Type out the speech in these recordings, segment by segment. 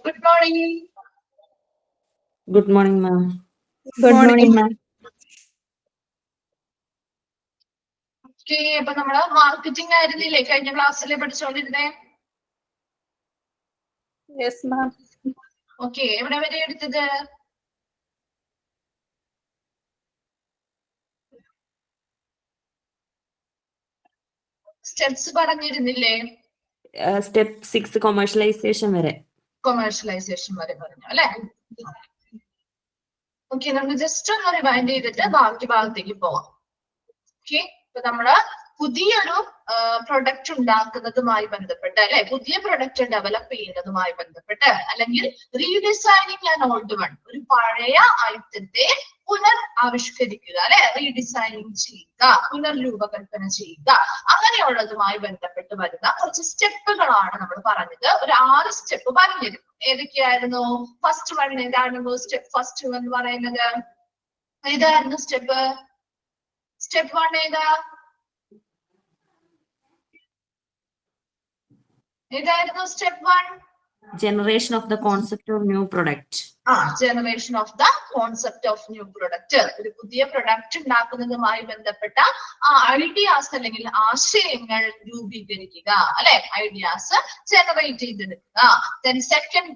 Good morning. Good morning, ma'am. Good morning, ma'am. Okay, അപ്പൊ നമ്മള് marketing ആയിരുന്നില്ലേ കഴിഞ്ഞ ക്ലാസ്സിൽ പഠിച്ചുകൊണ്ടിരുന്നേ? Yes, ma'am. ഓക്കെ, എവിടെ വരെ എടുത്തത്? സ്റ്റെപ്സ് പറഞ്ഞിരുന്നില്ലേ? Step 6 commercialization വരെ. കൊമേഴ്ഷ്യലൈസേഷൻ വരെ പറഞ്ഞു അല്ലെ? ഓക്കെ, നമുക്ക് ജസ്റ്റ് ഒന്ന് റിവൈൻഡ് ചെയ്തിട്ട് ബാക്കി ഭാഗത്തേക്ക് പോവാം. ഓക്കെ, ഇപ്പൊ നമ്മള് പുതിയൊരു പ്രൊഡക്റ്റ് ഉണ്ടാക്കുന്നതുമായി ബന്ധപ്പെട്ട് അല്ലെ, പുതിയ പ്രൊഡക്റ്റ് ഡെവലപ്പ് ചെയ്യുന്നതുമായി ബന്ധപ്പെട്ട് അല്ലെങ്കിൽ റീഡിസൈനിങ് ആൻ ഓൾഡ് വൺ, ഒരു പഴയ ഐറ്റത്തെ പുനർ ആവിഷ്കരിക്കുക അല്ലെ, റീഡിസൈനിങ് ചെയ്യുക, പുനർരൂപകൽപ്പന ചെയ്യുക, അങ്ങനെയുള്ളതുമായി ബന്ധപ്പെട്ട് വരുന്ന കുറച്ച് സ്റ്റെപ്പുകളാണ് നമ്മൾ പറഞ്ഞത്. ഒരു 6 സ്റ്റെപ്പ് പറഞ്ഞിരുന്നു. ഏതൊക്കെയായിരുന്നു? ഫസ്റ്റ് വൺ ഏതായിരുന്നു? സ്റ്റെപ്പ് ഫസ്റ്റ് എന്ന് പറയുന്നത് ഏതായിരുന്നു? സ്റ്റെപ്പ് 1 ഏതാ? ഏതായിരുന്നു step 1? Generation of the concept of new product. Generation of the concept of new product. ഒരു പുതിയ പ്രൊഡക്റ്റ് ഉണ്ടാക്കുന്നതുമായി ബന്ധപ്പെട്ട ഐഡിയാസ് അല്ലെങ്കിൽ ആശയങ്ങൾ രൂപീകരിക്കുക അല്ലെ, ഐഡിയാസ് ജനറേറ്റ് ചെയ്തെടുക്കുക. Then സ്റ്റെപ്പ്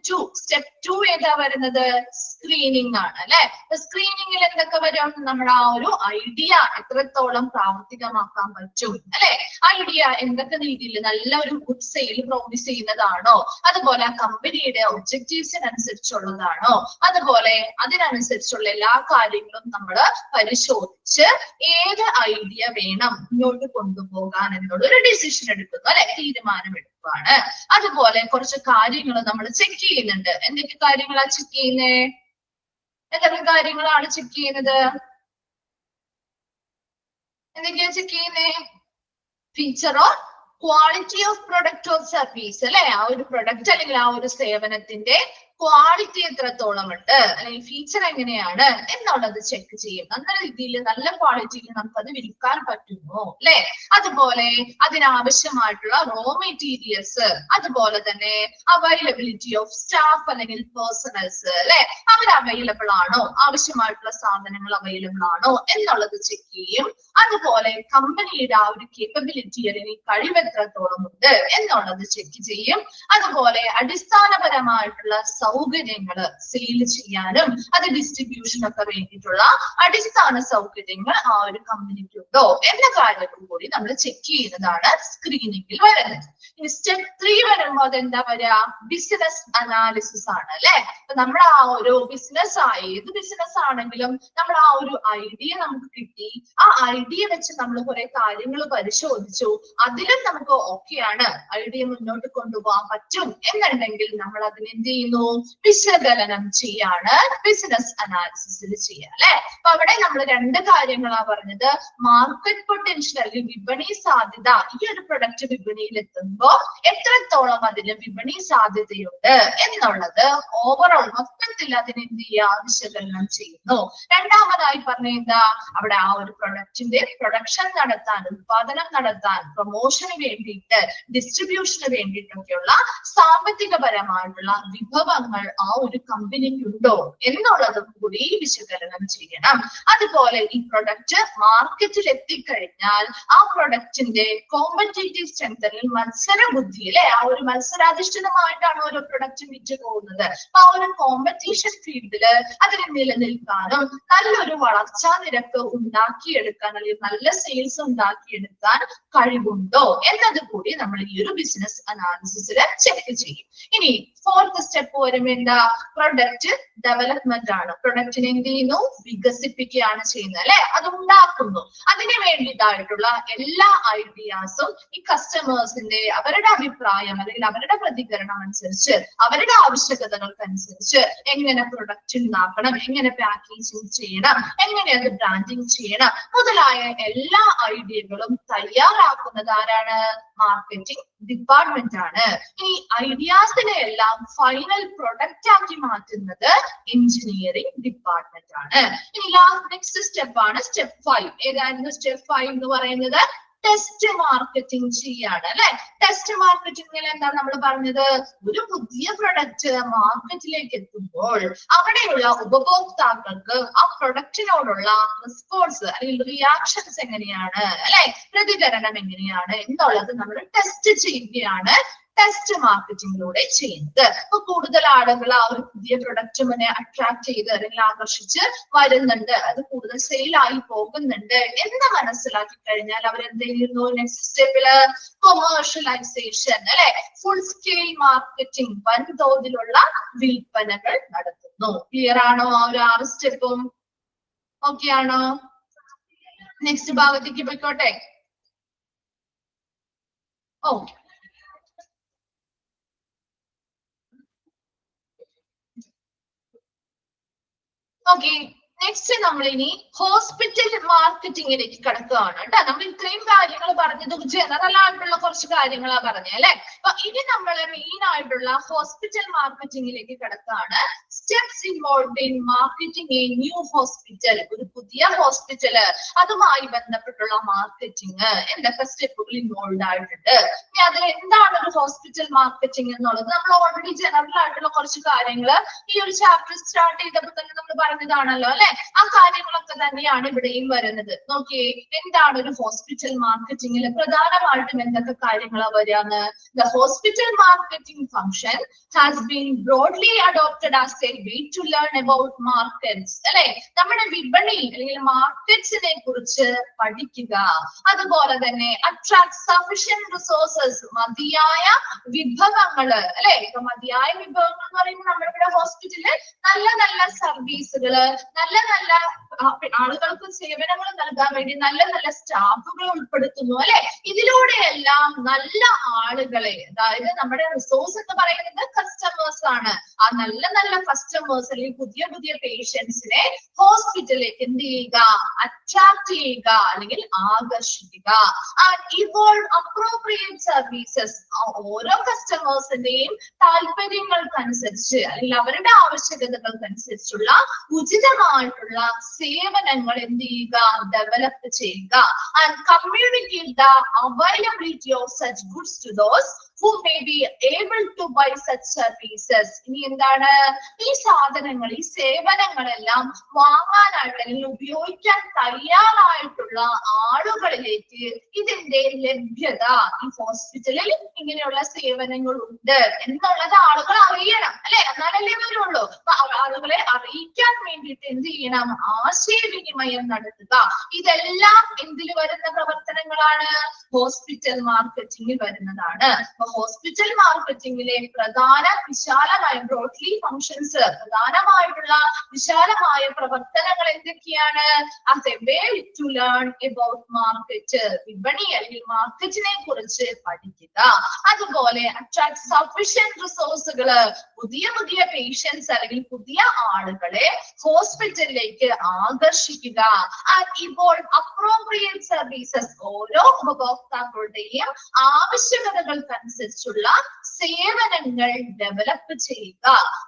2 ഏതാ വരുന്നത്? സ്ക്രീനിങ് ആണ് അല്ലെ. സ്ക്രീനിങ്ങിൽ എന്തൊക്കെ വരും? നമ്മൾ ആ ഒരു ഐഡിയ എത്രത്തോളം പ്രാവർത്തികമാക്കാൻ പറ്റും അല്ലെ, ഐഡിയ എന്തൊക്കെ രീതിയിൽ നല്ല ഒരു ഗുഡ് സെയിൽ പ്രോമിസ് ചെയ്യുന്നതാണോ, അതുപോലെ കമ്പനിയുടെ ഒബ്ജക്റ്റീവ്സിനനുസരിച്ചുള്ളതാണോ, അതുപോലെ അതിനനുസരിച്ചുള്ള എല്ലാ കാര്യങ്ങളും നമ്മൾ പരിശോധിച്ച് ഏത് ഐഡിയ വേണം മുന്നോട്ട് കൊണ്ടുപോകാൻ എന്നുള്ള ഒരു ഡിസിഷൻ എടുക്കുന്നു അല്ലെ, തീരുമാനം എടുക്കുകയാണ്. അതുപോലെ കുറച്ച് കാര്യങ്ങൾ നമ്മൾ ചെക്ക് ചെയ്യുന്നുണ്ട്. എന്തൊക്കെ കാര്യങ്ങളാ ചെക്ക് ചെയ്യുന്നേ? എന്തൊക്കെ കാര്യങ്ങളാണ് ചെക്ക് ചെയ്യുന്നത്? എന്തൊക്കെയാ ചെക്ക് ചെയ്യുന്നേ? Feature or quality of product or service അല്ലെ, ആ ഒരു പ്രൊഡക്റ്റ് അല്ലെങ്കിൽ ആ ഒരു സേവനത്തിന്റെ ക്വാളിറ്റി എത്രത്തോളം ഉണ്ട് അല്ലെങ്കിൽ ഫീച്ചർ എങ്ങനെയാണ് എന്നുള്ളത് ചെക്ക് ചെയ്യും. നല്ല രീതിയിൽ നല്ല ക്വാളിറ്റിയിൽ നമുക്കത് വിൽക്കാൻ പറ്റുമോ അല്ലെ, അതുപോലെ അതിനാവശ്യമായിട്ടുള്ള റോ മെറ്റീരിയൽസ്, അതുപോലെ തന്നെ അവൈലബിലിറ്റി ഓഫ് സ്റ്റാഫ് അല്ലെങ്കിൽ പേഴ്സണൽസ് അല്ലെ, അവർ അവൈലബിൾ ആണോ, ആവശ്യമായിട്ടുള്ള സാധനങ്ങൾ അവൈലബിൾ ആണോ എന്നുള്ളത് ചെക്ക് ചെയ്യും. അതുപോലെ കമ്പനിയുടെ ആ ഒരു കേപ്പബിലിറ്റി അല്ലെങ്കിൽ കഴിവ് എത്രത്തോളം ഉണ്ട് എന്നുള്ളത് ചെക്ക് ചെയ്യും. അതുപോലെ അടിസ്ഥാനപരമായിട്ടുള്ള സൗകര്യങ്ങൾ സെയിൽ ചെയ്യാനും അത് ഡിസ്ട്രിബ്യൂഷനൊക്കെ വേണ്ടിയിട്ടുള്ള അടിസ്ഥാന സൗകര്യങ്ങൾ ആ ഒരു കമ്പനിക്ക് ഉണ്ടോ എന്ന കാര്യങ്ങൾ കൂടി നമ്മൾ ചെക്ക് ചെയ്യുന്നതാണ് സ്ക്രീനിങ്ങിൽ വരുന്നത്. ഇനി സ്റ്റെപ്പ് 3 വരുമ്പോൾ അതെന്താ വരിക? ബിസിനസ് അനാലിസിസ് ആണ് അല്ലെ. അപ്പൊ നമ്മൾ ആ ഒരു ബിസിനസ് ഏത് ബിസിനസ് ആണെങ്കിലും നമ്മൾ ആ ഒരു ഐഡിയ നമുക്ക് കിട്ടി, ആ ഐഡിയ വെച്ച് നമ്മൾ കുറെ കാര്യങ്ങൾ പരിശോധിച്ചു, അതിലും നമുക്ക് ഓക്കെയാണ്, ഐഡിയ മുന്നോട്ട് കൊണ്ടുപോകാൻ പറ്റും എന്നുണ്ടെങ്കിൽ നമ്മൾ അതിന് എന്ത് ചെയ്യുന്നു? വിശകലനം ചെയ്യാണ്, ബിസിനസ് അനാലിസിസിൽ ചെയ്യുക അല്ലെ. അപ്പൊ അവിടെ നമ്മൾ 2 കാര്യങ്ങളാ പറഞ്ഞത്. മാർക്കറ്റ് പൊട്ടൻഷ്യൽ അല്ലെങ്കിൽ വിപണി സാധ്യത, ഈ ഒരു പ്രൊഡക്റ്റ് വിപണിയിൽ എത്തുമ്പോൾ എത്രത്തോളം അതിന് വിപണി സാധ്യതയുണ്ട് എന്നുള്ളത് ഓവറോൾ മൊത്തത്തിൽ അതിന് എന്ത് ചെയ്യുക? വിശകലനം ചെയ്യുന്നു. രണ്ടാമതായി പറഞ്ഞ എന്താ? അവിടെ ആ ഒരു പ്രൊഡക്റ്റിന്റെ പ്രൊഡക്ഷൻ നടത്താൻ, ഉത്പാദനം നടത്താൻ, പ്രൊമോഷന് വേണ്ടിയിട്ട്, ഡിസ്ട്രിബ്യൂഷന് വേണ്ടിയിട്ടൊക്കെയുള്ള സാമ്പത്തികപരമായിട്ടുള്ള വിഭവങ്ങൾ ആ ഒരു കമ്പനിക്ക് ഉണ്ടോ എന്നുള്ളതും കൂടി വിശകലനം ചെയ്യണം. അതുപോലെ ഈ പ്രൊഡക്റ്റ് മാർക്കറ്റിൽ എത്തിക്കഴിഞ്ഞാൽ ആ പ്രൊഡക്റ്റിന്റെ കോമ്പറ്റേറ്റീവ് സ്ട്രെങ്ത് അല്ലെങ്കിൽ മത്സര ബുദ്ധി അല്ലെ, ആ ഒരു മത്സരാധിഷ്ഠിതമായിട്ടാണ് ഓരോ പ്രൊഡക്റ്റ് വിറ്റ് പോകുന്നത്. അപ്പൊ ആ ഒരു കോമ്പറ്റീഷൻ ഫീൽഡില് അതിന് നിലനിൽക്കാനും നല്ലൊരു വളർച്ചാ നിരക്ക് ഉണ്ടാക്കിയെടുക്കാൻ അല്ലെങ്കിൽ നല്ല സെയിൽസ് ഉണ്ടാക്കിയെടുക്കാൻ കഴിവുണ്ടോ എന്നത് കൂടി നമ്മൾ ഈ ഒരു ബിസിനസ് അനാലിസിസിൽ ചെക്ക് ചെയ്യും. ഇനി 4th സ്റ്റെപ്പ് വരെ വരുമ്പോ എന്താ പ്രൊഡക്റ്റ് ഡെവലപ്മെന്റ് ആണ്. പ്രൊഡക്റ്റിനെ എന്ത് ചെയ്യുന്നു, വികസിപ്പിക്കുകയാണ് ചെയ്യുന്നത് അല്ലെ, അത് ഉണ്ടാക്കുന്നു. അതിന് വേണ്ടിയിട്ടായിട്ടുള്ള എല്ലാ ഐഡിയാസും ഈ കസ്റ്റമേഴ്സിന്റെ അവരുടെ അഭിപ്രായം അല്ലെങ്കിൽ അവരുടെ പ്രതികരണം അനുസരിച്ച് അവരുടെ ആവശ്യകതകൾക്കനുസരിച്ച് എങ്ങനെ പ്രൊഡക്റ്റ് ഉണ്ടാക്കണം, എങ്ങനെ പാക്കേജിങ് ചെയ്യണം, എങ്ങനെ അത് ബ്രാൻഡിങ് ചെയ്യണം മുതലായ എല്ലാ ഐഡിയകളും തയ്യാറാക്കുന്നത് ആരാണ്? മാർക്കറ്റിംഗ് ഡിപ്പാർട്ട്മെന്റ് ആണ്. ഈ ഐഡിയാസിനെ എല്ലാം ഫൈനൽ പ്രൊഡക്റ്റ് ആക്കി മാറ്റുന്നത് എഞ്ചിനീയറിംഗ് ഡിപ്പാർട്ട്മെന്റ് ആണ്. ഇനി നെക്സ്റ്റ് സ്റ്റെപ്പ് ആണ് സ്റ്റെപ്പ് 5. ഏതായിരുന്നു സ്റ്റെപ്പ് 5 എന്ന് പറയുന്നത്? ടെസ്റ്റ് മാർക്കറ്റിംഗ് ചെയ്യാണ് അല്ലെ. ടെസ്റ്റ് മാർക്കറ്റിംഗിൽ എന്താ നമ്മൾ പറഞ്ഞത്? ഒരു പുതിയ പ്രൊഡക്റ്റ് മാർക്കറ്റിലേക്ക് എത്തുമ്പോൾ അവിടെയുള്ള ഉപഭോക്താക്കൾക്ക് ആ പ്രൊഡക്റ്റിനോടുള്ള റെസ്പോൺസ് അല്ലെങ്കിൽ റിയാക്ഷൻസ് എങ്ങനെയാണ് അല്ലെ, പ്രതികരണം എങ്ങനെയാണ് എന്നുള്ളത് നമ്മൾ ടെസ്റ്റ് ചെയ്യുകയാണ് ടെസ്റ്റ് മാർക്കറ്റിംഗിലൂടെ ചെയ്യുന്നത്. അപ്പൊ കൂടുതൽ ആളുകൾ ആ ഒരു പുതിയ പ്രൊഡക്റ്റ് മുന്നേ അട്രാക്ട് ചെയ്ത് അല്ലെങ്കിൽ ആകർഷിച്ച് വരുന്നുണ്ട്, അത് കൂടുതൽ സെയിലായി പോകുന്നുണ്ട് എന്ന് മനസ്സിലാക്കി കഴിഞ്ഞാൽ അവരെന്ത് ചെയ്യുന്നു? നെക്സ്റ്റ് സ്റ്റെപ്പില് കൊമേഴ്ഷ്യലൈസേഷൻ അല്ലെ, ഫുൾ സ്കെയിൽ മാർക്കറ്റിംഗ്, വൻതോതിലുള്ള വിൽപ്പനകൾ നടത്തുന്നു. ക്ലിയർ ആണോ ആ ഒരു 6 സ്റ്റെപ്പും? ഓക്കെ ആണോ? നെക്സ്റ്റ് ഭാഗത്തേക്ക് പോയിക്കോട്ടെ. Okay, okay. നെക്സ്റ്റ് നമ്മൾ ഇനി ഹോസ്പിറ്റൽ മാർക്കറ്റിംഗിലേക്ക് കടക്കുകയാണ് കേട്ടോ. നമ്മൾ ഇത്രയും കാര്യങ്ങൾ പറഞ്ഞത് ജനറൽ ആയിട്ടുള്ള കുറച്ച് കാര്യങ്ങളാ പറഞ്ഞത് അല്ലെ. അപ്പൊ ഇനി നമ്മൾ മെയിൻ ആയിട്ടുള്ള ഹോസ്പിറ്റൽ മാർക്കറ്റിംഗിലേക്ക് കടക്കുകയാണ്. Steps involved in marketing A new hospital, ഒരു പുതിയ ഹോസ്പിറ്റല്, അതുമായി ബന്ധപ്പെട്ടുള്ള മാർക്കറ്റിംഗ് എന്തൊക്കെ സ്റ്റെപ്പുകൾ ഇൻവോൾവ് ആയിട്ടുണ്ട്. ഇനി അതിൽ എന്താണ് ഒരു ഹോസ്പിറ്റൽ മാർക്കറ്റിംഗ് എന്നുള്ളത് നമ്മൾ ഓൾറെഡി ജനറൽ ആയിട്ടുള്ള കുറച്ച് കാര്യങ്ങൾ ഈ ഒരു ചാപ്റ്റർ സ്റ്റാർട്ട് ചെയ്തപ്പോൾ തന്നെ നമ്മൾ പറഞ്ഞതാണല്ലോ അല്ലെ. ആ കാര്യങ്ങളൊക്കെ തന്നെയാണ് ഇവിടെയും വരുന്നത്. നോക്കിയേ, എന്താണ് ഒരു ഹോസ്പിറ്റൽ മാർക്കറ്റിംഗിൽ പ്രധാനമായിട്ടും എന്തൊക്കെ കാര്യങ്ങളാ വരാന്ന്? The hospital marketing function has been broadly adopted as a way to learn about markets അല്ലെ. നമ്മുടെ വിപണി അല്ലെങ്കിൽ മാർക്കറ്റ്സിനെ കുറിച്ച് പഠിക്കുക, അതുപോലെ തന്നെ അട്രാക്ട് സഫിഷ്യന്റ് റിസോഴ്സസ്, മതിയായ വിഭവങ്ങള് അല്ലെ. ഇപ്പൊ മതിയായ വിഭവങ്ങൾ എന്ന് പറയുമ്പോൾ നമ്മുടെ ഇവിടെ ഹോസ്പിറ്റലിൽ നല്ല നല്ല സർവീസുകള്, നല്ല നല്ല ആളുകൾക്ക് സേവനങ്ങൾ നൽകാൻ വേണ്ടി നല്ല നല്ല സ്റ്റാഫുകൾ ഉൾപ്പെടുത്തുന്നു അല്ലെ. ഇതിലൂടെയെല്ലാം നല്ല ആളുകളെ, അതായത് നമ്മുടെ റിസോഴ്സ് എന്ന് പറയുന്നത് കസ്റ്റമേഴ്സ് ആണ്. ആ നല്ല നല്ല കസ്റ്റമേഴ്സ് അല്ലെങ്കിൽ പുതിയ പുതിയ പേഷ്യൻസിനെ ഹോസ്പിറ്റലിലേക്ക് എന്ത് ചെയ്യുക? അട്രാക്ട് ചെയ്യുക അല്ലെങ്കിൽ ആകർഷിക്കുക. അപ്രോപ്രിയേറ്റ് സർവീസസ്, ഓരോ കസ്റ്റമേഴ്സിന്റെയും താല്പര്യങ്ങൾക്കനുസരിച്ച് അല്ലെങ്കിൽ അവരുടെ ആവശ്യകതകൾക്കനുസരിച്ചുള്ള ഉചിതമായിട്ടുള്ള സേവനങ്ങൾ എന്ത് ചെയ്യുക? ഡെവലപ്പ് ചെയ്യുക. And communicate the availability of such goods to those who may be able to buy such services. ഇനി എന്താണ്? ഈ സാധനങ്ങൾ, ഈ സേവനങ്ങളെല്ലാം വാങ്ങാനായിട്ട് അല്ലെങ്കിൽ ഉപയോഗിക്കാൻ തയ്യാറായിട്ടുള്ള ആളുകളിലേക്ക് ഇതിന്റെ ലഭ്യത, ഈ ഹോസ്പിറ്റലിൽ ഇങ്ങനെയുള്ള സേവനങ്ങൾ ഉണ്ട് എന്നുള്ളത് ആളുകൾ അറിയണം അല്ലെ, എന്നാലല്ലേ വരുള്ളൂ. അപ്പൊ ആളുകളെ അറിയിക്കാൻ വേണ്ടിയിട്ട് എന്ത് ചെയ്യണം? ആശയവിനിമയം നടത്തുക. ഇതെല്ലാം എന്തിൽ വരുന്ന പ്രവർത്തനങ്ങളാണ്? ഹോസ്പിറ്റൽ മാർക്കറ്റിംഗിൽ വരുന്നതാണ്. ഹോസ്പിറ്റൽ മാർക്കറ്റിംഗിലെ വിശാലമായ ബ്രോഡ്ലി ഫങ്ഷൻസ്, പ്രധാനമായിട്ടുള്ള വിശാലമായ പ്രവർത്തനങ്ങൾ എന്തൊക്കെയാണ്? As a way to learn about market, വിപണി അല്ലെങ്കിൽ മാർക്കറ്റിനെ കുറിച്ച് പഠിക്കുക. അതുപോലെ അട്രാക്ട് സഫിഷ്യന്റ് റിസോഴ്സുകള്, പുതിയ പുതിയ പേഷ്യൻസ് അല്ലെങ്കിൽ പുതിയ ആളുകളെ ഹോസ്പിറ്റലിലേക്ക് ആകർഷിക്കുക. ഇപ്പോൾ അപ്രോപ്രിയേറ്റ് സർവീസസ്, ഓരോ ഉപഭോക്താക്കളുടെയും ആവശ്യകതകൾക്കനുസരിച്ചുള്ള സേവനങ്ങൾ ഡെവലപ്പ് ചെയ്യുക.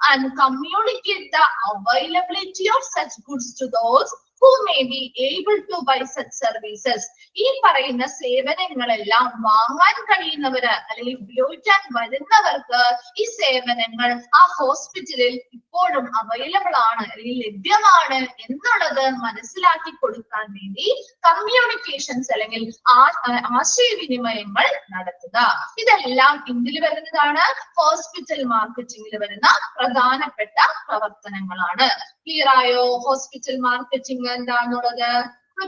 And communicate the availability of such goods to those who may be able to buy such services. ഈ പറയുന്ന സേവനങ്ങളെല്ലാം വാങ്ങാൻ കഴിയുന്നവര് അല്ലെങ്കിൽ ഉപയോഗിക്കാൻ വരുന്നവർക്ക് ഈ സേവനങ്ങൾ ആ ഹോസ്പിറ്റലിൽ ഇപ്പോഴും അവൈലബിൾ ആണ് അല്ലെങ്കിൽ ലഭ്യമാണ് എന്നുള്ളത് മനസ്സിലാക്കി കൊടുക്കാൻ വേണ്ടി കമ്മ്യൂണിക്കേഷൻസ് അല്ലെങ്കിൽ ആശയവിനിമയങ്ങൾ നടത്തുക. ഇതെല്ലാം എന്തിൽ വരുന്നതാണ്? ഹോസ്പിറ്റൽ മാർക്കറ്റിംഗിൽ വരുന്ന പ്രധാനപ്പെട്ട പ്രവർത്തനങ്ങളാണ്. ക്ലിയർ ആയോ? ഹോസ്പിറ്റൽ മാർക്കറ്റിംഗ് എന്താണെന്നുള്ളത്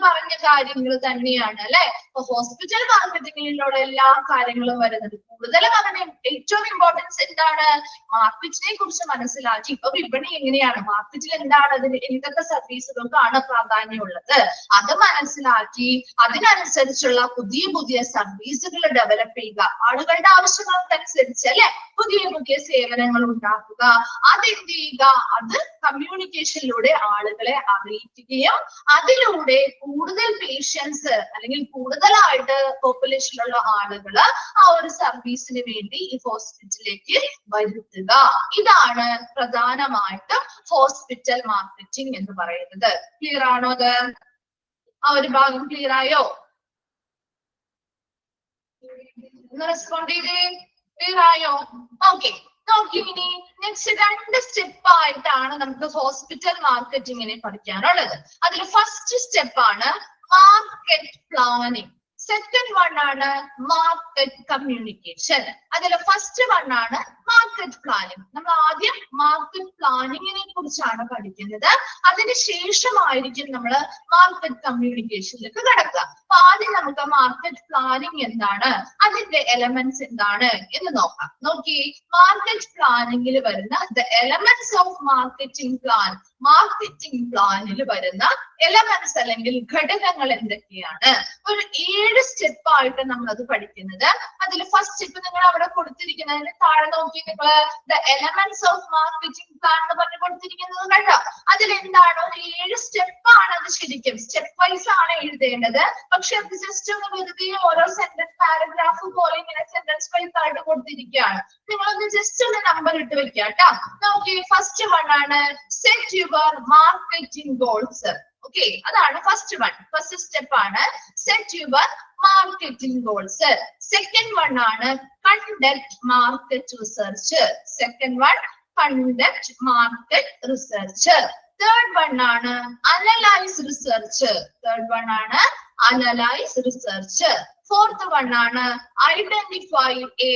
പറഞ്ഞ കാര്യങ്ങൾ തന്നെയാണ് അല്ലെ. അപ്പൊ ഹോസ്പിറ്റൽ മാർക്കറ്റിംഗിലുള്ള എല്ലാ കാര്യങ്ങളും വരുന്നത്. കൂടുതലും അതിന് ഏറ്റവും ഇമ്പോർട്ടൻസ് എന്താണ്? മാർക്കറ്റിനെ കുറിച്ച് മനസ്സിലാക്കി ഇപ്പൊ വിപണി എങ്ങനെയാണ്, മാർക്കറ്റിൽ എന്താണ്, അതിന് എന്തൊക്കെ സർവീസുകൾക്കാണ് പ്രാധാന്യമുള്ളത്, അത് മനസ്സിലാക്കി അതിനനുസരിച്ചുള്ള പുതിയ പുതിയ സർവീസുകൾ ഡെവലപ്പ് ചെയ്യുക. ആളുകളുടെ ആവശ്യങ്ങൾക്കനുസരിച്ച് അല്ലെ പുതിയ പുതിയ സേവനങ്ങൾ ഉണ്ടാക്കുക. അതെന്ത് ചെയ്യുക? അത് കമ്മ്യൂണിക്കേഷനിലൂടെ ആളുകളെ അറിയിക്കുകയും അതിലൂടെ കൂടുതൽ പേഷ്യൻസ് അല്ലെങ്കിൽ കൂടുതലായിട്ട് പോപ്പുലേഷനിലുള്ള ആളുകള് ആ ഒരു സർവീസിന് വേണ്ടി ഈ ഹോസ്പിറ്റലിലേക്ക് വരുത്തുക. ഇതാണ് പ്രധാനമായിട്ടും ഹോസ്പിറ്റൽ മാർക്കറ്റിംഗ് എന്ന് പറയുന്നത്. ക്ലിയർ ആണോ? അത് ആ ഒരു ഭാഗം ക്ലിയർ ആയോ? ഒന്ന് റെസ്പോണ്ട് ചെയ്തേ. ക്ലിയർ ആയോ? ഓക്കെ. നോക്കി ഇനി നെക്സ്റ്റ് 2 സ്റ്റെപ്പ് ആയിട്ടാണ് നമുക്ക് ഹോസ്പിറ്റൽ മാർക്കറ്റിംഗിനെ പഠിക്കാനുള്ളത്. അതിൽ ഫസ്റ്റ് സ്റ്റെപ്പ് ആണ് മാർക്കറ്റ് പ്ലാനിങ്. സെക്കൻഡ് വൺ ആണ് മാർക്കറ്റ് കമ്മ്യൂണിക്കേഷൻ. അതിൽ ഫസ്റ്റ് വൺ ആണ് മാർക്കറ്റ് പ്ലാനിങ്. നമ്മൾ ആദ്യം മാർക്കറ്റ് പ്ലാനിങ്ങിനെ കുറിച്ചാണ് പഠിക്കുന്നത്. അതിനുശേഷമായിരിക്കും നമ്മൾ മാർക്കറ്റ് കമ്മ്യൂണിക്കേഷനിലേക്ക് കടക്കുക. അപ്പൊ ആദ്യം നമുക്ക് മാർക്കറ്റ് പ്ലാനിങ് എന്താണ്, അതിന്റെ എലമെന്റ്സ് എന്താണ് എന്ന് നോക്കാം. നോക്കി, മാർക്കറ്റ് പ്ലാനിങ്ങിൽ വരുന്ന the elements of marketing plan. Marketing പ്ലാനിൽ വരുന്ന എലമെന്റ്സ് അല്ലെങ്കിൽ ഘടകങ്ങൾ എന്തൊക്കെയാണ്? ഒരു 7 സ്റ്റെപ്പ് ആയിട്ട് നമ്മൾ അത് പഠിക്കുന്നത്. അതിൽ ഫസ്റ്റ് സ്റ്റെപ്പ് നിങ്ങൾ അവിടെ കൊടുത്തിരിക്കുന്നതിന് താഴെ നോക്കി നിങ്ങൾ the elements of marketing plan എന്ന് പറഞ്ഞ് കൊടുത്തിരിക്കുന്നത് കണ്ടോ? അതിൽ എന്താണ്? ഒരു 7 സ്റ്റെപ്പാണ് അത്. ശരിക്കും സ്റ്റെപ്പ് വൈസ് ആണ് എഴുതേണ്ടത്. പക്ഷെ അത് ജസ്റ്റ് ഒന്ന് വെറുതെ ഓരോ സെന്റൻസ് പാരഗ്രാഫ് പോലെ ഇങ്ങനെ സെന്റൻസ് വൈസ് ആയിട്ട് കൊടുത്തിരിക്കുകയാണ്. നിങ്ങളൊന്ന് ജസ്റ്റ് ഒന്ന് നമ്പർ ഇട്ട് വെക്കുക കേട്ടോ. നോക്കി, ഫസ്റ്റ് വൺ ആണ് set your marketing goals. Okay, അതാണ് ഫസ്റ്റ് വൺ. ഫസ്റ്റ് സ്റ്റെപ്പ് ആണ് set your marketing goals. Second one ആണ് conduct market research. Second one conduct market research. Third one ആണ് അനലൈസ് റിസർച്ച്. തേർഡ് വൺ ആണ് analyse research. Fourth one ആണ് identify a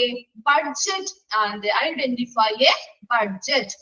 budget and identify a budget.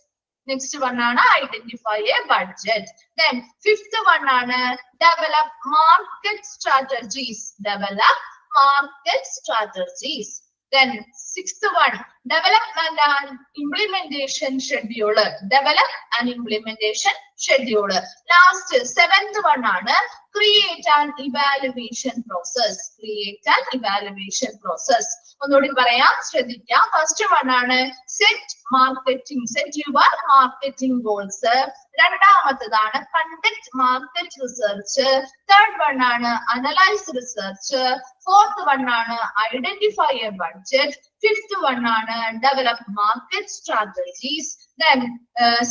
Next one ആണ് identify a budget. Then fifth one ആണ് develop market strategies. Develop market strategies. Then sixth one, development and implementation schedule. Develop and implementation schedule. Last seventh one ആണ് create and evaluation process. Create and evaluation process. ഒന്നുകൂടി പറയാം, ശ്രദ്ധിക്കാം. First one ആണ് set marketing, set your marketing goals. രണ്ടാമത്തതാണ് conduct market research. Third one ആണ് analyse research. Fourth one ആണ് identify a budget. Fifth one ആണ് develop market strategies. Then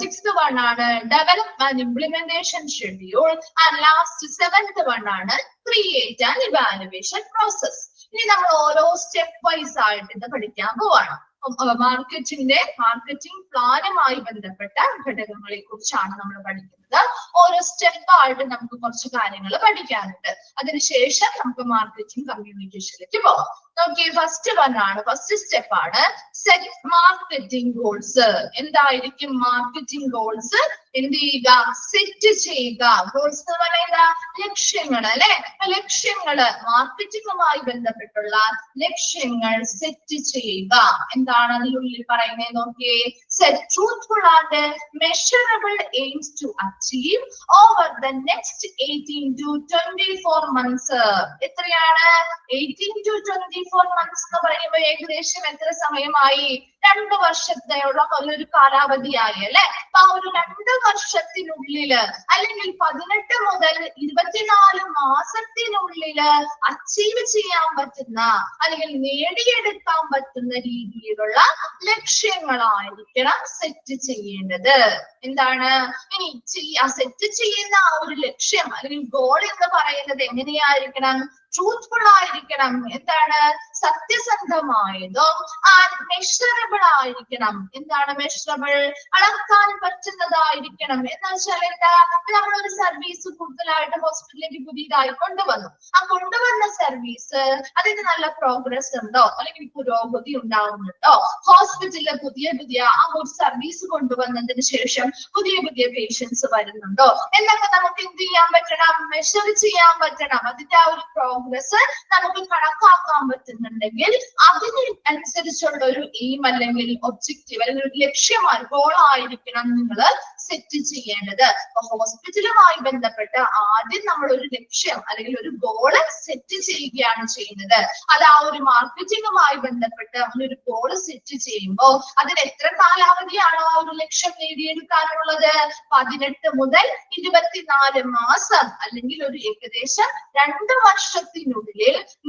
sixth one ആണ് develop and implementation schedule. And last seventh one ആണ് create and evaluation process. ഇനി നമ്മൾ ഓരോ step wise ആയിട്ട് ഇത് പഠിക്കാൻ പോവാണ്. മാർക്കറ്റിംഗ് പ്ലാനുമായി ബന്ധപ്പെട്ട ഘടകങ്ങളെ കുറിച്ചാണ് നമ്മൾ പഠിക്കുന്നത്. ഓരോ സ്റ്റെപ്പ് ആയിട്ട് നമുക്ക് കുറച്ച് കാര്യങ്ങൾ പഠിക്കാനുണ്ട്. അതിനുശേഷം നമുക്ക് മാർക്കറ്റിംഗ് കമ്മ്യൂണിക്കേഷനിലേക്ക് പോകാം. നോക്കി, ഫസ്റ്റ് വൺ ആണ്, ഫസ്റ്റ് സ്റ്റെപ്പ് ആണ് സെറ്റ് മാർക്കറ്റിംഗ് ഗോൾസ്. എന്തായിരിക്കും മാർക്കറ്റിംഗ് ഗോൾസ്? എന്ത് ചെയ്യുക? സെറ്റ് ചെയ്യുക. ഗോൾസ് എന്ന് പറയുന്ന ലക്ഷ്യങ്ങൾ അല്ലെ. ലക്ഷ്യങ്ങള്, മാർക്കറ്റിംഗുമായി ബന്ധപ്പെട്ടുള്ള ലക്ഷ്യങ്ങൾ സെറ്റ് ചെയ്യുക. എന്താണ് അതിനുള്ളിൽ പറയുന്നത്? നോക്കിയേ, set truthful and measurable aims to achieve over the next 18 to 24 months. എത്രയാണ്? 18 to 24 months എന്ന് പറയുമ്പോൾ ഏകദേശം എത്ര സമയമായി? 2 വർഷത്തെയുള്ള ഒരു കാലാവധിയായി അല്ലെ. അപ്പൊ ആ ഒരു 2 വർഷത്തിനുള്ളില് അല്ലെങ്കിൽ 18 മുതൽ 24 മാസത്തിനുള്ളില് അച്ചീവ് ചെയ്യാൻ പറ്റുന്ന അല്ലെങ്കിൽ നേടിയെടുക്കാൻ പറ്റുന്ന രീതിയിലുള്ള ലക്ഷ്യങ്ങളായിരിക്കണം സെറ്റ് ചെയ്യേണ്ടത്. എന്താണ് ഇനി സെറ്റ് ചെയ്യുന്ന ആ ഒരു ലക്ഷ്യം അല്ലെങ്കിൽ ഗോൾ എന്ന് പറയുന്നത് എങ്ങനെയായിരിക്കണം? ട്രൂത്ത്ഫുൾ ആയിരിക്കണം, എന്താണ് സത്യസന്ധമായതും മെഷറബിൾ ആയിരിക്കണം. എന്താണ് മെഷറബിൾ? അളക്കാൻ പറ്റുന്നതായിരിക്കണം. എന്ന് വെച്ചാൽ എന്താ, നമ്മളൊരു സർവീസ് കൂടുതലായിട്ട് ഹോസ്പിറ്റലിലേക്ക് പുതിയതായി കൊണ്ടുവന്നു. ആ കൊണ്ടുവന്ന സർവീസ് അതിന് നല്ല പ്രോഗ്രസ് ഉണ്ടോ അല്ലെങ്കിൽ പുരോഗതി ഉണ്ടാവുന്നുണ്ടോ? ഹോസ്പിറ്റലിൽ പുതിയ ആ ഒരു സർവീസ് കൊണ്ടുവന്നതിന് ശേഷം പുതിയ പേഷ്യൻസ് വരുന്നുണ്ടോ എന്നൊക്കെ നമുക്ക് എന്ത് ചെയ്യാൻ പറ്റണം? മെഷർ ചെയ്യാൻ പറ്റണം. അതിന്റെ ആ ഒരു പ്രോഗ്രസ് നമുക്ക് കണക്കാക്കാൻ പറ്റുന്നുണ്ടെങ്കിൽ അതിന് അനുസരിച്ചുള്ള ഒരു എയിം അല്ലെങ്കിൽ ഒബ്ജക്റ്റീവ് അല്ലെങ്കിൽ ഒരു ലക്ഷ്യമായി ഗോളായിരിക്കണം നിങ്ങൾ സെറ്റ് ചെയ്യേണ്ടത്. അപ്പൊ ഹോസ്പിറ്റലുമായി ബന്ധപ്പെട്ട് ആദ്യം നമ്മൾ ഒരു ലക്ഷ്യം അല്ലെങ്കിൽ ഒരു ഗോള് സെറ്റ് ചെയ്യുകയാണ് ചെയ്യുന്നത്. അത് ആ ഒരു മാർക്കറ്റിംഗുമായി ബന്ധപ്പെട്ട് ഒരു ഗോള് സെറ്റ് ചെയ്യുമ്പോൾ അതിന് എത്ര കാലാവധിയാണോ ആ ഒരു ലക്ഷ്യം നേടിയെടുക്കാനുള്ളത്? 18 മുതൽ 24 മാസം അല്ലെങ്കിൽ ഒരു ഏകദേശം 2 വർഷത്തിനുള്ളിൽ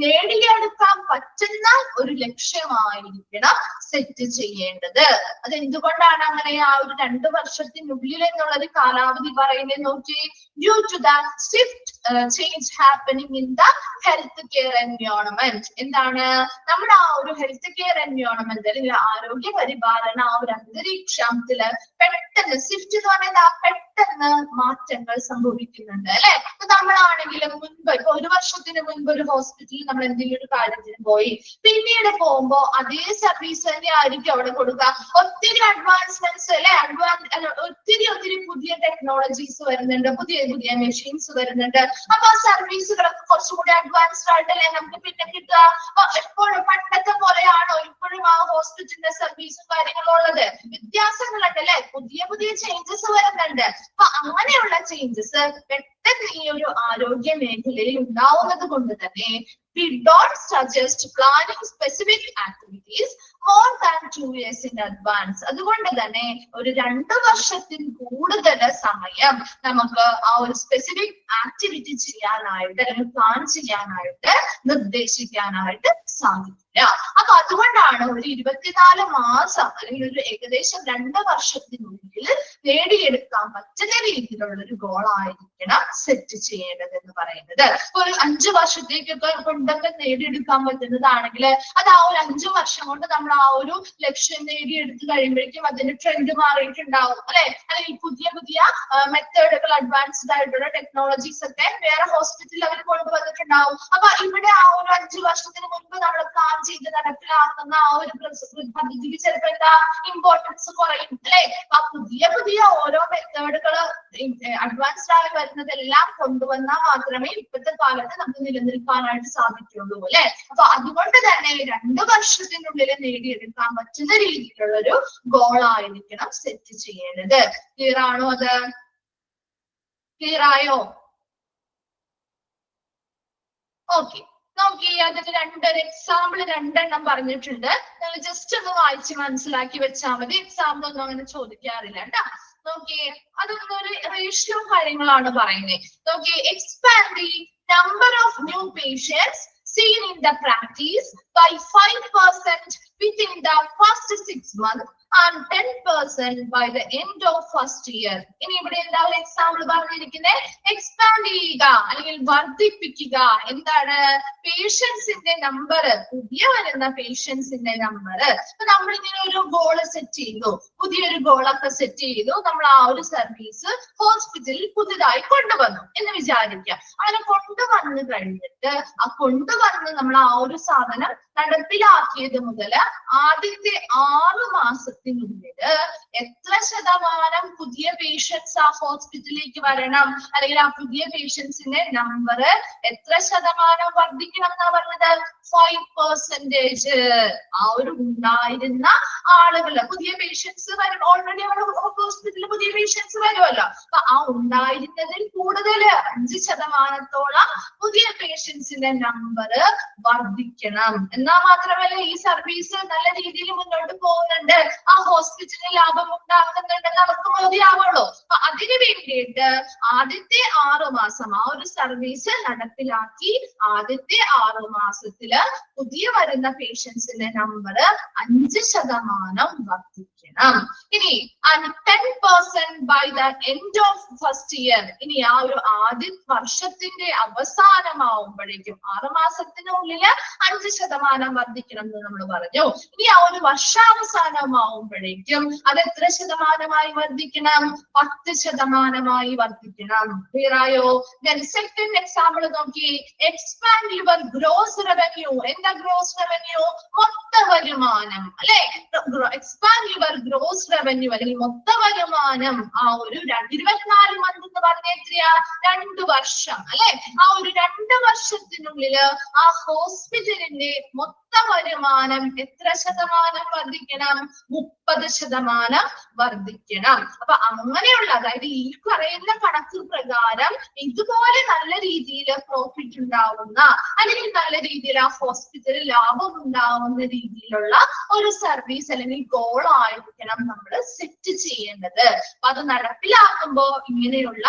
നേടിയെടുക്കാൻ പറ്റുന്ന ഒരു ലക്ഷ്യമായിരിക്കണം സെറ്റ് ചെയ്യേണ്ടത്. അതെന്തുകൊണ്ടാണ് അങ്ങനെ ആ ഒരു 2 വർഷത്തിനുള്ളിൽ എന്നുള്ളത് കാലാവധി പറയുന്നത് നോക്കി. Due to the swift change happening in the health care environment. എന്താണ്, നമ്മുടെ ആ ഒരു ഹെൽത്ത് കെയർ എൻവയോൺമെന്റ് അല്ലെങ്കിൽ ആരോഗ്യ പരിപാലന ആ ഒരു അന്തരീക്ഷത്തില് പെട്ടെന്ന് സ്വിഫ്റ്റ് എന്ന് പറയുന്നത് പെട്ടെന്ന് മാറ്റങ്ങൾ സംഭവിക്കുന്നുണ്ട് അല്ലെ. നമ്മളാണെങ്കിലും മുൻപ് ഇപ്പൊ 1 വർഷത്തിന് മുൻപ് ഒരു ഹോസ്പിറ്റലിൽ നമ്മൾ എന്തെങ്കിലും ഒരു കാര്യത്തിന് പോയി, പിന്നീട് പോകുമ്പോ അതേ സർവീസ് തന്നെ ആയിരിക്കും അവിടെ കൊടുക്കുക. ഒത്തിരി അഡ്വാൻസ്മെന്റ്സ് അല്ലെ, ഒത്തിരി പുതിയ ടെക്നോളജീസ് വരുന്നുണ്ട്, പുതിയ മെഷീൻസ് വരുന്നുണ്ട്. അപ്പൊ ആ സർവീസുകളൊക്കെ കുറച്ചുകൂടി അഡ്വാൻസ്ഡ് ആയിട്ടല്ലേ നമുക്ക് പിന്നെ കിട്ടുക. എപ്പോഴും പണ്ടത്തെ പോലെയാണോ ഇപ്പോഴും ആ ഹോസ്പിറ്റലിന്റെ സർവീസും കാര്യങ്ങളും ഉള്ളത്? വ്യത്യാസങ്ങളുണ്ട് അല്ലെ, പുതിയ ചേഞ്ചസ് വരുന്നുണ്ട്. അപ്പൊ അങ്ങനെയുള്ള ചേഞ്ചസ് പെട്ടെന്ന് ഈ ഒരു ആരോഗ്യ മേഖലയിൽ ഉണ്ടാവുന്നത് കൊണ്ട് തന്നെ we don't suggest planning specific activities more than 2 years in advance. അതുകൊണ്ട് തന്നെ ഒരു 2 വർഷത്തിൽ കൂടുതൽ സമയം നമുക്ക് ആ ഒരു സ്പെസിഫിക് ആക്ടിവിറ്റി ചെയ്യാനായിട്ട് അല്ലെങ്കിൽ പ്ലാൻ ചെയ്യാനായിട്ട് നിർദ്ദേശിക്കാനായിട്ട് സാധിക്കില്ല. അപ്പൊ അതുകൊണ്ടാണ് ഒരു 24 മാസം അല്ലെങ്കിൽ ഒരു ഏകദേശം 2 വർഷത്തിനുള്ളിൽ നേടിയെടുക്കാൻ പറ്റുന്ന രീതിയിലുള്ള ഒരു ഗോളായിരിക്കണം സെറ്റ് ചെയ്യേണ്ടത് എന്ന് പറയുന്നത്. ഒരു 5 വർഷത്തേക്കൊക്കെ കൊണ്ടൊക്കെ നേടിയെടുക്കാൻ പറ്റുന്നതാണെങ്കിൽ അത് ആ ഒരു 5 വർഷം കൊണ്ട് നമ്മൾ ആ ഒരു ലക്ഷ്യം നേടിയെടുത്ത് കഴിയുമ്പോഴേക്കും അതിന്റെ ട്രെൻഡ് മാറിയിട്ടുണ്ടാവും അല്ലെ. അല്ലെങ്കിൽ പുതിയ മെത്തേഡുകൾ, അഡ്വാൻസ്ഡ് ആയിട്ടുള്ള ടെക്നോളജീസ് ഒക്കെ വേറെ ഹോസ്പിറ്റലിൽ അവർ കൊണ്ടുവന്നിട്ടുണ്ടാവും. അപ്പൊ ഇവിടെ ആ ഒരു 5 വർഷത്തിന് മുൻപ് നമ്മൾ പ്ലാൻ ചെയ്ത് നടപ്പിലാക്കുന്ന ആ ഒരു പദ്ധതിക്ക് ചിലപ്പോൾ എന്താ ഇമ്പോർട്ടൻസ് കുറയും അല്ലെ. ആ പുതിയ ഓരോ മെത്തേഡുകൾ അഡ്വാൻസ്ഡ് ആയി വരുന്നതെല്ലാം കൊണ്ടുവന്നാൽ മാത്രമേ ഇപ്പോഴത്തെ കാലത്ത് നമുക്ക് നിലനിൽക്കാനായിട്ട് സാധിക്കുള്ളൂ അല്ലെ. അപ്പൊ അതുകൊണ്ട് തന്നെ 2 വർഷത്തിനുള്ളിൽ നേടിയെടുക്കാൻ പറ്റുന്ന രീതിയിലുള്ള ഒരു ഗോളായിരിക്കണം സെറ്റ് ചെയ്യേണ്ടത്. ക്ലിയർ ആണോ? അത് ക്ലിയർ ആയോ? ഓക്കെ, നോക്കി അതിന് ഒരു എക്സാമ്പിൾ 2 പറഞ്ഞിട്ടുണ്ട്. നിങ്ങൾ ജസ്റ്റ് ഒന്ന് വായിച്ച് മനസ്സിലാക്കി വെച്ചാൽ മതി. എക്സാമ്പിൾ ഒന്നും അങ്ങനെ ചോദിക്കാറില്ല കേട്ടോ. നോക്കിയേ, അതൊന്നും ഒരു റേഷ്യോ കാര്യങ്ങളാണ് പറയുന്നത്. നോക്കിയേ, expand the number of new patients seen in the practice by 5% within the first 6 months and 10% by the end of first year. ഇനി ഇവിടെ എന്താ എക്സാമ്പിൾ പറഞ്ഞിരിക്കുന്നത്? എക്സ്പാൻഡ് ചെയ്യുക അല്ലെങ്കിൽ വർദ്ധിപ്പിക്കുക. എന്താണ്? പേഷ്യൻസിന്റെ നമ്പർ, പുതിയ വരുന്ന പേഷ്യൻസിന്റെ നമ്പർ. അപ്പൊ നമ്മൾ ഇങ്ങനെ ഒരു ഗോള് സെറ്റ് ചെയ്തു, പുതിയൊരു ഗോളൊക്കെ സെറ്റ് ചെയ്തു. നമ്മൾ ആ ഒരു സർവീസ് ഹോസ്പിറ്റലിൽ പുതുതായി കൊണ്ടുവന്നു എന്ന് വിചാരിക്കുക. അങ്ങനെ കൊണ്ടുവന്നു കഴിഞ്ഞിട്ട് നമ്മൾ ആ ഒരു സാധനം നടപ്പിലാക്കിയത് മുതൽ ആദ്യത്തെ 6 മാസത്തിനുള്ളിൽ എത്ര ശതമാനം പുതിയ പേഷ്യൻസ് ആ ഹോസ്പിറ്റലിലേക്ക് വരണം അല്ലെങ്കിൽ ആ പുതിയ പേഷ്യൻസിന്റെ നമ്പർ എത്ര ശതമാനം വർദ്ധിക്കണം എന്നാ പറഞ്ഞത്? 5%. ആ ഒരു ഉണ്ടായിരുന്ന ആളുകള് പുതിയ പേഷ്യൻസ് വരും. ഓൾറെഡി അവിടെ ഹോസ്പിറ്റലിൽ പുതിയ പേഷ്യൻസ് വരുമല്ലോ. അപ്പൊ ആ ഉണ്ടായിരുന്നതിൽ കൂടുതൽ 5% പുതിയ പേഷ്യൻസിന്റെ നമ്പർ വർദ്ധിക്കണം. എന്നാൽ മാത്രമല്ല ഈ സർവീസ് നല്ല രീതിയിൽ മുന്നോട്ട് പോകുന്നുണ്ട്, ആ ഹോസ്പിറ്റലിന് ലാഭം ഉണ്ടാകുന്നുണ്ടെന്ന് അവർക്ക് ബോധ്യമാവുള്ളൂ. അപ്പൊ അതിനു വേണ്ടിയിട്ട് ആദ്യത്തെ 6 മാസം ആ ഒരു സർവീസ് നടപ്പിലാക്കി ആദ്യത്തെ 6 മാസത്തില് പുതിയ വരുന്ന പേഷ്യൻസിന്റെ നമ്പർ 5% വർദ്ധിക്കണം. ഇനി 10% by the end of first year. ഇനി ആ ഒരു ആദ്യ വർഷത്തിന്റെ അവസാനമാവുമ്പോഴേക്കും 6 മാസത്തിനുള്ളില് 5% വർദ്ധിക്കണം എന്ന് നമ്മൾ പറഞ്ഞു. ഇനി ആ ഒരു വർഷാവസാനമാവുമ്പോഴേക്കും അത് എത്ര ശതമാനമായി വർദ്ധിക്കണം? 10% വർദ്ധിക്കണം. ക്ലിയർ ആയോ? സെക്കൻഡ് എക്സാമ്പിൾ നോക്കി. Expand your gross revenue. എന്താ ഗ്രോസ് റവന്യൂ? മൊത്ത വരുമാനം അല്ലെ? എക്സ്പാൻഡ് യുവർ ഗ്രോസ് റവന്യൂ അല്ലെങ്കിൽ മൊത്ത വരുമാനം. ആ ഒരു 24 മന്ത് എന്ന് പറഞ്ഞ എത്രയാ? 2 വർഷം അല്ലെ? ആ ഒരു 2 വർഷത്തിനുള്ളില് ആ ഹോസ്പിറ്റലിന്റെ മൊത്ത വരുമാനം എത്ര ശതമാനം വർദ്ധിക്കണം? 30% വർദ്ധിക്കണം. അപ്പൊ അങ്ങനെയുള്ള, അതായത് ഈ പറയുന്ന കണക്ക് പ്രകാരം ഇതുപോലെ നല്ല രീതിയിൽ പ്രോഫിറ്റ് ഉണ്ടാവുന്ന അല്ലെങ്കിൽ നല്ല രീതിയിൽ ആ ഹോസ്പിറ്റലിൽ ലാഭം ഉണ്ടാവുന്ന രീതിയിലുള്ള ഒരു സർവീസ് അല്ലെങ്കിൽ ഗോൾ ആയിരിക്കണം നമ്മൾ സെറ്റ് ചെയ്യേണ്ടത്. അപ്പൊ അത് നടപ്പിലാക്കുമ്പോൾ ഇങ്ങനെയുള്ള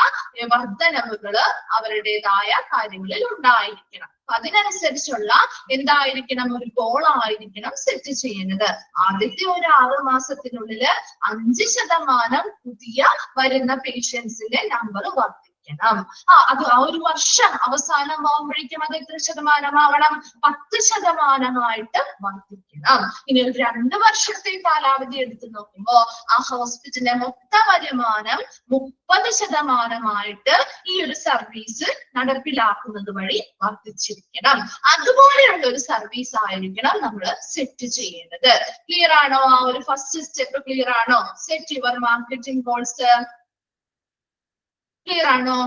വർധനവുകള് അവരുടേതായ കാര്യങ്ങളിൽ ഉണ്ടായിരിക്കണം. അതിനനുസരിച്ചുള്ള എന്തായിരിക്കണം? ഒരു ഗോൾ ആയിരിക്കണം സെറ്റ് ചെയ്യുന്നത്. ആദ്യത്തെ ഒരു 6 മാസത്തിനുള്ളില് 5% പുതിയ വരുന്ന പേഷ്യൻസിന്റെ നമ്പർ വർദ്ധിക്കണം. അത് ആ ഒരു വർഷം അവസാനമാകുമ്പോഴേക്കും അത് എത്ര ശതമാനമാവണം? 10% വർദ്ധിക്കണം. ഇനി ഒരു 2 വർഷത്തെ കാലാവധി എടുത്തു നോക്കുമ്പോ ആ ഹോസ്പിറ്റലിന്റെ മൊത്ത വരുമാനം 30% ഈ ഒരു സർവീസ് നടപ്പിലാക്കുന്നത് വഴി വർദ്ധിച്ചിരിക്കണം. അതുപോലെയുള്ള ഒരു സർവീസ് ആയിരിക്കണം നമ്മൾ സെറ്റ് ചെയ്യേണ്ടത്. ക്ലിയർ ആണോ? ആ ഒരു ഫസ്റ്റ് സ്റ്റെപ്പ് ക്ലിയർ ആണോ? Set your marketing goals. Clear ആണോ?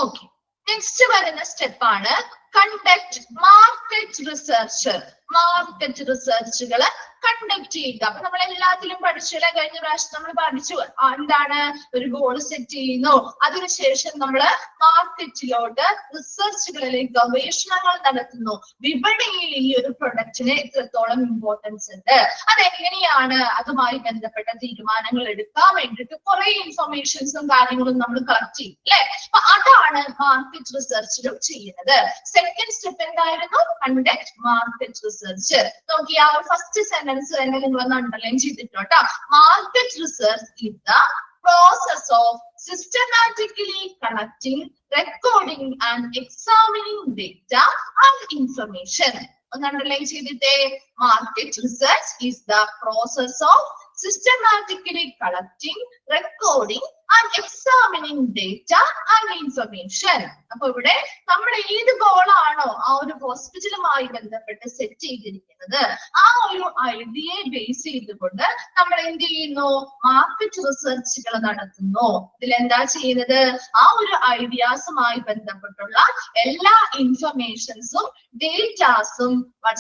ഓക്കെ. നെക്സ്റ്റ് വരുന്ന സ്റ്റെപ്പാണ് കണ്ടക്ട് മാർക്കറ്റ് റിസർച്ച്. മാർക്കറ്റ് റിസർച്ചുകള് കണ്ടക്ട് ചെയ്യുക. അപ്പൊ നമ്മൾ എല്ലാത്തിലും പഠിച്ചില്ല. കഴിഞ്ഞ പ്രാവശ്യം നമ്മൾ പഠിച്ചു എന്താണ്? ഒരു ഗോൾ സെറ്റ് ചെയ്യുന്നു, അതിനുശേഷം നമ്മൾ മാർക്കറ്റിലോട്ട് റിസർച്ചുകൾ അല്ലെങ്കിൽ ഗവേഷണങ്ങൾ നടത്തുന്നു. വിപണിയിൽ ഈ ഒരു പ്രൊഡക്റ്റിന് എത്രത്തോളം ഇമ്പോർട്ടൻസ് ഉണ്ട്, അതെങ്ങനെയാണ്, അതുമായി ബന്ധപ്പെട്ട തീരുമാനങ്ങൾ എടുക്കാൻ വേണ്ടിയിട്ട് കുറെ ഇൻഫർമേഷൻസും കാര്യങ്ങളും നമ്മൾ കളക്ട് ചെയ്യും അല്ലെ? അപ്പൊ അതാണ് മാർക്കറ്റ് റിസർച്ചുകൾ ചെയ്യുന്നത്. സെക്കൻഡ് സ്റ്റെപ്പ് എന്തായിരുന്നു? Conduct market research. നോക്കി ആ ഫസ്റ്റ് സെന്റൻസ് തന്നെ നിങ്ങൾ ഒന്ന് അണ്ടർലൈൻ ചെയ്തിട്ടോ. Market research is the process of systematically collecting, recording and examining data and information. ഒന്ന് അണ്ടർലൈൻ ചെയ്തിട്ടേ. Market research is the process of systematically collecting, recording and examining data and information. അപ്പൊ ഇവിടെ നമ്മൾ ഏത് ഗോളാണോ ആ ഒരു ഹോസ്പിറ്റലുമായി ബന്ധപ്പെട്ട് സെറ്റ് ചെയ്തിരിക്കുന്നത്, ആ ഒരു ഐഡിയയെ ബേസ് ചെയ്തുകൊണ്ട് നമ്മൾ എന്ത് ചെയ്യുന്നു? മാർക്കറ്റ് റിസർച്ചുകൾ നടത്തുന്നു. ഇതിലെന്താ ചെയ്യുന്നത്? ആ ഒരു ഐഡിയാസുമായി ബന്ധപ്പെട്ടുള്ള എല്ലാ ഇൻഫർമേഷൻസും ഡേറ്റാസും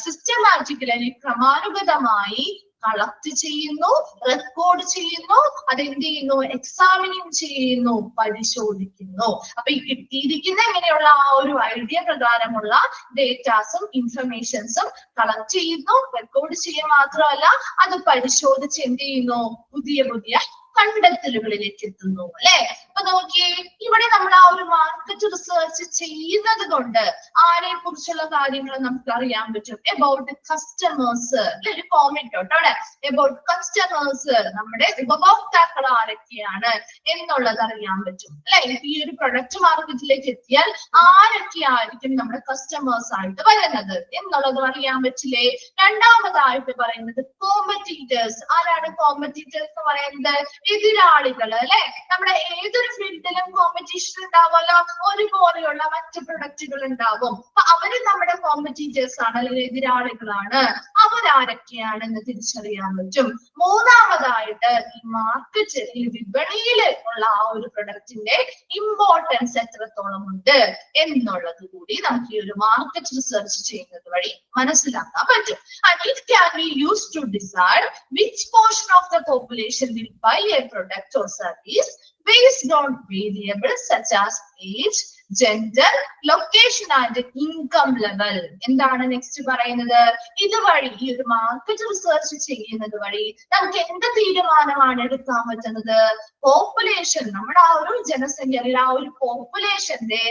സിസ്റ്റമാറ്റിക്കലി ക്രമാനുഗതമായി കളക്ട് ചെയ്യുന്നു, റെക്കോർഡ് ചെയ്യുന്നു, അതെന്ത് ചെയ്യുന്നു? എക്സാമിനിങ് ചെയ്യുന്നു, പരിശോധിക്കുന്നു. അപ്പൊ ഈ കിട്ടിയിരിക്കുന്ന ഇങ്ങനെയുള്ള ആ ഒരു ഐഡിയ പ്രകാരമുള്ള ഡേറ്റാസും ഇൻഫർമേഷൻസും കളക്ട് ചെയ്യുന്നു, റെക്കോർഡ് ചെയ്യുക മാത്രമല്ല അത് പരിശോധിച്ച് എന്ത് ചെയ്യുന്നു? പുതിയ പുതിയ കണ്ടെത്തലുകളിലേക്ക് എത്തുന്നു അല്ലെ? അപ്പൊ നോക്കിയേ, ഇവിടെ നമ്മൾ ആ ഒരു മാർക്കറ്റ് റിസർച്ച് ചെയ്യുന്നത് കൊണ്ട് ആരെ കുറിച്ചുള്ള കാര്യങ്ങൾ നമുക്ക് അറിയാൻ പറ്റും. എബൌട്ട് കസ്റ്റമേഴ്സ് അല്ലെ? ഒരു കോമെന്റ് കേട്ടോ അവിടെ. എബൌട്ട് കസ്റ്റമേഴ്സ്, നമ്മുടെ ഉപഭോക്താക്കൾ ആരൊക്കെയാണ് എന്നുള്ളത് അറിയാൻ പറ്റും അല്ലെ? ഈ ഒരു പ്രൊഡക്റ്റ് മാർക്കറ്റിലേക്ക് എത്തിയാൽ ആരൊക്കെയായിരിക്കും നമ്മുടെ കസ്റ്റമേഴ്സ് ആയിട്ട് വരുന്നത് എന്നുള്ളത് അറിയാൻ പറ്റില്ലേ? രണ്ടാമതായിട്ട് പറയുന്നത് കോമ്പറ്റീറ്റേഴ്സ്. ആരാണ് കോമ്പറ്റീറ്റേഴ്സ് എന്ന് പറയുന്നത്? എതിരാളികൾ അല്ലെ? നമ്മുടെ ഏതൊരു ഫീൽഡിലും കോമ്പറ്റീഷൻ ഉണ്ടാവുമല്ലോ, ഒരുപോലെയുള്ള മറ്റ് പ്രൊഡക്റ്റുകൾ ഉണ്ടാവും. അപ്പൊ അവര് നമ്മുടെ കോമ്പറ്റീറ്റേഴ്സ് ആണ് അല്ലെങ്കിൽ എതിരാളികളാണ്. അവരാരൊക്കെയാണെന്ന് തിരിച്ചറിയാൻ പറ്റും. മൂന്നാമതായിട്ട് ഈ മാർക്കറ്റ് വിപണിയിൽ ഉള്ള ആ ഒരു പ്രൊഡക്റ്റിന്റെ ഇമ്പോർട്ടൻസ് എത്രത്തോളം ഉണ്ട് എന്നുള്ളത് കൂടി നമുക്ക് ഈ ഒരു മാർക്കറ്റ് റിസർച്ച് ചെയ്യുന്നത് വഴി മനസ്സിലാക്കാൻ പറ്റും. And it can be used to decide which portion of the population will buy a product or service based on variables such as age, gender, location and income level. എന്താണ് next പറയുന്നത്? ഇതുവഴി ഈ ഒരു market research ചെയ്യുന്നത് വഴി നമുക്ക് എന്ത് തീരുമാനമാണ് എടുക്കാൻ പറ്റുന്നത്? പോപ്പുലേഷൻ, നമ്മുടെ ആ ഒരു ജനസംഖ്യ അല്ലെങ്കിൽ ആ ഒരു പോപ്പുലേഷന്റെ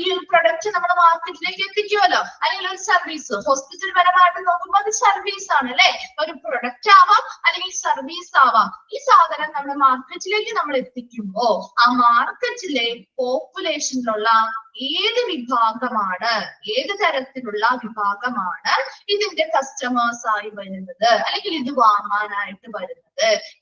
ഈ ഒരു പ്രൊഡക്റ്റ് നമ്മുടെ മാർക്കറ്റിലേക്ക് എത്തിക്കുമല്ലോ, അല്ലെങ്കിൽ ഒരു സർവീസ്, ഹോസ്പിറ്റൽ പരമായിട്ട് നോക്കുമ്പോൾ അത് സർവീസ് ആണ് അല്ലെ, ഒരു പ്രൊഡക്റ്റ് ആവാം അല്ലെങ്കിൽ സർവീസ് ആവാം. ഈ സാധനം നമ്മുടെ മാർക്കറ്റിലേക്ക് നമ്മൾ എത്തിക്കുമ്പോ ആ മാർക്കറ്റിലെ പോപ്പുലേഷനിലുള്ള ഏത് വിഭാഗമാണ്, ഏത് തരത്തിലുള്ള വിഭാഗമാണ് ഇതിന്റെ കസ്റ്റമേഴ്സ് ആയി വരുന്നത് അല്ലെങ്കിൽ ഇത് വാങ്ങാനായിട്ട് വരുന്നത്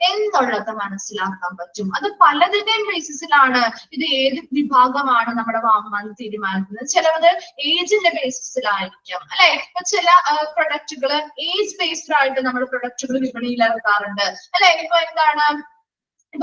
എന്നുള്ളത് മനസ്സിലാക്കാൻ പറ്റും. അത് പലതിന്റെയും ബേസിസിലാണ് ഇത് ഏത് വിഭാഗമാണ് നമ്മുടെ വാങ്ങാൻ തീരുമാനിക്കുന്നത്. ചിലത് ഏജിന്റെ ബേസിസിലായിരിക്കും അല്ലെ. ഇപ്പൊ ചില പ്രൊഡക്റ്റുകൾ ഏജ് ബേസ്ഡ് ആയിട്ട് നമ്മൾ പ്രൊഡക്റ്റുകൾ വിപണിയിൽ ഇറക്കാറുണ്ട് അല്ലെ. ഇപ്പൊ എന്താണ്,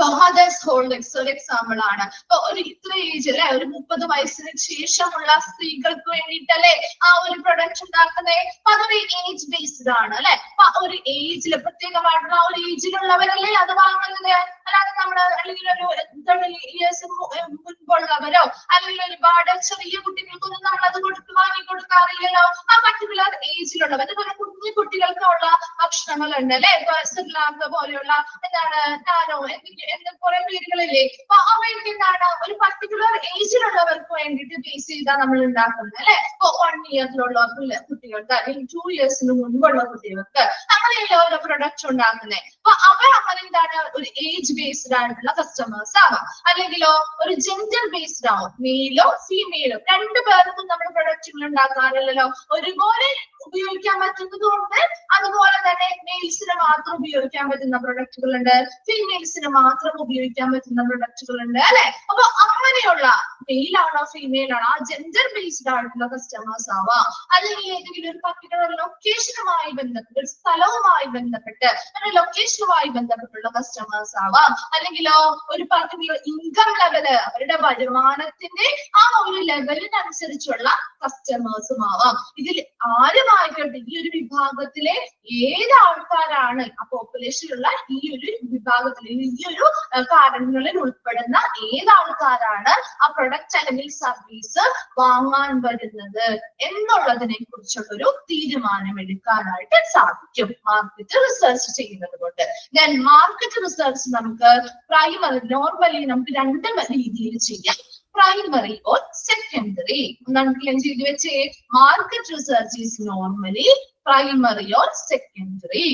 മദർസ് ഹോൾഡിങ്സ് ഒരു എക്സാമ്പിൾ ആണ്. ഇപ്പൊ ഒരു ഇത്ര ഏജ് അല്ലെ, ഒരു 30 വയസ്സിന് ശേഷമുള്ള സ്ത്രീകൾക്ക് വേണ്ടിയിട്ടല്ലേ ആ ഒരു പ്രൊഡക്റ്റ് ഉണ്ടാക്കുന്നത്. അപ്പൊ അതൊരു ഏജ് ബേസ്ഡ് ആണ് അല്ലെ. അപ്പൊ ഒരു ഏജില് പ്രത്യേകമായിട്ടുള്ള ആ ഒരു ഏജിലുള്ളവരല്ലേ അത് വാങ്ങുന്നത്. അല്ലാതെ നമ്മള് അല്ലെങ്കിൽ ഒരു 30 ഇയേഴ്സ് മുൻപുള്ളവരോ അല്ലെങ്കിൽ ഒരുപാട് ചെറിയ കുട്ടികൾക്കൊന്നും നമ്മൾ അത് വാങ്ങി കൊടുക്കാറില്ലല്ലോ. ആ പർട്ടിക്കുലർ ഏജിലുള്ളവർ, അതുപോലെ കുഞ്ഞു കുട്ടികൾക്കുള്ള ഭക്ഷണങ്ങളുണ്ട് അല്ലെ. സെർലാക്ക് പോലെയുള്ള എന്താണ് നാനോ എന്ന് കുറെ പേരുകളില്ലേ. അപ്പൊ അവയ്ക്ക് എന്താണ് ഒരു പർട്ടിക്കുലർ ഏജിലുള്ളവർക്ക് വേണ്ടിയിട്ട് ബേസ് ചെയ്താൽ നമ്മൾ ഉണ്ടാക്കുന്നത് അല്ലെ. ഇപ്പൊ 1 ഇയറിലുള്ള കുട്ടികൾക്ക് അല്ലെങ്കിൽ 2 ഇയേഴ്സിന് മുൻപുള്ള കുട്ടികൾക്ക് അങ്ങനെയുള്ള ഓരോ പ്രൊഡക്റ്റ് ഉണ്ടാക്കുന്നത്. അപ്പൊ അവർ എന്താണ് ഒരു ഏജ് ബേസ്ഡ് ആയിട്ടുള്ള കസ്റ്റമേഴ്സ് ആവാം, അല്ലെങ്കിലോ ഒരു ജെൻഡർ ബേസ്ഡ് ആവും. മെയിലോ ഫീമെയിലോ രണ്ടു പേർക്കും നമ്മൾ പ്രൊഡക്റ്റുകൾ ഉണ്ടാക്കാറില്ലല്ലോ. ഒരുപോലെ ഉപയോഗിക്കാൻ പറ്റുന്നതുകൊണ്ട് അതുപോലെ തന്നെ മെയിൽസിന് മാത്രം ഉപയോഗിക്കാൻ പറ്റുന്ന പ്രൊഡക്റ്റുകൾ ഉണ്ട്, ഫീമെയിൽസിന് മാത്രം ഉപയോഗിക്കാൻ പറ്റുന്ന പ്രൊഡക്റ്റുകൾ ഉണ്ട് അല്ലെ. അപ്പൊ അങ്ങനെയുള്ള മെയിൽ ആണോ ഫീമെയിൽ ആണോ ആ ജെൻഡർ ബേസ്ഡ് ആയിട്ടുള്ള കസ്റ്റമേഴ്സ് ആവാം, അല്ലെങ്കിൽ ഏതെങ്കിലും ഒരു പർട്ടിക്കുലർ ലൊക്കേഷനുമായി ബന്ധപ്പെട്ട് സ്ഥലവുമായി ബന്ധപ്പെട്ട് ലൊക്കേഷനുമായി ബന്ധപ്പെട്ടുള്ള കസ്റ്റമേഴ്സ് ആവാം, അല്ലെങ്കിലോ ഒരു പർട്ടിക്കുലർ ഇൻകം ലെവല് അവരുടെ വരുമാനത്തിന്റെ ആ ഒരു ലെവലിനനുസരിച്ചുള്ള കസ്റ്റമേഴ്സും ആവാം. ഇതിൽ ആരുമായിക്കോട്ടെ ഈ ഒരു വിഭാഗത്തിലെ ഏത് ആൾക്കാരാണ് ആ പോപ്പുലേഷനിലുള്ള ഈ ഒരു വിഭാഗത്തിൽ ഈ ഒരു കാരണങ്ങളിൽ ഉൾപ്പെടുന്ന ഏത് ആൾക്കാരാണ് ആ പ്രൊഡക്റ്റ് അല്ലെങ്കിൽ സർവീസ് വാങ്ങാൻ വരുന്നത് എന്നുള്ളതിനെ കുറിച്ചുള്ളൊരു തീരുമാനം എടുക്കാനായിട്ട് സാധിക്കും മാർക്കറ്റ് റിസർച്ച് ചെയ്യുന്നത് കൊണ്ട്. ദെൻ മാർക്കറ്റ് റിസർച്ച് നമുക്ക് പ്രൈമറി നോർമലി നമുക്ക് 2 രീതിയിൽ ചെയ്യാം, പ്രൈമറി ഓർ സെക്കൻഡറി. നമുക്ക് ചെയ്ത് വെച്ചേ market research is normally primary or secondary.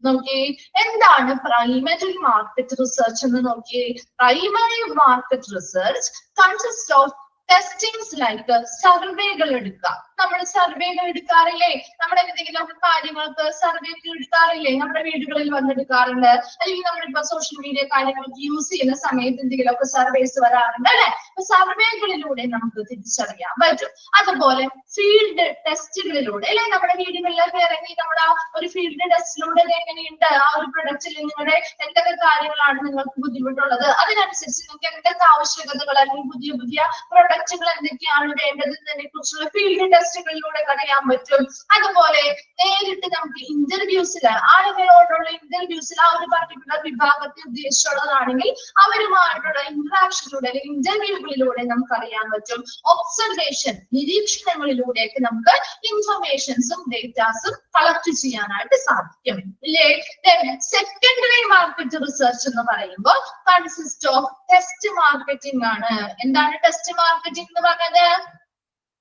നോക്കിയേ എന്താണ് പ്രൈമറി മാർക്കറ്റ് റിസർച്ച് എന്ന് നോക്കിയേ. Primary market research consist of testings like സർവേകൾ എടുക്കുക. നമ്മൾ സർവേകൾ എടുക്കാറില്ലേ, നമ്മുടെ എന്തെങ്കിലും കാര്യങ്ങൾക്ക് സർവേകൾ എടുക്കാറില്ലേ, നമ്മുടെ വീടുകളിൽ വന്നെടുക്കാറുണ്ട്, അല്ലെങ്കിൽ നമ്മളിപ്പോ സോഷ്യൽ മീഡിയ കാര്യങ്ങൾക്ക് യൂസ് ചെയ്യുന്ന സമയത്ത് എന്തെങ്കിലുമൊക്കെ സർവേസ് വരാറുണ്ട് അല്ലെ. അപ്പൊ സർവേകളിലൂടെ നമുക്ക് തിരിച്ചറിയാൻ പറ്റും. അതുപോലെ ഫീൽഡ് ടെസ്റ്റുകളിലൂടെ അല്ലെ, നമ്മുടെ വീടുകളിലൊക്കെ ഇറങ്ങി നമ്മുടെ ഒരു ഫീൽഡ് ടെസ്റ്റിലൂടെ എങ്ങനെയുണ്ട് ആ ഒരു പ്രൊഡക്റ്റിൽ നിങ്ങളുടെ എന്തൊക്കെ കാര്യങ്ങളാണ് നിങ്ങൾക്ക് ബുദ്ധിമുട്ടുള്ളത്, അതിനനുസരിച്ച് നിങ്ങൾക്ക് എന്തൊക്കെ ആവശ്യകതകൾ അല്ലെങ്കിൽ പുതിയ പുതിയ പ്രൊഡക്റ്റുകൾ എന്തൊക്കെയാണ് വേണ്ടതിനെ കുറിച്ചുള്ള ഫീൽഡ് ടെസ്റ്റുകളിലൂടെ അറിയാൻ പറ്റും. അതുപോലെ നേരിട്ട് നമുക്ക് ഇന്റർവ്യൂസിൽ ആളുകളോടുള്ള ഇന്റർവ്യൂസിൽ ആ ഒരു പർട്ടിക്കുലർ വിഭാഗത്തെ ഉദ്ദേശിച്ചുള്ളതാണെങ്കിൽ അവരുമായിട്ടുള്ള ഇന്ററാക്ഷനിലൂടെ അല്ലെങ്കിൽ ഇന്റർവ്യൂകളിലൂടെ നമുക്ക് അറിയാൻ പറ്റും. ഒബ്സർവേഷൻ നിരീക്ഷണങ്ങളിലൂടെയൊക്കെ നമുക്ക് ഇൻഫർമേഷൻസും ഡേറ്റാസും കളക്ട് ചെയ്യാനായിട്ട് സാധിക്കും ഇല്ലേ. സെക്കൻഡറി മാർക്കറ്റ് റിസർച്ച് എന്ന് പറയുമ്പോൾ കൺസിസ്റ്റ് ഓഫ് ടെസ്റ്റ് മാർക്കറ്റിംഗ് ആണ്. എന്താണ് ടെസ്റ്റ് മാർക്കറ്റിംഗ് എന്ന് പറഞ്ഞത്?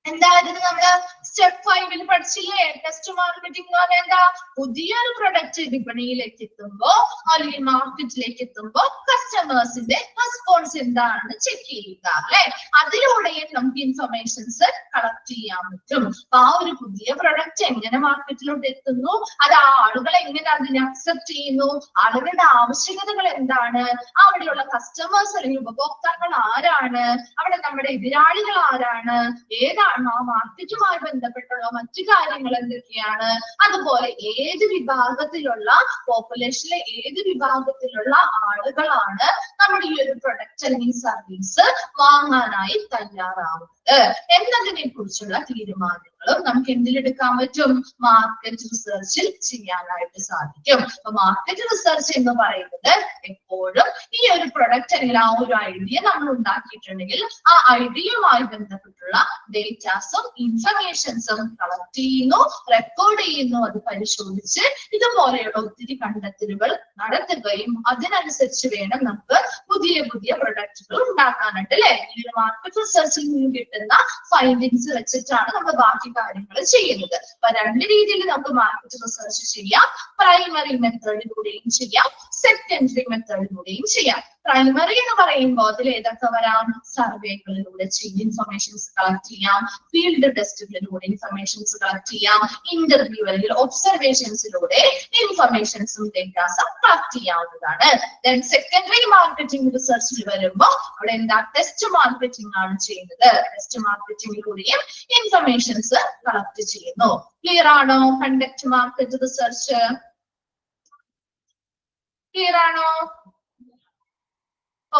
എന്തായിരുന്നു നമ്മള് സ്റ്റെപ്പ് 5 പഠിച്ചില്ലേ? ടെസ്റ്റ് മാർക്കറ്റിംഗ് എന്ന് പറഞ്ഞാൽ എന്താ? പുതിയൊരു പ്രൊഡക്റ്റ് വിപണിയിലേക്ക് എത്തുമ്പോ അല്ലെങ്കിൽ മാർക്കറ്റിലേക്ക് എത്തുമ്പോ കസ്റ്റമേഴ്സിന്റെ റെസ്പോൺസ് എന്താണെന്ന് ചെക്ക് ചെയ്യുക അല്ലെ. അതിലൂടെയും നമുക്ക് ഇൻഫർമേഷൻസ് കളക്ട് ചെയ്യാൻ പറ്റും. ആ ഒരു പുതിയ പ്രൊഡക്റ്റ് എങ്ങനെ മാർക്കറ്റിലോട്ട് എത്തുന്നു, അത് ആളുകൾ എങ്ങനെ അതിനെ അക്സെപ്റ്റ് ചെയ്യുന്നു, ആളുകളുടെ ആവശ്യകതകൾ എന്താണ്, അവിടെയുള്ള കസ്റ്റമേഴ്സ് അല്ലെങ്കിൽ ഉപഭോക്താക്കൾ ആരാണ്, അവിടെ നമ്മുടെ എതിരാളികൾ ആരാണ്, ഏതാണ് ആ മാർക്കറ്റുമായി ബന്ധപ്പെട്ടുള്ള മറ്റു കാര്യങ്ങൾ എന്തൊക്കെയാണ്, അതുപോലെ ഏത് വിഭാഗത്തിലുള്ള പോപ്പുലേഷനിലെ ഏത് വിഭാഗത്തിലുള്ള ആളുകളാണ് നമ്മുടെ ഈ ഒരു പ്രൊഡക്റ്റ് പ്രൊഡക്റ്റ് അല്ലെങ്കിൽ സർവീസ് വാങ്ങാനായി തയ്യാറാവുന്നത് എന്നതിനെ കുറിച്ചുള്ള തീരുമാനങ്ങളും നമുക്ക് എന്തിലെടുക്കാൻ പറ്റും? മാർക്കറ്റ് റിസർച്ചിൽ ചെയ്യാനായിട്ട് സാധിക്കും. അപ്പൊ മാർക്കറ്റ് റിസർച്ച് എന്ന് പറയുന്നത് എപ്പോഴും ഈ ഒരു പ്രൊഡക്റ്റ് അല്ലെങ്കിൽ ആ ഒരു ഐഡിയ നമ്മൾ ഉണ്ടാക്കിയിട്ടുണ്ടെങ്കിൽ ആ ഐഡിയയുമായി ബന്ധപ്പെട്ടുള്ള ഡേറ്റാസും ഇൻഫർമേഷൻസും കളക്ട് ചെയ്യുന്നു, റെക്കോർഡ് ചെയ്യുന്നു, അത് പരിശോധിച്ച് ഇതുപോലെയുള്ള ഒത്തിരി കണ്ടെത്തലുകൾ നടത്തുകയും അതിനനുസരിച്ച് വേണം നമുക്ക് പുതിയ പുതിയ പ്രൊഡക്റ്റുകൾ ഉണ്ടാക്കാനായിട്ട് അല്ലെ. ഈ ഒരു മാർക്കറ്റ് റിസർച്ചിൽ നിന്ന് കിട്ടുന്ന ഫൈൻഡിങ്സ് വെച്ചിട്ടാണ് നമ്മൾ ബാക്കി കാര്യങ്ങൾ ചെയ്യുന്നത്. അപ്പൊ രണ്ട് രീതിയിൽ നമുക്ക് മാർക്കറ്റ് റിസർച്ച് ചെയ്യാം. പ്രൈമറി മെത്തേഡിലൂടെയും ചെയ്യാം, സെക്കൻഡറി മെത്തേഡിലൂടെയും ചെയ്യാം. പ്രൈമറി എന്ന് പറയുമ്പോൾ അതിൽ ഏതൊക്കെ വരാം? സർവേകളിലൂടെ ഇൻഫർമേഷൻസ് കളക്ട് ചെയ്യാം, ഫീൽഡ് ടെസ്റ്റുകളിലൂടെ ഇൻഫർമേഷൻസ് കളക്ട് ചെയ്യാം, ഇന്റർവ്യൂ അല്ലെങ്കിൽ ഒബ്സർവേഷൻസിലൂടെ ഇൻഫർമേഷൻസും ഡേറ്റാസും കളക്ട് ചെയ്യാവുന്നതാണ്. ദെൻ സെക്കൻഡറി മാർക്കറ്റിംഗ് റിസർച്ചിൽ വരുമ്പോൾ അവിടെ എന്താ? ടെസ്റ്റ് മാർക്കറ്റിംഗ് ആണ് ചെയ്യുന്നത്. ടെസ്റ്റ് മാർക്കറ്റിംഗിലൂടെയും ഇൻഫർമേഷൻസ് കളക്ട് ചെയ്യുന്നു. ക്ലിയർ ആണോ? കണ്ടക്ട് മാർക്കറ്റ് റിസർച്ച് ക്ലിയർ ആണോ? ഓ,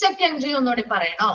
സെക്കൻഡറി ഒന്നുകൂടി പറയണോ?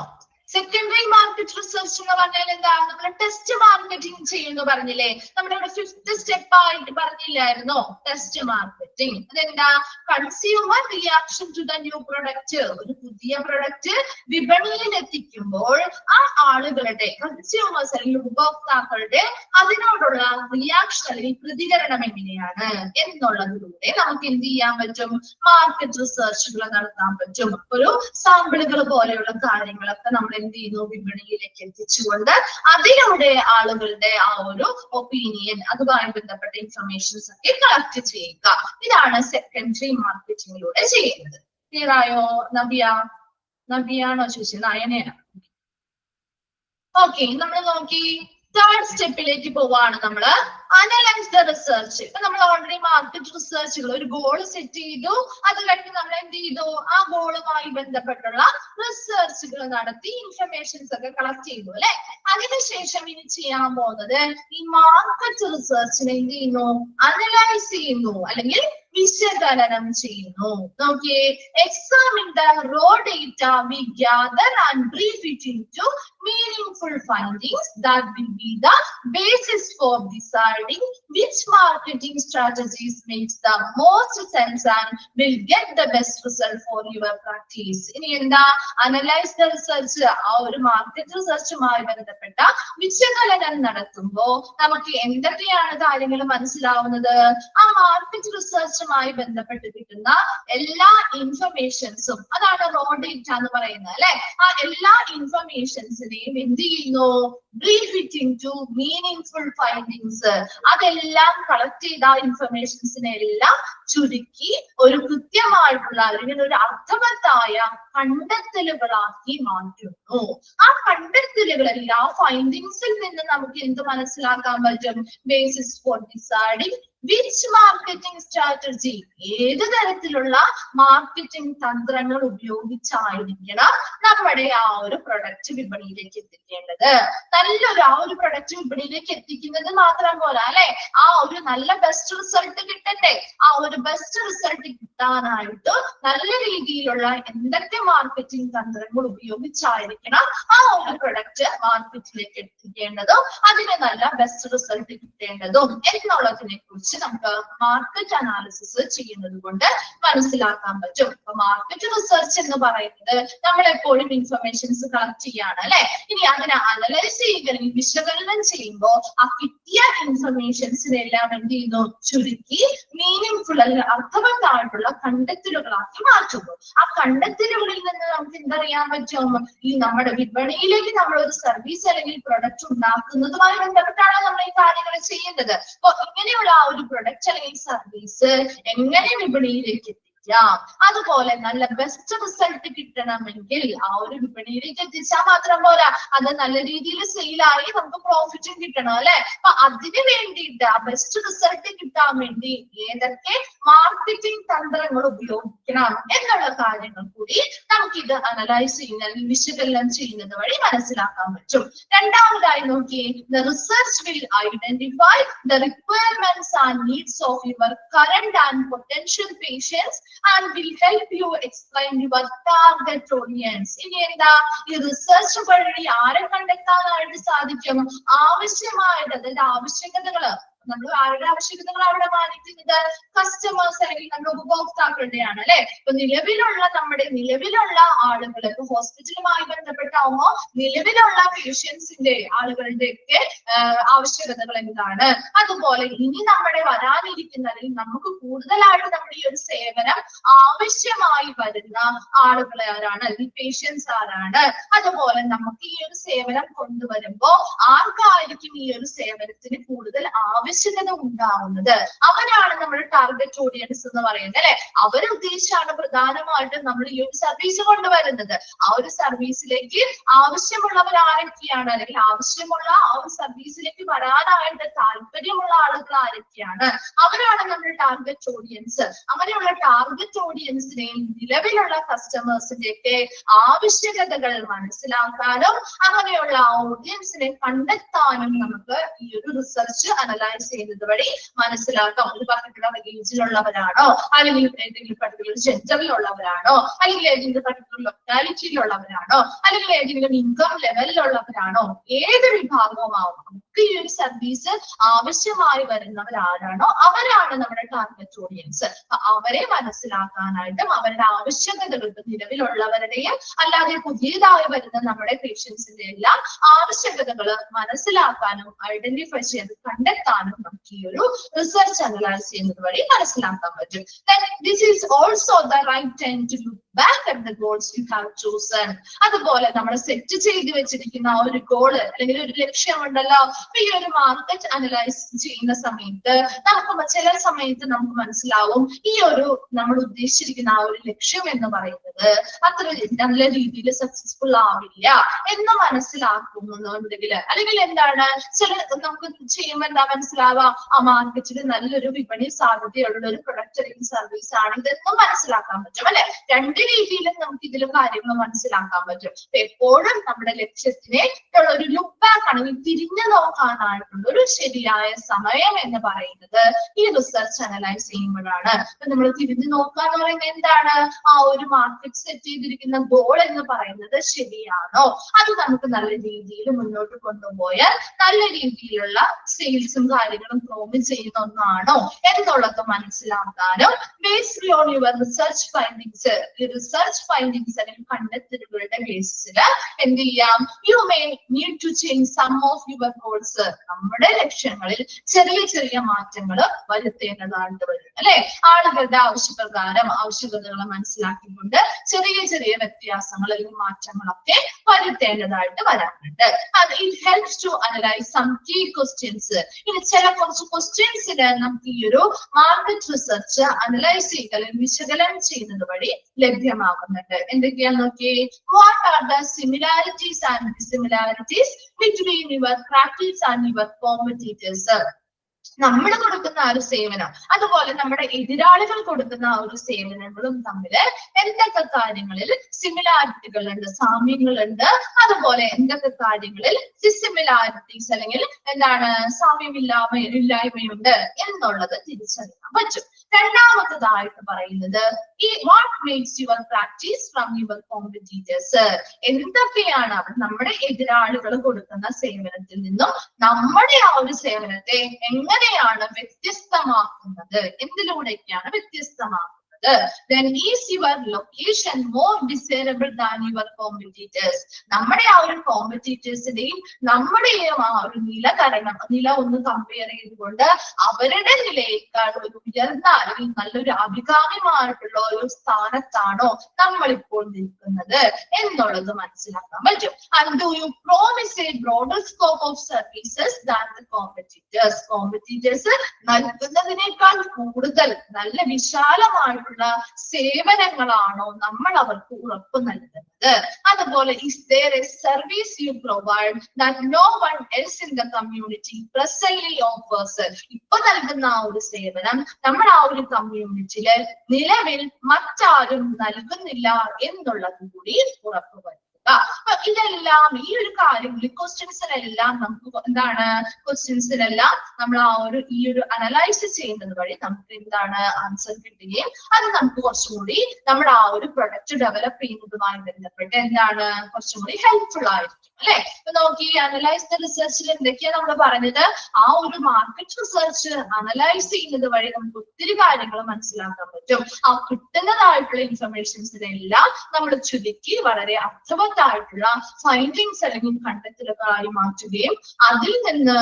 സെക്കൻഡറി മാർക്കറ്റ് റിസർച്ച് എന്ന് പറഞ്ഞാൽ എന്താ? നമ്മൾ ടെസ്റ്റ് മാർക്കറ്റിംഗ് ചെയ്യുന്നു പറഞ്ഞില്ലേ? നമ്മുടെ ഇവിടെ 5th സ്റ്റെപ്പ് ആയിട്ട് പറഞ്ഞില്ലായിരുന്നോ? Test marketing. അതെന്താ? Consumer reaction to the new product. ഒരു പുതിയ പ്രൊഡക്റ്റ് വിപണിയിൽ എത്തിക്കുമ്പോൾ ആ ആളുകളുടെ, കൺസ്യൂമേഴ്സ് അല്ലെങ്കിൽ ഉപഭോക്താക്കളുടെ അതിനോടുള്ള റിയാക്ഷൻ അല്ലെങ്കിൽ പ്രതികരണം എങ്ങനെയാണ് എന്നുള്ളതിലൂടെ നമുക്ക് എന്ത് ചെയ്യാൻ പറ്റും? മാർക്കറ്റ് റിസർച്ചുകൾ നടത്താൻ പറ്റും. ഒരു സാമ്പിളുകൾ പോലെയുള്ള കാര്യങ്ങളൊക്കെ നമ്മൾ എന്ത് ചെയ്യുന്നു? വിപണിയിലേക്ക് എത്തിച്ചുകൊണ്ട് അതിലൂടെ ആളുകളുടെ ആ ഒരു ഒപ്പീനിയൻ, അതുമായി ബന്ധപ്പെട്ട ഇൻഫർമേഷൻസ് ഒക്കെ കളക്ട് ചെയ്യുക. ഇതാണ് സെക്കൻഡറി മാർക്കറ്റിംഗിലൂടെ ചെയ്യുന്നത്. ക്ലിയർ ആയോ? നബിയാണോ ചോദിച്ചത്? നയനയാണ്. ഓക്കെ, നമ്മൾ നോക്കി തേർഡ് സ്റ്റെപ്പിലേക്ക് പോവാണ്. നമ്മള് അനലൈസ് ദ റിസർച്ച്. ഇപ്പൊ നമ്മൾ ഓൾറെഡി മാർക്കറ്റ് റിസർച്ചുകൾ ഒരു ഗോൾ സെറ്റ് ചെയ്തു. അത് കഴിഞ്ഞ് നമ്മൾ എന്ത് ചെയ്തു? ആ ഗോളുമായി ബന്ധപ്പെട്ടുള്ള റിസർച്ചുകൾ നടത്തി ഇൻഫർമേഷൻസ് ഒക്കെ കളക്ട് ചെയ്തു അല്ലെ. അതിനുശേഷം ഇനി ചെയ്യാൻ പോകുന്നത് ഈ മാർക്കറ്റ് റിസർച്ചിനെ എന്ത് ചെയ്യുന്നു? അനലൈസ് ചെയ്യുന്നു അല്ലെങ്കിൽ വിശകലനം ചെയ്യുന്നു. നോക്കിയേ, examine the raw data we gather and brief it into meaningful findings that will be the basis for deciding which marketing strategies makes the most sense and will get the best result for your practice. ഇനി എന്താ? Analyse the research. ആ ഒരു market റിസർച്ചുമായി ബന്ധപ്പെട്ട വിശകലനം നടത്തുമ്പോൾ നമുക്ക് എന്തൊക്കെയാണ് കാര്യങ്ങൾ മനസ്സിലാവുന്നത്? ആ മാർക്കറ്റ് റിസർച്ചുമായി ബന്ധപ്പെട്ട് കിട്ടുന്ന എല്ലാ ഇൻഫർമേഷൻസും, അതാണ് റോ ഡേറ്റ എന്ന് പറയുന്നത് അല്ലെ. ആ എല്ലാ ഇൻഫർമേഷൻസിനെയും എന്ത് ചെയ്യുന്നു? Brief it into meaningful findings. അതെല്ലാം കളക്ട് ചെയ്ത ഇൻഫർമേഷൻസിനെ എല്ലാം ചുരുക്കി ഒരു കൃത്യമായിട്ടുള്ള അല്ലെങ്കിൽ ഒരു അർത്ഥവത്തായ കണ്ടെത്തലുകളാക്കി മാറ്റുന്നു. ആ കണ്ടെത്തലുകളിൽ, ആ ഫൈൻഡിങ്സിൽ നിന്ന് നമുക്ക് എന്ത് മനസ്സിലാക്കാൻ പറ്റും? Basis for deciding which marketing strategy, ഏത് തരത്തിലുള്ള മാർക്കറ്റിംഗ് തന്ത്രങ്ങൾ ഉപയോഗിച്ചായിരിക്കണം നമ്മുടെ ആ ഒരു പ്രൊഡക്റ്റ് വിപണിയിലേക്ക് എത്തിക്കേണ്ടത്. നല്ലൊരു ആ ഒരു പ്രൊഡക്റ്റ് വിപണിയിലേക്ക് എത്തിക്കുന്നത് മാത്രം പോരാ അല്ലെ, ആ ഒരു നല്ല ബെസ്റ്റ് റിസൾട്ട് കിട്ടണ്ടേ. ആ ഒരു ബെസ്റ്റ് റിസൾട്ട് കിട്ടാനായിട്ട് നല്ല രീതിയിലുള്ള എന്തൊക്കെ മാർക്കറ്റിംഗ് തന്ത്രങ്ങൾ ഉപയോഗിച്ചായിരിക്കണം ആ ഒരു പ്രൊഡക്റ്റ് മാർക്കറ്റിലേക്ക് എത്തിക്കേണ്ടതും അതിന് നല്ല ബെസ്റ്റ് റിസൾട്ട് കിട്ടേണ്ടതും എന്നുള്ളതിനെ കുറിച്ച് നമുക്ക് മാർക്കറ്റ് അനാലിസിസ് ചെയ്യുന്നത് കൊണ്ട് മനസ്സിലാക്കാൻ പറ്റും. അപ്പൊ മാർക്കറ്റ് റിസർച്ച് എന്ന് പറയുന്നത് നമ്മൾ എപ്പോഴും ഇൻഫർമേഷൻസ് കളക്ട് ചെയ്യാണ് അല്ലെ. ഇനി അതിനെ അനലൈസ് ചെയ്യുക അല്ലെങ്കിൽ വിശകലനം ചെയ്യുമ്പോൾ ആ കിട്ടിയ ഇൻഫർമേഷൻസിനെല്ലാം എന്ത് ചെയ്യുന്നു? ചുരുക്കി മീനിങ്ഫുൾ അല്ലെങ്കിൽ അർത്ഥവത്തായിട്ടുള്ള കണ്ടെത്തലുകളാക്കി മാറ്റുന്നു. ആ കണ്ടെത്തലുകളിൽ നിന്ന് നമുക്ക് എന്തറിയാൻ പറ്റും? ഈ നമ്മുടെ വിപണിയിലേക്ക് നമ്മൾ ഒരു സർവീസ് അല്ലെങ്കിൽ പ്രൊഡക്റ്റ് ഉണ്ടാക്കുന്നതുമായി ബന്ധപ്പെട്ടാണ് നമ്മൾ ഈ കാര്യങ്ങൾ ചെയ്യുന്നത്. അപ്പൊ ഇങ്ങനെയുള്ള ആ ഒരു പ്രൊഡക്റ്റ് അല്ലെങ്കിൽ സർവീസ് എങ്ങനെ വിപണിയിലേക്ക് എത്തിക്കാം, അതുപോലെ നല്ല ബെസ്റ്റ് റിസൾട്ട് കിട്ടണമെങ്കിൽ ആ ഒരു വിപണിയിലേക്ക് എത്തിച്ചാൽ മാത്രം പോരാ, അത് നല്ല രീതിയിൽ സെയിലായി നമുക്ക് പ്രോഫിറ്റും കിട്ടണം അല്ലെ. അപ്പൊ അതിന് വേണ്ടിയിട്ട് ആ ബെസ്റ്റ് റിസൾട്ട് കിട്ടാൻ വേണ്ടി ഏതൊക്കെ മാർക്കറ്റിംഗ് തന്ത്രങ്ങൾ ഉപയോഗിക്കണം എന്നുള്ള കാര്യങ്ങൾ കൂടി നമുക്കിത് അനലൈസ് ചെയ്യുന്ന അല്ലെങ്കിൽ വിശകലനം ചെയ്യുന്നത് വഴി മനസ്സിലാക്കാൻ പറ്റും. രണ്ടാമതായി നോക്കി, the research will identify the requirements and needs of your current and potential patients and will help you explain your target audience. ഇനി എന്താ ഈ റിസർച്ച് വഴി ആരെ കണ്ടെത്താനായിട്ട് സാധിക്കും? ആവശ്യമായത്, അതായത് ആവശ്യകതകള്, നമ്മൾ ആരുടെ ആവശ്യകതകൾ അവിടെ മാനിക്കുന്നത്? കസ്റ്റമേഴ്സ് അല്ലെങ്കിൽ നമ്മുടെ ഉപഭോക്താക്കളുടെയാണ് അല്ലെ. ഇപ്പൊ നിലവിലുള്ള ആളുകൾ, ഇപ്പൊ ഹോസ്പിറ്റലുമായി ബന്ധപ്പെട്ടാവുമ്പോ നിലവിലുള്ള പേഷ്യൻസിന്റെ ആളുകളുടെ ഒക്കെ ആവശ്യകതകൾ എന്താണ്? അതുപോലെ ഇനി നമ്മുടെ വരാനിരിക്കുന്ന, അല്ലെങ്കിൽ നമുക്ക് കൂടുതലായിട്ട് നമ്മുടെ ഈ ഒരു സേവനം ആവശ്യമായി വരുന്ന ആളുകൾ ആരാണ്? അല്ലെങ്കിൽ പേഷ്യൻസ് ആരാണ്? അതുപോലെ നമുക്ക് ഈ ഒരു സേവനം കൊണ്ടുവരുമ്പോ ആർക്കായിരിക്കും ഈ ഒരു സേവനത്തിന് കൂടുതൽ ആവശ്യകത ഉണ്ടാവുന്നത്? അവരാണ് നമ്മുടെ ടാർഗറ്റ് ഓഡിയൻസ് എന്ന് പറയുന്നത് അല്ലെ. അവരുദ്ദേശിച്ചാണ് പ്രധാനമായിട്ടും നമ്മൾ ഈ ഒരു സർവീസ് കൊണ്ടുവരുന്നത്. ആ ഒരു സർവീസിലേക്ക് ആവശ്യമുള്ളവർ ആരൊക്കെയാണ്, അല്ലെങ്കിൽ ആവശ്യമുള്ള ആ ഒരു സർവീസിലേക്ക് വരാനായിട്ട് താല്പര്യമുള്ള ആളുകൾ ആരൊക്കെയാണ്? അവരാണ് നമ്മുടെ ടാർഗറ്റ് ഓഡിയൻസ്. അങ്ങനെയുള്ള ടാർഗറ്റ് ഓഡിയൻസിനെയും നിലവിലുള്ള കസ്റ്റമേഴ്സിന്റെ ഒക്കെ ആവശ്യകതകൾ മനസ്സിലാക്കാനും അങ്ങനെയുള്ള ഓഡിയൻസിനെ കണ്ടെത്താനും നമുക്ക് ഈ ഒരു റിസർച്ച് അനലൈസ് ചെയ്യുന്നത് വഴി മനസ്സിലാക്കാം. ഒരു പർട്ടിക്കുലർ ഏജിലുള്ളവരാണോ, അല്ലെങ്കിൽ ഏതെങ്കിലും പർട്ടിക്കുലർ ജെൻഡറിലുള്ളവരാണോ, അല്ലെങ്കിൽ ഏതെങ്കിലും പർട്ടിക്കുലർ ലൊക്കാലിറ്റിയിലുള്ളവരാണോ, അല്ലെങ്കിൽ ഏതെങ്കിലും ഇൻകം ലെവലിലുള്ളവരാണോ, ഏത് വിഭാഗവുമാവും നമുക്ക് ഈ ഒരു സർവീസ് ആവശ്യമായി വരുന്നവരാരാണോ അവരാണ് നമ്മുടെ ടാർഗറ്റ് ഓഡിയൻസ്. അവരെ മനസ്സിലാക്കാനായിട്ടും അവരുടെ ആവശ്യകതകൾ, നിലവിലുള്ളവരുടെയും അല്ലാതെ പുതിയതായി വരുന്ന നമ്മുടെ പേഷ്യൻസിന്റെ എല്ലാം ആവശ്യകതകൾ മനസ്സിലാക്കാനും ഐഡന്റിഫൈ ചെയ്ത് കണ്ടെത്താനും നമുക്ക് ഈ ഒരു റിസർച്ച് അനലൈസ് ചെയ്യുന്നത് വഴി മനസ്സിലാക്കാൻ പറ്റും. This is also the right time to look back at the goals you have chosen. അതുപോലെ നമ്മൾ സെറ്റ് ചെയ്ത് വെച്ചിരിക്കുന്ന ആ ഒരു ഗോള് അല്ലെങ്കിൽ ഒരു ലക്ഷ്യമുണ്ടല്ലോ, ഈ ഒരു മാർക്കറ്റ് അനലൈസ് ചെയ്യുന്ന സമയത്ത് നമുക്ക് ചില സമയത്ത് നമുക്ക് മനസ്സിലാവും ഈ ഒരു നമ്മൾ ഉദ്ദേശിച്ചിരിക്കുന്ന ആ ഒരു ലക്ഷ്യം എന്ന് പറയുന്നത് അത്ര നല്ല രീതിയിൽ സക്സസ്ഫുൾ ആവില്ല എന്ന് മനസ്സിലാക്കുന്നുണ്ടെങ്കിൽ, അല്ലെങ്കിൽ എന്താണ് ചില നമുക്ക് ചെയ്യുമ്പോൾ എന്താ മനസ്സിലാവുക, ആ മാർക്കറ്റിൽ നല്ലൊരു വിപണി സാധ്യതയുള്ള ഒരു പ്രൊഡക്റ്റ് അല്ലെങ്കിൽ സർവീസ് ആണ് ഇതെന്നും മനസ്സിലാക്കാൻ പറ്റും അല്ലെ. രണ്ട് രീതിയിലും നമുക്ക് ഇതിൽ കാര്യങ്ങൾ മനസ്സിലാക്കാൻ പറ്റും. എപ്പോഴും നമ്മുടെ ലക്ഷ്യത്തിനെ ഒരു ലുക്ക് ബാക്ക് ആണെങ്കിൽ തിരിഞ്ഞു നോക്കാനായിട്ടുള്ള ഒരു ശരിയായ സമയം എന്ന് പറയുന്നത് ഈ റിസർച്ച് അനലൈസ് ചെയ്യുമ്പോഴാണ്. നമ്മൾ തിരിഞ്ഞു നോക്കുക എന്ന് പറയുന്നത് എന്താണ്? ആ ഒരു മാർക്കറ്റ് സെറ്റ് ചെയ്തിരിക്കുന്ന ഗോൾ എന്ന് പറയുന്നത് ശരിയാണോ, അത് നമുക്ക് നല്ല രീതിയിൽ മുന്നോട്ട് കൊണ്ടുപോയാൽ നല്ല രീതിയിലുള്ള സെയിൽസും കാര്യങ്ങളും പ്രോമിസ് ചെയ്യുന്ന ഒന്നാണോ എന്നുള്ളത് മനസ്സിലാക്കാനും based on your research findings, ഈ റിസർച്ച് ഫൈൻഡിങ്സ് അല്ലെങ്കിൽ കണ്ടെത്തലുകളുടെ ബേസിസിൽ എന്ത് ചെയ്യാം? You may need to change some of your goals. നമ്മുടെ ലക്ഷ്യങ്ങളിൽ ചെറിയ ചെറിയ മാറ്റങ്ങൾ വരുത്തേണ്ടതായിട്ട് വരും അല്ലെ. ആളുകളുടെ ആവശ്യപ്രകാരം ആവശ്യകതകളെ മനസ്സിലാക്കിക്കൊണ്ട് ചെറിയ ചെറിയ വ്യത്യാസങ്ങൾ അല്ലെങ്കിൽ മാറ്റങ്ങളൊക്കെ വരുത്തേണ്ടതായിട്ട് വരാറുണ്ട്. It helps to analyse some key questions. ഇനി ചില കുറച്ച് ക്വസ്റ്റ്യൻസിന് നമുക്ക് ഈ ഒരു മാർക്കറ്റ് റിസർച്ച് അനലൈസ് ചെയ്യുക അല്ലെങ്കിൽ വിശകലനം ചെയ്യുന്നത് വഴി ലഭ്യമാകുന്നുണ്ട്. എന്തൊക്കെയാന്ന് നോക്കിയേ. What are the similarities and dissimilarities between your practice and your competitors? നമ്മൾ കൊടുക്കുന്ന ആ ഒരു സേവനം അതുപോലെ നമ്മുടെ എതിരാളികൾ കൊടുക്കുന്ന ആ ഒരു സേവനങ്ങളും തമ്മിൽ എന്തൊക്കെ കാര്യങ്ങളിൽ സിമിലാരിറ്റികളുണ്ട്, സാമ്യങ്ങളുണ്ട്, അതുപോലെ എന്തൊക്കെ കാര്യങ്ങളിൽ ഡിസിമിലാരിറ്റീസ് അല്ലെങ്കിൽ എന്താണ് സാമ്യമില്ലായ്മയുണ്ട് എന്നുള്ളത് തിരിച്ചറിയാൻ പറ്റും. രണ്ടാമത്തതായിട്ട് പറയുന്നത് ഈ what makes your practice from your competitors? എന്തൊക്കെയാണ് നമ്മുടെ എതിരാളികൾ കൊടുക്കുന്ന സേവനത്തിൽ നിന്നും നമ്മുടെ ആ ഒരു സേവനത്തെ എങ്ങനെയാണ് വ്യത്യസ്തമാക്കുന്നത്, എന്തിലൂടെയൊക്കെയാണ് വ്യത്യസ്തമാക്കുന്നത്? Then is your location more desirable than your competitors? നമ്മുടെ ആ ഒരു കോമ്പറ്റീറ്റേഴ്സിന്റെയും നമ്മുടെയും ആ ഒരു നില ഒന്ന് കമ്പയർ ചെയ്തുകൊണ്ട് അവരുടെ നിലയേക്കാൾ ഒരു ഉയർന്ന അല്ലെങ്കിൽ നല്ലൊരു അഭികാമ്യമായിട്ടുള്ള ഒരു സ്ഥാനത്താണോ നമ്മളിപ്പോൾ നിൽക്കുന്നത് എന്നുള്ളത് മനസ്സിലാക്കാൻ പറ്റും. And do you promise a broader scope of services than the competitors? Competitors നൽകുന്നതിനേക്കാൾ കൂടുതൽ നല്ല വിശാലമായിട്ടുള്ള സേവനങ്ങളാണോ നമ്മൾ അവർക്ക് ഉറപ്പ് നൽകുന്നത്? അതുപോലെ is there a service you provide that no one else in the community presently offers? ഇപ്പൊ നൽകുന്ന ആ ഒരു സേവനം നമ്മൾ ആ ഒരു കമ്മ്യൂണിറ്റിയില് നിലവിൽ മറ്റാരും നൽകുന്നില്ല എന്നുള്ളത് കൂടി ഉറപ്പുവരുത്തുക. അപ്പൊ ഇതെല്ലാം ഈ ഒരു കാര്യങ്ങൾ ക്വസ്റ്റ്യൻസിനെല്ലാം നമുക്ക് എന്താണ് ക്വസ്റ്റ്യൻസിനെല്ലാം നമ്മൾ ഈ ഒരു അനലൈസ് ചെയ്യുന്നത് വഴി നമുക്ക് എന്താണ് ആൻസർ കിട്ടുകയും അത് നമുക്ക് കുറച്ചും കൂടി നമ്മുടെ ആ ഒരു പ്രൊഡക്റ്റ് ഡെവലപ്പ് ചെയ്യുന്നതുമായി ബന്ധപ്പെട്ട് എന്താണ് കുറച്ചും കൂടി ഹെൽപ്ഫുൾ ആയിരിക്കും അല്ലെ. ഇപ്പൊ നോക്കി അനലൈസ് ദ റിസർച്ചിൽ എന്തൊക്കെയാ നമ്മൾ പറഞ്ഞത്, ആ ഒരു മാർക്കറ്റ് റിസർച്ച് അനലൈസ് ചെയ്യുന്നത് വഴി നമുക്ക് ഒത്തിരി കാര്യങ്ങൾ മനസ്സിലാക്കാൻ പറ്റും. ആ കിട്ടുന്നതായിട്ടുള്ള ഇൻഫർമേഷൻസിനെല്ലാം നമ്മൾ ചുരുക്കി വളരെ അർത്ഥവത്തായിട്ടുള്ള ഫൈൻഡിങ്സ് അല്ലെങ്കിൽ കണ്ടെത്തലുകളായി മാറ്റുകയും അതിൽ നിന്ന്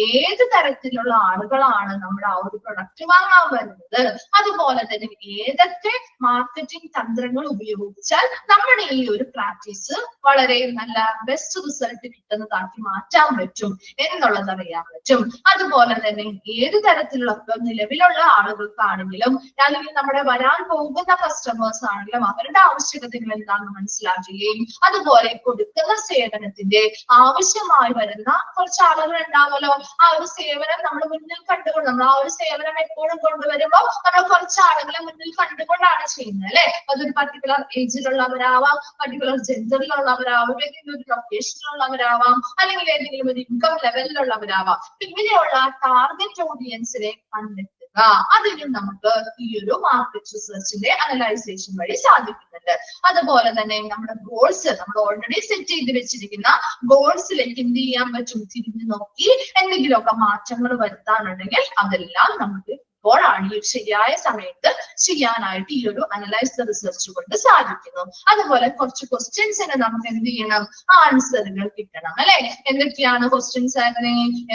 ഏത് തരത്തിലുള്ള ആളുകളാണ് നമ്മുടെ ആ ഒരു പ്രൊഡക്റ്റ് വാങ്ങാൻ വരുന്നത്, അതുപോലെ തന്നെ ഏതൊക്കെ മാർക്കറ്റിംഗ് തന്ത്രങ്ങൾ ഉപയോഗിച്ചാൽ നമ്മുടെ ഈ ഒരു പ്രാക്ടീസ് വളരെ നല്ല ബെസ്റ്റ് റിസൾട്ട് കിട്ടുന്നതാക്കി മാറ്റാൻ പറ്റും എന്നുള്ളത് അറിയാൻ പറ്റും. അതുപോലെ തന്നെ ഏത് തരത്തിലുള്ള നിലവിലുള്ള ആളുകൾക്കാണെങ്കിലും അല്ലെങ്കിൽ നമ്മുടെ വരാൻ പോകുന്ന കസ്റ്റമേഴ്സ് ആണെങ്കിലും അവരുടെ ആവശ്യകതകൾ എന്താണെന്ന് മനസ്സിലാക്കുകയും അതുപോലെ കൊടുക്കുന്ന സേവനത്തിന്റെ ആവശ്യമായി വരുന്ന കുറച്ച് ആളുകൾ ഉണ്ടാവുമല്ലോ, ആ ഒരു സേവനം നമ്മൾ മുന്നിൽ കണ്ടുകൊണ്ട് നമ്മൾ ആ ഒരു സേവനം എപ്പോഴും കൊണ്ടുവരുമ്പോൾ നമ്മൾ കുറച്ച് ആളുകളെ മുന്നിൽ കണ്ടുകൊണ്ടാണ് ചെയ്യുന്നത് അല്ലെ. അതൊരു പർട്ടിക്കുലർ ഏജിലുള്ളവരാവാം, പർട്ടിക്കുലർ ജെൻഡറിലുള്ളവരാവാം, ഏതെങ്കിലും ഒരു ലൊക്കേഷനിലുള്ളവരാവാം, അല്ലെങ്കിൽ ഏതെങ്കിലും ഒരു ഇൻകം ലെവലിലുള്ളവരാവാം. ഇങ്ങനെയുള്ള ടാർഗറ്റ് ഓഡിയൻസിനെ കണ്ടെത്തുക, അതിനും നമുക്ക് ഈ ഒരു മാർക്കറ്റ് റിസർച്ചിന്റെ അനലൈസേഷൻ വഴി സാധിക്കുന്നുണ്ട്. അതുപോലെ തന്നെ നമ്മുടെ ഗോൾസ് നമ്മൾ ഓൾറെഡി സെറ്റ് ചെയ്ത് വെച്ചിരിക്കുന്ന ഗോൾസിലേക്ക് എന്ത് ചെയ്യാൻ പറ്റും, തിരിഞ്ഞു നോക്കി എന്തെങ്കിലുമൊക്കെ മാറ്റങ്ങൾ വരുത്താനുണ്ടെങ്കിൽ അതെല്ലാം നമുക്ക് ഇപ്പോഴാണ് ഈ ശരിയായ സമയത്ത് ചെയ്യാനായിട്ട് ഈ ഒരു അനലൈസ് ദ റിസർച്ച് കൊണ്ട് സാധിക്കുന്നു. അതുപോലെ കുറച്ച് ക്വസ്റ്റ്യൻസിന് നമുക്ക് എന്ത് ചെയ്യണം, ആൻസറുകൾ കിട്ടണം അല്ലെ. എന്തൊക്കെയാണ് ക്വസ്റ്റ്യൻസ്,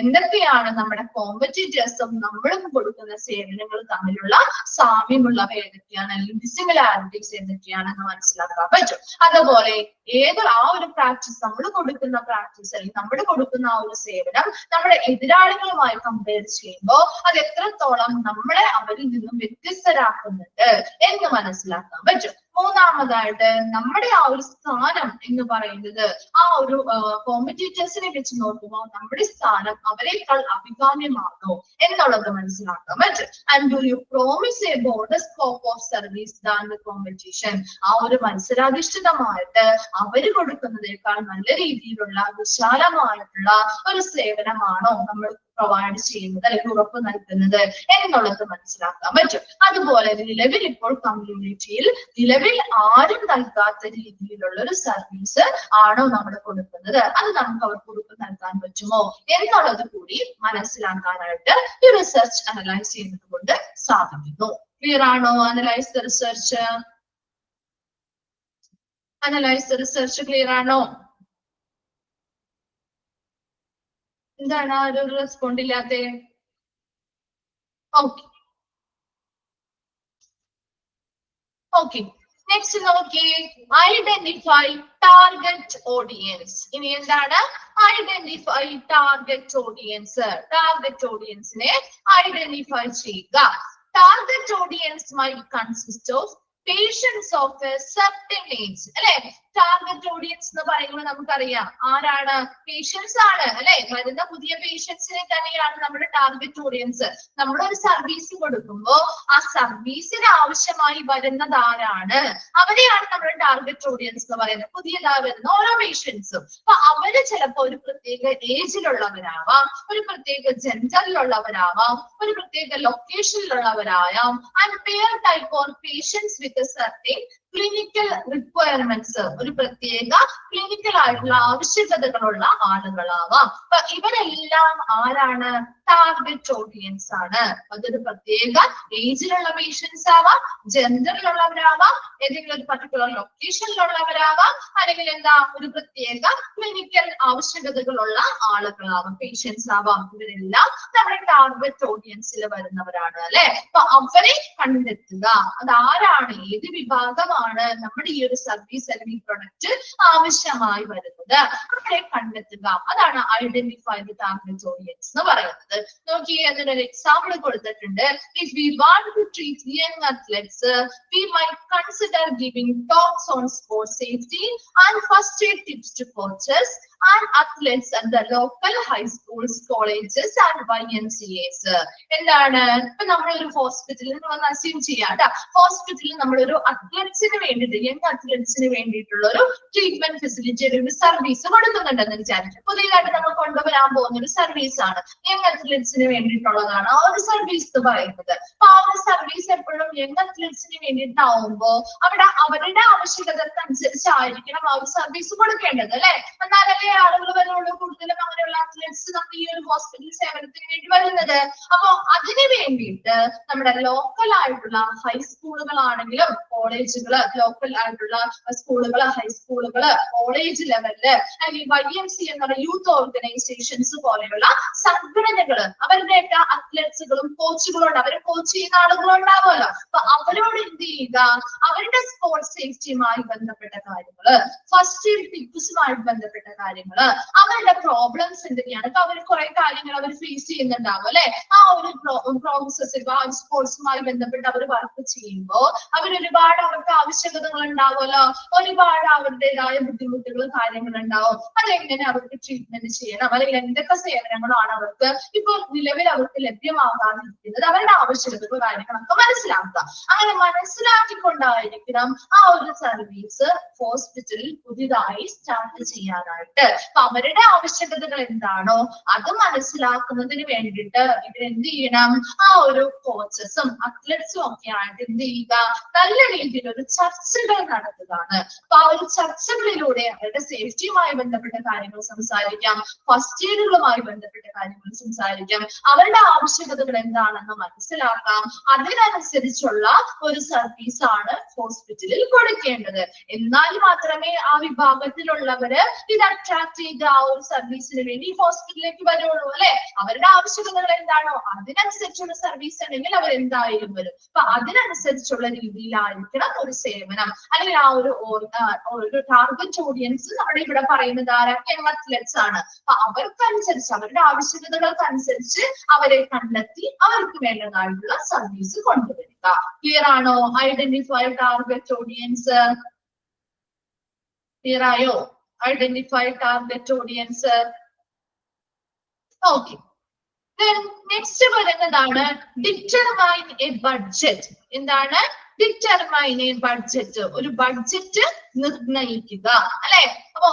എന്തൊക്കെയാണ് നമ്മുടെ കോമ്പറ്റീറ്റേഴ്സും നമ്മളും കൊടുക്കുന്ന സേവനങ്ങൾ തമ്മിലുള്ള സാമ്യമുള്ളവ ഏതൊക്കെയാണ്, അല്ലെങ്കിൽ ഡിസിമിലാരിറ്റീസ് എന്തൊക്കെയാണെന്ന് മനസ്സിലാക്കാൻ പറ്റും. അതുപോലെ ആ ഒരു പ്രാക്ടീസ് നമ്മൾ കൊടുക്കുന്ന പ്രാക്ടീസ് അല്ലെങ്കിൽ നമ്മൾ കൊടുക്കുന്ന ആ ഒരു സേവനം നമ്മുടെ എതിരാളികളുമായി കമ്പയർ ചെയ്യുമ്പോൾ അത് എത്രത്തോളം നമ്മളെ അവരിൽ നിന്നും വ്യത്യസ്തരാക്കുന്നുണ്ട് എന്ന് മനസ്സിലാക്കാൻ പറ്റും. മൂന്നാമതായിട്ട് നമ്മുടെ ആ ഒരു സ്ഥാനം എന്ന് പറയുന്നത് ആ ഒരു കോമ്പറ്റീറ്റേഴ്സിനെ വെച്ച് നോക്കുമ്പോൾ നമ്മുടെ സ്ഥാനം അവരെക്കാൾ അഭികാമ്യമാണോ എന്നുള്ളത് മനസ്സിലാക്കാൻ പറ്റും. And do you promise A border scope of service than the competition, ആ ഒരു മത്സരാധിഷ്ഠിതമായിട്ട് അവര് കൊടുക്കുന്നതിനേക്കാൾ നല്ല രീതിയിലുള്ള വിശാലമായിട്ടുള്ള ഒരു സേവനമാണോ നമ്മൾ പ്രൊവൈഡ് ചെയ്യുന്നത് അല്ലെങ്കിൽ ഉറപ്പ് നൽകുന്നത് എന്നുള്ളത് മനസ്സിലാക്കാൻ പറ്റും. അതുപോലെ നിലവിൽ ഇപ്പോൾ കമ്മ്യൂണിറ്റിയിൽ ആരും നൽകാത്ത രീതിയിലുള്ള ഒരു സർവീസ് ആണോ നമ്മൾ കൊടുക്കുന്നത്, അത് നമുക്ക് അവർക്ക് ഉറപ്പ് നൽകാൻ പറ്റുമോ എന്നുള്ളത് കൂടി മനസ്സിലാക്കാനായിട്ട് ഈ റിസർച്ച് അനലൈസ് ചെയ്യുന്നത് കൊണ്ട് സാധിക്കുന്നു. ക്ലിയർ ആണോ? Analyse the research, analyse the research clear ആണോ? എന്താണ് ആ ഒരു റെസ്പോണ്ട് ഇല്ലാത്തെ? ഓക്കെ ഓക്കെ, നെക്സ്റ്റ് നോക്കി, ഐഡന്റിഫൈ ടാർഗറ്റ് ഓഡിയൻസ്. ഇനി എന്താണ് ഐഡന്റിഫൈ ടാർഗറ്റ് ഓഡിയൻസ്? ടാർഗറ്റ് ഓഡിയൻസിനെ ഐഡന്റിഫൈ ചെയ്യുക. Target audience may consist of patients of a certain age അല്ലെ. ടാർഗറ്റ് ഓഡിയൻസ് എന്ന് പറയുമ്പോൾ നമുക്കറിയാം ആരാണ്, പേഷ്യൻസ് ആണ് അല്ലെ. വരുന്ന പുതിയ പേഷ്യൻസിനെ തന്നെയാണ് നമ്മുടെ ടാർഗറ്റ് ഓഡിയൻസ്. നമ്മളൊരു സർവീസ് കൊടുക്കുമ്പോൾ ആ സർവീസിന് ആവശ്യമായി വരുന്നത് ആരാണ്, അവരെയാണ് നമ്മുടെ ടാർഗറ്റ് ഓഡിയൻസ് എന്ന് പറയുന്നത്. പുതിയതായി വരുന്ന ഓരോ പേഷ്യൻസും. അപ്പൊ അവര് ചിലപ്പോ ഒരു പ്രത്യേക ഏജിലുള്ളവരാവാം, ഒരു പ്രത്യേക ജെൻഡറിലുള്ളവരാവാം, ഒരു പ്രത്യേക ലൊക്കേഷനിലുള്ളവരാവാം. And pair type or patients with certain clinical requirements, ഒരു പ്രത്യേക ക്ലിനിക്കൽ ആയിട്ടുള്ള ആവശ്യകതകളുള്ള ആളുകളാവാം. അപ്പൊ ഇവരെല്ലാം ആരാണ്, ടാർഗറ്റ് ഓഡിയൻസ് ആണ്. അതൊരു പ്രത്യേക ഏജിലുള്ള പേഷ്യൻസ് ആവാം, ജെൻഡറിലുള്ളവരാവാം, ഏതെങ്കിലും ഒരു പർട്ടിക്കുലർ ലൊക്കേഷനിലുള്ളവരാവാം, അല്ലെങ്കിൽ എന്താ ഒരു പ്രത്യേക ക്ലിനിക്കൽ ആവശ്യകതകളുള്ള ആളുകളാവാം, പേഷ്യൻസ് ആവാം. ഇവരെല്ലാം നമ്മുടെ ടാർഗറ്റ് ഓഡിയൻസിൽ വരുന്നവരാണ് അല്ലെ. അപ്പൊ അവരെ കണ്ടെത്തുക, അതാരാണ്, ഏത് വിഭാഗമാണ് നമ്മുടെ ഈ ഒരു സർവീസ് അല്ലെങ്കിൽ പ്രൊഡക്റ്റ് ആവശ്യമായി വരുന്നത്, അവരെ കണ്ടെത്തുക. അതാണ് ഐഡന്റിഫൈ ദി ടാർഗറ്റ് ഓഡിയൻസ് എന്ന് പറയുന്നത്. നോക്കി, അതിനൊരു എക്സാമ്പിൾ കൊടുത്തിട്ടുണ്ട്. If we want to treat young athletes, we might consider giving talks on sports safety and first aid tips to coaches and athletes at the local high schools, colleges and YMCAs. എന്താണ് ഇപ്പൊ നമ്മളൊരു ഹോസ്പിറ്റലിൽ നമ്മൾ assume ചെയ്യാം ഹോസ്പിറ്റലിൽ നമ്മളൊരു അത്ലറ്റ്സിന് വേണ്ടിയിട്ട് young അത്ലറ്റ്സിന് വേണ്ടിയിട്ടുള്ള ഒരു ട്രീറ്റ്മെന്റ് ഫെസിലിറ്റി ഒരു സർവീസ് കൊടുക്കുന്നുണ്ടെന്ന് വിചാരിച്ചു. പുതിയതായിട്ട് നമ്മൾ കൊണ്ടുവരാൻ പോകുന്ന ഒരു സർവീസ് ആണ്, യങ് അത്ലറ്റ്സിന് വേണ്ടിയിട്ടുള്ളതാണ് ആ ഒരു സർവീസ് എന്ന് പറയുന്നത്. അപ്പൊ ആ ഒരു സർവീസ് എപ്പോഴും യങ് അത്ലറ്റ്സിന് വേണ്ടിയിട്ടാവുമ്പോ അവിടെ അവരുടെ ആവശ്യകതക്കനുസരിച്ചായിരിക്കണം ആ ഒരു സർവീസ് കൊടുക്കേണ്ടത് അല്ലെ. എന്നാലല്ലേ ആളുകൾ വരുള്ളൂ, കൂടുതലും അങ്ങനെയുള്ള അത്ലറ്റ്സ് നമ്മൾ ഈ ഒരു ഹോസ്പിറ്റൽ സേവനത്തിന് വേണ്ടി വരുന്നത്. അപ്പൊ അതിന് വേണ്ടിയിട്ട് നമ്മുടെ ലോക്കൽ ആയിട്ടുള്ള ഹൈസ്കൂളുകളാണെങ്കിലും കോളേജുകള്, ലോക്കൽ ആയിട്ടുള്ള സ്കൂളുകള്, ഹൈസ്കൂളുകള്, കോളേജ് ലെവലില് അല്ലെങ്കിൽ YMC എന്നുള്ള യൂത്ത് ഓർഗനൈസേഷൻസ് പോലെയുള്ള സംഘടനകള് അവരുടെയൊക്കെ അത്ലറ്റ്സുകളും കോച്ചുകളും ഉണ്ട്, അവരെ കോച്ച് ചെയ്യുന്ന ആളുകളും ഉണ്ടാവുമല്ലോ. അപ്പൊ അവരോട് എന്ത് ചെയ്യുക, അവരുടെ സ്പോർട്സ് സേഫ്റ്റിയുമായി ബന്ധപ്പെട്ട കാര്യങ്ങള്, ഫസ്റ്റ് എയ്ഡ് ടിപ്സുമായി ബന്ധപ്പെട്ട കാര്യങ്ങള്, അവരുടെ പ്രോബ്ലംസ് എന്തൊക്കെയാണ്, ഇപ്പൊ അവർ കുറെ കാര്യങ്ങൾ അവർ ഫേസ് ചെയ്യുന്നുണ്ടാവും അല്ലെ. ആ ഒരു പ്രോസസ് ആ സ്പോർട്സുമായി ബന്ധപ്പെട്ട് അവർ വർക്ക് ചെയ്യുമ്പോൾ അവരൊരുപാട് അവർക്ക് ആവശ്യകതകൾ ഉണ്ടാവുമല്ലോ, ഒരുപാട് അവരുടേതായ ബുദ്ധിമുട്ടുകൾ കാര്യങ്ങൾ ഉണ്ടാവും. അതെങ്ങനെ അവർക്ക് ട്രീറ്റ്മെന്റ് ചെയ്യണം, അല്ലെങ്കിൽ എന്തൊക്കെ സേവനങ്ങളാണ് അവർക്ക് ഇപ്പോൾ നിലവിൽ അവർക്ക് ലഭ്യമാകാതിരിക്കുന്നത്, അവരുടെ ആവശ്യകതകൾ കാര്യങ്ങളൊക്കെ മനസ്സിലാക്കുക. അങ്ങനെ മനസ്സിലാക്കിക്കൊണ്ടായിരിക്കണം ആ ഒരു സർവീസ് ഹോസ്പിറ്റലിൽ പുതിയതായി സ്റ്റാർട്ട് ചെയ്യാനായിട്ട്. അപ്പൊ അവരുടെ ആവശ്യകതകൾ എന്താണോ അത് മനസ്സിലാക്കുന്നതിന് വേണ്ടിയിട്ട് ഇവരെന്ത് ചെയ്യണം, ആ ഒരു കോച്ചസും അത്ലറ്റ്സും ഒക്കെ ആയിട്ട് എന്ത് ചെയ്യുക, നല്ല രീതിയിൽ ഒരു ചർച്ചകൾ നടത്തുകയാണ്. അപ്പൊ ആ ഒരു ചർച്ചകളിലൂടെ അവരുടെ സേഫ്റ്റിയുമായി ബന്ധപ്പെട്ട കാര്യങ്ങൾ സംസാരിക്കാം, ഫസ്റ്റ് എയ്ഡുകളുമായി ബന്ധപ്പെട്ട കാര്യങ്ങൾ സംസാരിക്കാം, അവരുടെ ആവശ്യകതകൾ എന്താണെന്ന് മനസ്സിലാക്കാം. അതിനനുസരിച്ചുള്ള ഒരു സർവീസ് ആണ് ഹോസ്പിറ്റലിൽ കൊടുക്കേണ്ടത്. എന്നാൽ മാത്രമേ ആ വിഭാഗത്തിലുള്ളവര് ഇത് അട്രാക്ട് ചെയ്ത് ആ ഒരു സർവീസിന് വേണ്ടി ഹോസ്പിറ്റലിലേക്ക് വരുള്ളൂ അല്ലെ. അവരുടെ ആവശ്യകതകൾ എന്താണോ അതിനനുസരിച്ചുള്ള സർവീസ് ഉണ്ടെങ്കിൽ അവർ എന്തായാലും വരും. അപ്പൊ അതിനനുസരിച്ചുള്ള രീതിയിലായിരിക്കണം ഒരു സേവനം, അല്ലെങ്കിൽ ആ ഒരു ടാർഗറ്റ് ഓഡിയൻസ് നമ്മുടെ ഇവിടെ പറയുന്നത് യങ് അത്ലറ്റ്സ് ആണ്. അപ്പൊ അവർക്കനുസരിച്ച് അവരുടെ ആവശ്യകതകൾക്കനുസരിച്ച് അവരെ കണ്ടെത്തി അവർക്ക് വേണ്ടതായിട്ടുള്ള സർവീസ് കൊണ്ടുവരിക. ക്ലിയർ ആണോ? Identify target audience. ക്ലിയർ ആയോ? Identify target audience. Okay. Next വരുന്നതാണ് ഡിറ്റർമൈൻ എ ബഡ്ജറ്റ്. എന്താണ് ഡിറ്റർമൈൻ എ ബഡ്ജറ്റ്? ഒരു ബഡ്ജറ്റ് നിർണയിക്കുക അല്ലെ. അപ്പൊ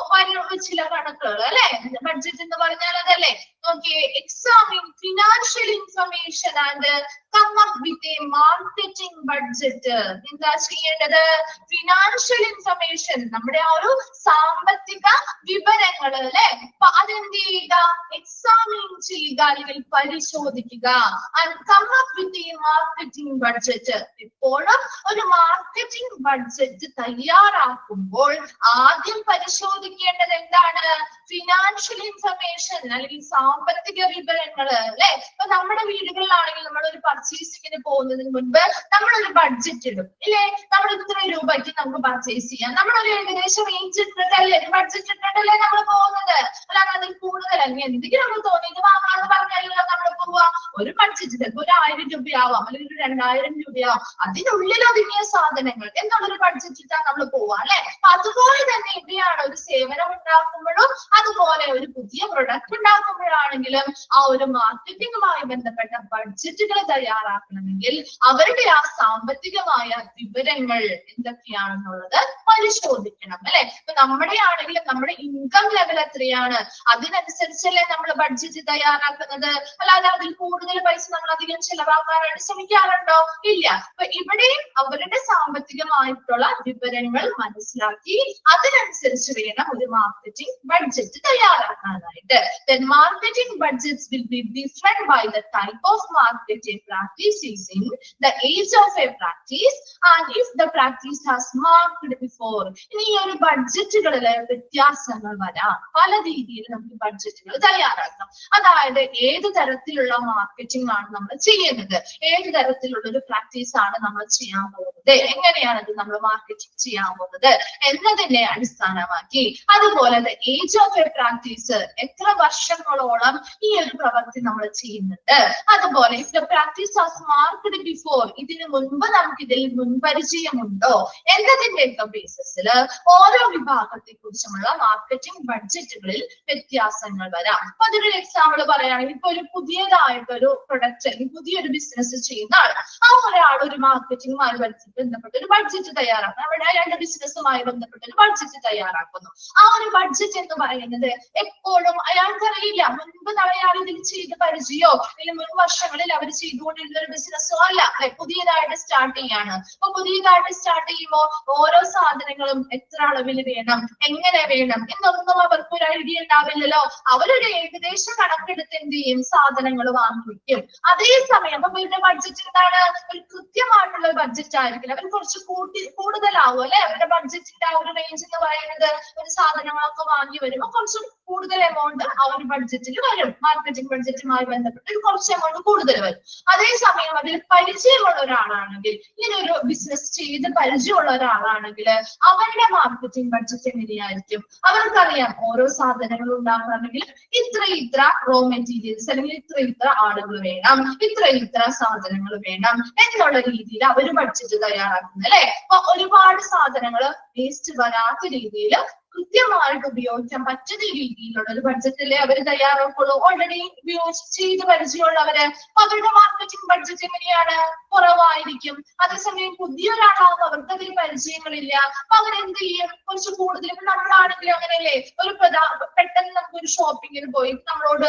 ചില കണക്കുകൾ അല്ലെ, ബഡ്ജറ്റ് എന്ന് പറഞ്ഞാൽ അതല്ലേ. Okay, examine financial information and come up with a marketing budget. എന്താ ചെയ്യേണ്ടത്? ഫിനാൻഷ്യൽ ഇൻഫർമേഷൻ, നമ്മുടെ ആ ഒരു സാമ്പത്തിക വിവരങ്ങൾ അല്ലെ, അപ്പൊ അതെന്ത് ചെയ്യുക, എക്സാമിൻ ചെയ്യുക അല്ലെങ്കിൽ പരിശോധിക്കുക. And come up with a marketing budget. ഇപ്പോഴും ഒരു മാർക്കറ്റിംഗ് ബഡ്ജറ്റ് തയ്യാറാക്കുമ്പോൾ ആദ്യം പരിശോധിക്കേണ്ടത് എന്താണ്? ഫിനാൻഷ്യൽ ഇൻഫർമേഷൻ അല്ലെങ്കിൽ സാമ്പത്തിക വിവരങ്ങൾ അല്ലെ. ഇപ്പൊ നമ്മുടെ വീടുകളിലാണെങ്കിൽ നമ്മൾ ഒരു പർച്ചേസിങ്ങിന് പോകുന്നതിന് മുൻപ് നമ്മളൊരു ബഡ്ജറ്റ് ഇടും ഇല്ലേ. നമ്മൾ ഇത്ര രൂപയ്ക്ക് നമുക്ക് പർച്ചേസ് ചെയ്യാം, നമ്മളൊരു ഏകദേശം റേഞ്ച് ഇട്ടിട്ടല്ലേ, ബഡ്ജറ്റ് ഇട്ടിട്ടല്ലേ നമ്മൾ പോകുന്നത്. അല്ലാതെ അതിൽ കൂടുതൽ അല്ലെങ്കിൽ എന്തെങ്കിലും നമ്മൾ തോന്നിയത് വാങ്ങാന്ന് പറഞ്ഞാലല്ലോ നമ്മൾ പോവുക. ഒരു ബഡ്ജറ്റ് ചിലപ്പോൾ ഒരു 1000 രൂപയാവാം അല്ലെങ്കിൽ ഒരു 2000 രൂപയാവാം, അതിനുള്ളിൽ ഒതുങ്ങിയ സാധനങ്ങൾ എന്നുള്ളൊരു ബഡ്ജറ്റ് ഇട്ടാണ് നമ്മൾ പോവുക അല്ലെ. അതുപോലെ തന്നെ ഇവിടെയാണ് ഒരു സേവനം ഉണ്ടാക്കുമ്പോഴും അതുപോലെ ഒരു പുതിയ പ്രൊഡക്റ്റ് ഉണ്ടാക്കുമ്പോഴാണെങ്കിലും ആ ഒരു മാർക്കറ്റിംഗുമായി ബന്ധപ്പെട്ട ബഡ്ജറ്റുകൾ തയ്യാറാക്കണമെങ്കിൽ അവരുടെ ആ സാമ്പത്തികമായ വിവരങ്ങൾ എന്തൊക്കെയാണെന്നുള്ളത് പരിശോധിക്കണം അല്ലെ. ഇപ്പൊ നമ്മുടെ ആണെങ്കിലും നമ്മുടെ ഇൻകം ലെവൽ എത്രയാണ് അതിനനുസരിച്ചല്ലേ നമ്മൾ ബഡ്ജറ്റ് തയ്യാറാക്കുന്നത്. അല്ലാതെ അതിൽ കൂടുതൽ പൈസ നമ്മൾ അധികം ചെലവാക്കാനായിട്ട് ശ്രമിക്കാറുണ്ടോ? ഇല്ല. അപ്പൊ ഇവിടെയും അവരുടെ സാമ്പത്തികമായിട്ടുള്ള വിവരങ്ങൾ മനസ്സിലാക്കി അതിനനുസരിച്ച് വേണം ഒരു മാർക്കറ്റിംഗ് ബഡ്ജറ്റ് തയ്യാറാക്കാനായിട്ട്. Then marketing budgets will be different by the type of market a practice is in, the age of a practice, and if the practice has marked before. ഇനി ഈ ഒരു ബഡ്ജറ്റുകളിലെ വ്യത്യാസങ്ങൾ വരാം. പല രീതിയിൽ നമുക്ക് ബഡ്ജറ്റുകൾ തയ്യാറാക്കാം. അതായത് ഏത് തരത്തിലുള്ള മാർക്കറ്റിംഗ് ആണ് നമ്മൾ ചെയ്യുന്നത്, ഏത് തരത്തിലുള്ള ഒരു പ്രാക്ടീസ് ആണ് നമ്മൾ ചെയ്യാൻ പോകുന്നത്, എങ്ങനെയാണ് ഇത് നമ്മൾ മാർക്കറ്റിംഗ് ചെയ്യാൻ പോകുന്നത്, എന്നതിനെ അടിസ്ഥാനമാക്കി. അതുപോലെ ഏജ് ഓഫ് എ പ്രാക്ടീസ്, എത്ര വർഷങ്ങളോളം ഈ ഒരു പ്രവൃത്തി നമ്മൾ ചെയ്യുന്നുണ്ട്. അതുപോലെ if the practice has marked before, ഇതിനു മുൻപ് നമുക്ക് ഇതിൽ മുൻപരിചയമുണ്ടോ എന്നതിന്റെയൊക്കെ ബേസിസിൽ ഓരോ വിഭാഗത്തെ കുറിച്ചുമുള്ള മാർക്കറ്റിംഗ് ബഡ്ജറ്റുകളിൽ വ്യത്യാസങ്ങൾ വരാം. അപ്പൊ അതൊരു എക്സാമ്പിൾ പറയുകയാണെങ്കിൽ ഇപ്പൊ ഒരു പുതിയതായിട്ടൊരു പ്രൊഡക്റ്റ് അല്ലെങ്കിൽ പുതിയൊരു ബിസിനസ് ചെയ്യുന്ന ആൾ, ആ ഒരാൾ ഒരു മാർക്കറ്റിംഗുമായി ബന്ധപ്പെട്ട ഒരു ബഡ്ജറ്റ് തയ്യാറാക്കണം. അവിടെ രണ്ട് ബിസിനസ്സുമായി ബന്ധപ്പെട്ട ഒരു ബഡ്ജറ്റ് തയ്യാറാക്കുന്നു. ആ ഒരു ബഡ്ജറ്റ് എന്ന് പറയുന്നത് എപ്പോഴും അയാൾക്കറിയില്ല, മുൻപ് അയാൾ ഇതിൽ ചെയ്ത് പരിചയമോ അല്ലെങ്കിൽ മുൻ വർഷങ്ങളിൽ അവർ ചെയ്തുകൊണ്ടിരുന്ന ഒരു ബിസിനസ്സോ അല്ല, പുതിയതായിട്ട് സ്റ്റാർട്ട് ചെയ്യാണ്. അപ്പൊ പുതിയതായിട്ട് സ്റ്റാർട്ട് ചെയ്യുമ്പോൾ ഓരോ സാധനങ്ങളും എത്ര അളവിൽ വേണം, എങ്ങനെ വേണം എന്നൊന്നും അവർക്ക് ഒരു ഐഡിയ ഉണ്ടാവില്ലല്ലോ. അവരൊരു ഏകദേശ കണക്കെടുത്ത് എന്ത് ചെയ്യും, സാധനങ്ങൾ വാങ്ങിക്കും. അതേസമയം അപ്പൊ ഇവരുടെ ബഡ്ജറ്റ് എന്താണ്, ഒരു കൃത്യമായിട്ടുള്ള ബഡ്ജറ്റ് ആയിരിക്കില്ല, അവർ കുറച്ച് കൂടുതലാവും അല്ലെ. അവരുടെ ബഡ്ജറ്റിന്റെ ആ ഒരു റേഞ്ച് എന്ന് പറയുന്നത് ഒരു സാധനങ്ങളൊക്കെ വാങ്ങി വരുമ്പോൾ കുറച്ച് കൂടുതൽ എമൗണ്ട് ആ ഒരു ബഡ്ജറ്റിൽ വരും. മാർക്കറ്റിംഗ് ബഡ്ജറ്റുമായി ബന്ധപ്പെട്ട് കുറച്ച് എമൗണ്ട് കൂടുതൽ വരും. അതേസമയം അതിൽ പരിചയമുള്ള ഒരാളാണെങ്കിൽ, ഇങ്ങനൊരു ബിസിനസ് ചെയ്ത് പരിചയമുള്ള ഒരാളാണെങ്കിൽ അവരുടെ മാർക്കറ്റിംഗ് ബഡ്ജറ്റ് എങ്ങനെയായിരിക്കും, അവർക്കറിയാം ഓരോ സാധനങ്ങൾ ഉണ്ടാക്കുകയാണെങ്കിൽ ഇത്ര റോ മെറ്റീരിയൽസ് അല്ലെങ്കിൽ ഇത്ര ആളുകൾ വേണം, ഇത്ര സാധനങ്ങൾ വേണം എന്നുള്ള രീതിയിൽ അവർ ബഡ്ജറ്റ് തയ്യാറാക്കുന്നത് അല്ലെ. അപ്പൊ ഒരുപാട് സാധനങ്ങൾ വേസ്റ്റ് വരാത്ത രീതിയിൽ കൃത്യമായിട്ട് ഉപയോഗിക്കാൻ പറ്റുന്ന രീതിയിലുള്ള ഒരു ബഡ്ജറ്റിലെ അവർ തയ്യാറാക്കുള്ളൂ. ഓൾറെഡി ചെയ്ത് പരിചയമുള്ളവര്, അവരുടെ മാർക്കറ്റിംഗ് ബഡ്ജറ്റ് എങ്ങനെയാണ്, കുറവായിരിക്കും. അതേസമയം പുതിയൊരാളാകുമ്പോൾ അവർക്ക് അതിൽ പരിചയങ്ങളില്ല. അപ്പൊ അവരെന്ത് ചെയ്യും, കുറച്ച് കൂടുതൽ. ഇപ്പൊ നമ്മളാണെങ്കിലും അങ്ങനെയല്ലേ, ഒരു പെട്ടെന്ന് നമുക്ക് ഒരു ഷോപ്പിങ്ങിന് പോയി, നമ്മളോട്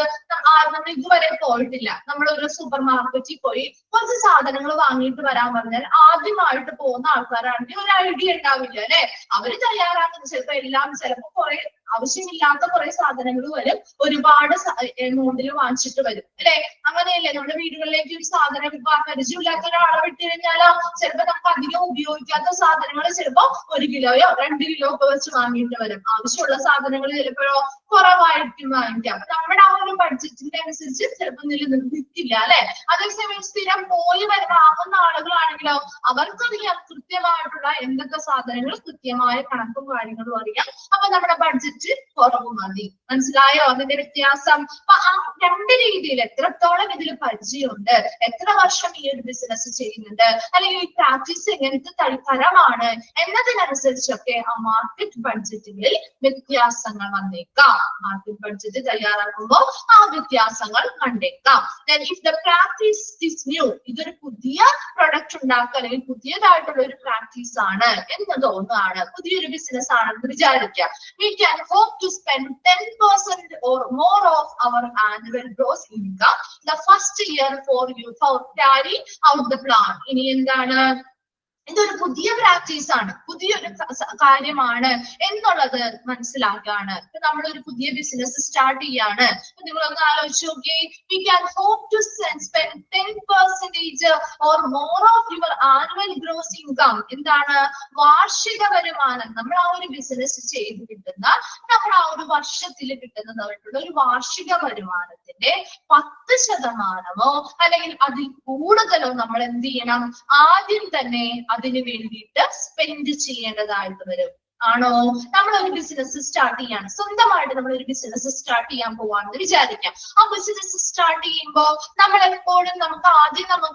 നമ്മൾ ഇതുവരെ പോയിട്ടില്ല, നമ്മളൊരു സൂപ്പർ മാർക്കറ്റിൽ പോയി കുറച്ച് സാധനങ്ങൾ വാങ്ങിയിട്ട് വരാൻ പറഞ്ഞാൽ ആദ്യമായിട്ട് പോകുന്ന ആൾക്കാരാണെങ്കിൽ ഒരു ഐഡിയ ഉണ്ടാവില്ല അല്ലെ. അവര് തയ്യാറാക്കുന്നത് ചിലപ്പോ എല്ലാം, ചിലപ്പോ കുറെ ആവശ്യമില്ലാത്ത കുറെ സാധനങ്ങൾ വരും, ഒരുപാട് എമൗണ്ടിൽ വാങ്ങിച്ചിട്ട് വരും അല്ലെ. അങ്ങനെയല്ലേ നമ്മുടെ വീടുകളിലേക്ക് ഒരു സാധനം പരിചയമില്ലാത്ത ഒരാളെ വിട്ട് കഴിഞ്ഞാലോ ചിലപ്പോ നമുക്ക് അധികം ഉപയോഗിക്കാത്ത സാധനങ്ങൾ ചിലപ്പോ 1 കിലോയോ 2 കിലോ ഒക്കെ വെച്ച് വാങ്ങിയിട്ട് വരും. ആവശ്യമുള്ള സാധനങ്ങൾ ചിലപ്പോഴോ കുറവായിരിക്കും വാങ്ങിക്കാം. അപ്പൊ നമ്മുടെ ആ ഒരു ബഡ്ജറ്റിന്റെ അനുസരിച്ച് ചിലപ്പോൾ നിൽക്കില്ല അല്ലെ. അതേസമയം സ്ഥിരം പോയി വാങ്ങുന്ന ആളുകളാണെങ്കിലോ അവർക്കറിയാം കൃത്യമായിട്ടുള്ള എന്തൊക്കെ സാധനങ്ങൾ, കൃത്യമായ കണക്കും കാര്യങ്ങളും അറിയാം. അപ്പൊ നമ്മുടെ ബഡ്ജറ്റ് കുറവ് മതി. മനസ്സിലായോ അതിന്റെ വ്യത്യാസം? അപ്പൊ ആ രണ്ട് രീതിയിൽ എത്രത്തോളം ഇതിൽ പരിചയമുണ്ട്, എത്ര വർഷം ഈ ഒരു ബിസിനസ് ചെയ്യുന്നുണ്ട്, അല്ലെങ്കിൽ ഈ പ്രാക്ടീസ് എങ്ങനത്തെ തരമാണ് എന്നതിനനുസരിച്ചൊക്കെ ആ മാർക്കറ്റ് ബഡ്ജറ്റുകളിൽ വ്യത്യാസങ്ങൾ വന്നേക്കാം. മാർക്കറ്റ് ബഡ്ജറ്റ് തയ്യാറാക്കുമ്പോൾ ആ വ്യത്യാസങ്ങൾ കണ്ടേക്കാം. If the practice is new, ഇതൊരു പുതിയ പ്രൊഡക്റ്റ് ഉണ്ടാക്കുക അല്ലെങ്കിൽ പുതിയതായിട്ടുള്ള ഒരു പ്രാക്ടീസ് ആണ് എന്ന് തോന്നുകയാണ്, പുതിയൊരു ബിസിനസ് ആണെന്ന് വിചാരിക്കുക. We can hope to spend 10% or more of our annual gross income the first year for carry out the plan. ഇനി എന്താണ്, ഇതൊരു പുതിയ പ്രാക്ടീസ് ആണ്, പുതിയൊരു കാര്യമാണ് എന്നുള്ളത് മനസ്സിലാക്കുകയാണ്. ഇപ്പൊ നമ്മളൊരു പുതിയ ബിസിനസ് സ്റ്റാർട്ട് ചെയ്യാണ്. നിങ്ങളൊന്ന് ആലോചിച്ച് നോക്കി, we can hope to spend 10% or more of your annual gross income. എന്താണ്, വാർഷിക വരുമാനം. നമ്മൾ ആ ഒരു ബിസിനസ് ചെയ്ത് കിട്ടുന്ന, നമ്മൾ ആ ഒരു വർഷത്തിൽ കിട്ടുന്നതായിട്ടുള്ള ഒരു വാർഷിക വരുമാനത്തിന്റെ 10% അല്ലെങ്കിൽ അതിൽ കൂടുതലോ നമ്മൾ എന്ത് ചെയ്യണം, ആദ്യം തന്നെ അതിന് വേണ്ടിയിട്ട് സ്പെൻഡ് ചെയ്യേണ്ടതായിട്ട് വരും. ആണോ? നമ്മൾ ഒരു ബിസിനസ് സ്റ്റാർട്ട് ചെയ്യാണ്, സ്വന്തമായിട്ട് നമ്മൾ ഒരു ബിസിനസ് സ്റ്റാർട്ട് ചെയ്യാൻ പോവാണെന്ന് വിചാരിക്കാം. ആ ബിസിനസ് സ്റ്റാർട്ട് ചെയ്യുമ്പോൾ നമ്മൾ എപ്പോഴും നമുക്ക്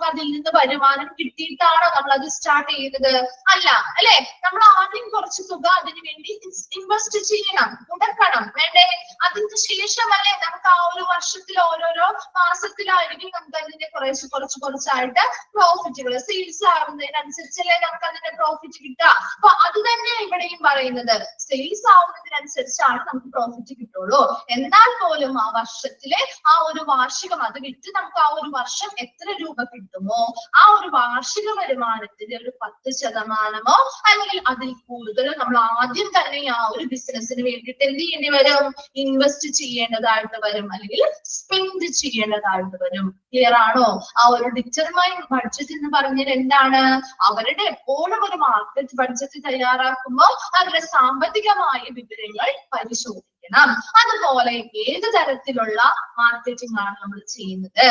അതിൽ നിന്ന് വരുമാനം കിട്ടിയിട്ടാണോ നമ്മൾ അത് സ്റ്റാർട്ട് ചെയ്യുന്നത്? അല്ല അല്ലെ. നമ്മൾ ആദ്യം കുറച്ച് തുക അതിന് വേണ്ടി ഇൻവെസ്റ്റ് ചെയ്യണം, മുടക്കണം വേണ്ടേ? അതിന് ശേഷമല്ലേ നമുക്ക് ആ ഒരു വർഷത്തിൽ ഓരോരോ മാസത്തിലായിരിക്കും നമുക്ക് അതിന്റെ കുറച്ചായിട്ട് പ്രോഫിറ്റുകൾ സെയിൽസ് ആവുന്നതിനനുസരിച്ചല്ലേ നമുക്ക് അതിന്റെ പ്രോഫിറ്റ് കിട്ടുക. അപ്പൊ അത് തന്നെ ഇവിടെയും പറയുന്നത്, സെയിൽസ് ആവുന്നതിനനുസരിച്ചാണ് നമുക്ക് പ്രോഫിറ്റ് കിട്ടുള്ളൂ. എന്നാൽ പോലും ആ വർഷത്തിലെ ആ ഒരു വാർഷികം അത് വിറ്റ് നമുക്ക് ആ ഒരു വർഷം എത്ര രൂപ കിട്ടുമോ ആ ഒരു വാർഷിക വരുമാനത്തിന്റെ ഒരു 10% അല്ലെങ്കിൽ അതിൽ കൂടുതലോ നമ്മൾ ആദ്യം തന്നെ ആ ഒരു ബിസിനസിന് വേണ്ടിയിട്ട് എന്ത് ചെയ്യേണ്ടി വരും, ഇൻവെസ്റ്റ് ചെയ്യേണ്ടതായിട്ട് വരും, അല്ലെങ്കിൽ സ്പെൻഡ് ചെയ്യേണ്ടതായിട്ട് വരും. ക്ലിയർ ആണോ? ആ ഒരു ഡിറ്റർമൈൻഡ് ബഡ്ജറ്റ് എന്ന് പറഞ്ഞാൽ എന്താണ്, അവരുടെ എപ്പോഴും ഒരു മാർക്കറ്റ് ബഡ്ജറ്റ് തയ്യാറാക്കുമ്പോൾ അവരുടെ സാമ്പത്തികമായ വിവരങ്ങൾ പരിശോധിക്കണം. അതുപോലെ ഏത് തരത്തിലുള്ള മാർക്കറ്റിംഗ് ആണ് നമ്മൾ ചെയ്യുന്നത്,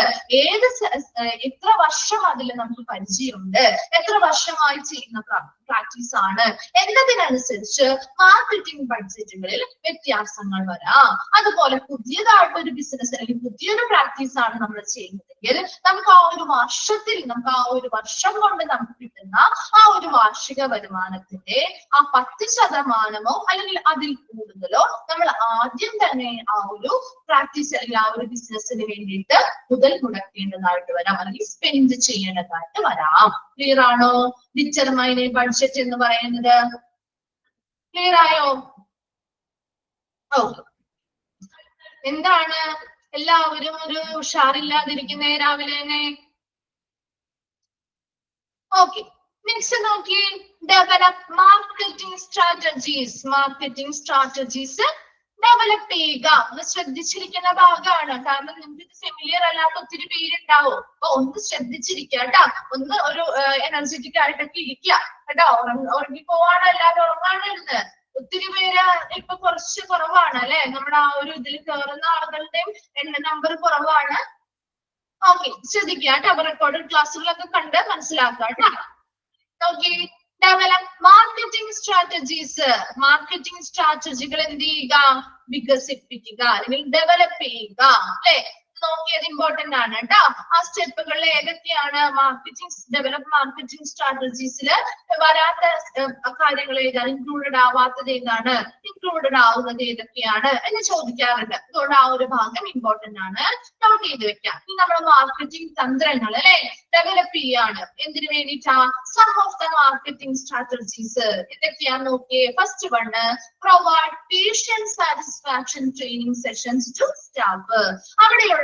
എത്ര വർഷം അതിൽ നമുക്ക് പരിചയമുണ്ട്, എത്ര വർഷമായി ചെയ്യുന്ന പ്രാക്ടീസ് ആണ് എന്നതിനനുസരിച്ച് മാർക്കറ്റിംഗ് ബഡ്ജറ്റുകളിൽ വ്യത്യാസങ്ങൾ വരാം. അതുപോലെ പുതിയതായിട്ടൊരു ബിസിനസ് അല്ലെങ്കിൽ പുതിയൊരു പ്രാക്ടീസ് ആണ് നമ്മൾ ചെയ്യുന്നതെങ്കിൽ നമുക്ക് ആ ഒരു വർഷത്തിൽ നമുക്ക് ആ ഒരു വർഷം കൊണ്ട് നമുക്ക് കിട്ടുന്ന ആ ഒരു വാർഷിക വരുമാനത്തിന്റെ ആ 10% അല്ലെങ്കിൽ അതിൽ കൂടുതലോ നമ്മൾ ആദ്യം തന്നെ ആ ഒരു പ്രാക്ടീസ് അല്ലെങ്കിൽ ആ ഒരു ബിസിനസ്സിന് വേണ്ടിയിട്ട് മുതൽ മുടക്കേണ്ടതായിട്ട് വരാം അല്ലെങ്കിൽ സ്പെൻഡ് ചെയ്യേണ്ടതായിട്ട് വരാം. ക്ലിയർ ആണോ? ഡിറ്റർമൈൻ എ ബഡ്ജറ്റ് എന്ന് പറയുന്നത് ക്ലിയർ ആയോ? ഓക്കെ. എന്താണ് എല്ലാവരും ഒരു ഉഷാറില്ലാതിരിക്കുന്നേ രാവിലെ തന്നെ? ഓക്കെ, നെക്സ്റ്റ് നോക്കി, develop marketing strategies. Marketing strategies develop ചെയ്യുക. ഒന്ന് ശ്രദ്ധിച്ചിരിക്കുന്ന ഭാഗമാണ്, കാരണം നിങ്ങൾക്ക് ഇത് ഫെമിലിയർ അല്ലാത്ത ഒത്തിരി പേരുണ്ടാവും. അപ്പൊ ഒന്ന് ശ്രദ്ധിച്ചിരിക്കുക കേട്ടോ. ഒന്ന് ഒരു എനർജറ്റിക് ആയിട്ടൊക്കെ ഇരിക്കുക കേട്ടോ. ഉറങ്ങി പോവാണല്ലാതെ ഉറങ്ങാണ്ടിരുന്ന്. ഒത്തിരി പേര് ഇപ്പൊ കുറച്ച് കുറവാണ് അല്ലെ, നമ്മുടെ ആ ഒരു ഇതിൽ കയറുന്ന ആളുകളുടെയും നമ്പർ കുറവാണ്. ഓക്കെ, ശ്രദ്ധിക്കുക കേട്ടോ. അപ്പൊ റെക്കോർഡഡ് ക്ലാസ്സുകളൊക്കെ കണ്ട് മനസ്സിലാക്കുക കേട്ടോ. Okay, develop marketing strategies. Marketing സ്ട്രാറ്റജികൾ എന്ത് ചെയ്യുക? വികസിപ്പിക്കുക അല്ലെങ്കിൽ ഡെവലപ്പ് ചെയ്യുക അല്ലെ. നോക്കിയത് ഇമ്പോർട്ടന്റ് ആണ് കേട്ടോ. ആ സ്റ്റെപ്പുകളിൽ ഏതൊക്കെയാണ് ഡെവലപ്പ് മാർക്കറ്റിംഗ് സ്ട്രാറ്റജീസിൽ വരാത്ത കാര്യങ്ങൾ ഏതാണ്, ഇൻക്ലൂഡഡ് ആവാത്തത് ഏതാണ്, ഇൻക്ലൂഡഡ് ആവുന്നത് ഏതൊക്കെയാണ് എന്ന് ചോദിക്കാറുണ്ട്. അതുകൊണ്ട് ആ ഒരു ഭാഗം ഇമ്പോർട്ടന്റ് ആണ്, നോട്ട് ചെയ്ത് വെക്കാം. ഇനി നമ്മുടെ മാർക്കറ്റിംഗ് തന്ത്രങ്ങൾ അല്ലെ ഡെവലപ്പ് ചെയ്യാണ്. എന്തിനു വേണ്ടിയിട്ടാ? Some of the marketing strategies എന്തൊക്കെയാ നോക്കിയേ. First one, provide patient satisfaction training sessions to staff. അവിടെയുള്ള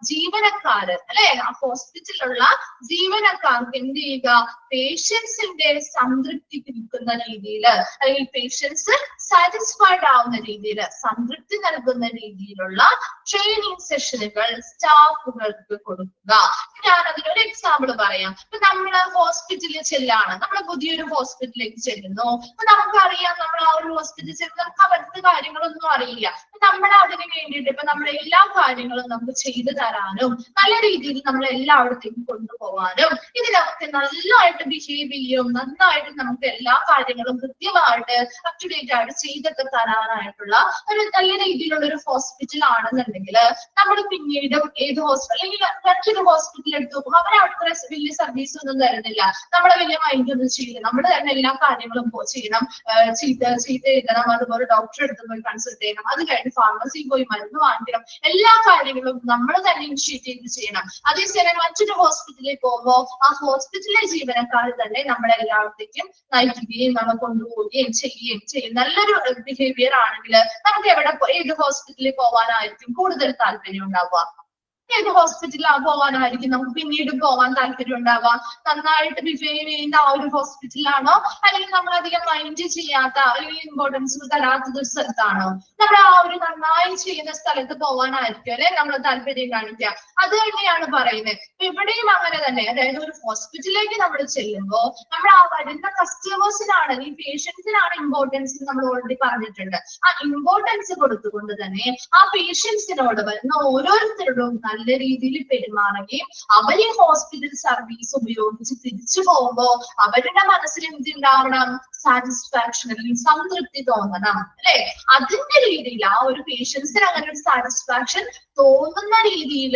ജീവനക്കാര് അല്ലെ, ആ ഹോസ്പിറ്റലിലുള്ള ജീവനക്കാർക്ക് എന്ത് ചെയ്യുക? പേഷ്യൻസിന്റെ സംതൃപ്തി കിട്ടുന്ന രീതിയിൽ അല്ലെങ്കിൽ പേഷ്യൻസ് സാറ്റിസ്ഫൈഡ് ആവുന്ന രീതിയിൽ സംതൃപ്തി നൽകുന്ന രീതിയിലുള്ള ട്രെയിനിങ് സെഷനുകൾ സ്റ്റാഫുകൾക്ക് കൊടുക്കുക. ഞാൻ അതിനൊരു എക്സാമ്പിൾ പറയാം. ഇപ്പൊ നമ്മള് ഹോസ്പിറ്റലിൽ ചെല്ലാണ്, നമ്മൾ പുതിയൊരു ഹോസ്പിറ്റലിലേക്ക് ചെല്ലുന്നു. അപ്പൊ നമുക്കറിയാം നമ്മൾ ആ ഒരു ഹോസ്പിറ്റലിൽ ചെല്ലുന്ന നമുക്ക് അവിടുത്തെ കാര്യങ്ങളൊന്നും അറിയില്ല. നമ്മൾ അതിന് വേണ്ടിയിട്ട് ഇപ്പൊ നമ്മുടെ എല്ലാ കാര്യങ്ങളും നമുക്ക് ചെയ്തു തരാനും നല്ല രീതിയിൽ നമ്മൾ എല്ലായിടത്തേക്കും കൊണ്ടുപോകാനും ഇതിനൊക്കെ നന്നായിട്ട് ബിഹേവ് ചെയ്യും, നന്നായിട്ട് നമുക്ക് എല്ലാ കാര്യങ്ങളും കൃത്യമായിട്ട് അപ് ടു ഡേറ്റ് ആയിട്ട് ചെയ്തൊക്കെ തരാനായിട്ടുള്ള ഒരു നല്ല രീതിയിലുള്ള ഒരു ഹോസ്പിറ്റൽ ആണെന്നുണ്ടെങ്കിൽ നമ്മൾ പിന്നീട് ഏത് ഹോസ്പിറ്റൽ അല്ലെങ്കിൽ മറ്റൊരു ഹോസ്പിറ്റൽ എടുത്ത് നോക്കും, അവരവിടെ വലിയ സർവീസ് ഒന്നും തരുന്നില്ല, നമ്മളെ വലിയ മൈൻഡ് ഒന്നും ചെയ്യില്ല, നമ്മൾ തന്നെ എല്ലാ കാര്യങ്ങളും ചെയ്യണം, ചീത്ത എഴുതണം, അതുപോലെ ഡോക്ടറെ അടുത്ത് പോയി കൺസൾട്ട് ചെയ്യണം, അത് കഴിഞ്ഞ് ഫാർമസിയിൽ പോയി മരുന്ന് വാങ്ങിക്കണം, എല്ലാ കാര്യങ്ങളും നമ്മൾ തന്നെ ഇനിഷ്യേറ്റ് ചെയ്യണം. അതേസമയം മറ്റൊരു ഹോസ്പിറ്റലിൽ പോകുമ്പോൾ ആ ഹോസ്പിറ്റലിലെ ജീവനക്കാർ തന്നെ നമ്മളെ എല്ലായിടത്തേക്കും നയിക്കുകയും നമ്മൾ കൊണ്ടുപോവുകയും ചെയ്യുകയും നല്ലൊരു ബിഹേവിയർ ആണെങ്കിൽ നമുക്ക് ഏത് ഹോസ്പിറ്റലിൽ പോകാനായിരിക്കും കൂടുതൽ താല്പര്യം ഉണ്ടാവുക? ഏത് ഹോസ്പിറ്റലിൽ പോകാനായിരിക്കും നമുക്ക് പിന്നീട് പോകാൻ താല്പര്യം ഉണ്ടാവുക? നന്നായിട്ട് ബിഹേവ് ചെയ്യുന്ന ആ ഒരു ഹോസ്പിറ്റലാണോ, അല്ലെങ്കിൽ നമ്മൾ അധികം മൈൻഡ് ചെയ്യാത്ത അല്ലെങ്കിൽ ഇമ്പോർട്ടൻസ് തരാത്തത് ഒരു സ്ഥലത്താണോ? നമ്മൾ ആ ഒരു നന്നായി ചെയ്യുന്ന സ്ഥലത്ത് പോകാനായിരിക്കും അല്ലെ നമ്മൾ താല്പര്യം കാണിക്കുക. അത് തന്നെയാണ് പറയുന്നത്. ഇവിടെയും അങ്ങനെ തന്നെ. അതായത് ഒരു ഹോസ്പിറ്റലിലേക്ക് നമ്മൾ ചെല്ലുമ്പോൾ നമ്മൾ ആ വരുന്ന കസ്റ്റമേഴ്സിനാണ്, ഈ പേഷ്യൻസിനാണ് ഇമ്പോർട്ടൻസ് നമ്മൾ ഓൾറെഡി പറഞ്ഞിട്ടുണ്ട്. ആ ഇമ്പോർട്ടൻസ് കൊടുത്തുകൊണ്ട് തന്നെ ആ പേഷ്യൻസിനോട് വരുന്ന ഓരോരുത്തരോടും നല്ല രീതിയിൽ പെരുമാറുകയും അവര് ഹോസ്പിറ്റൽ സർവീസ് ഉപയോഗിച്ച് തിരിച്ചു പോകുമ്പോൾ അവരുടെ മനസ്സിൽ എന്തുണ്ടാവണം? സാറ്റിസ്ഫാക്ഷൻ അല്ലെങ്കിൽ സംതൃപ്തി തോന്നണം അല്ലെ. അതിന്റെ രീതിയിൽ ആ ഒരു പേഷ്യൻസിന് അങ്ങനെ ഒരു സാറ്റിസ്ഫാക്ഷൻ തോന്നുന്ന രീതിയിൽ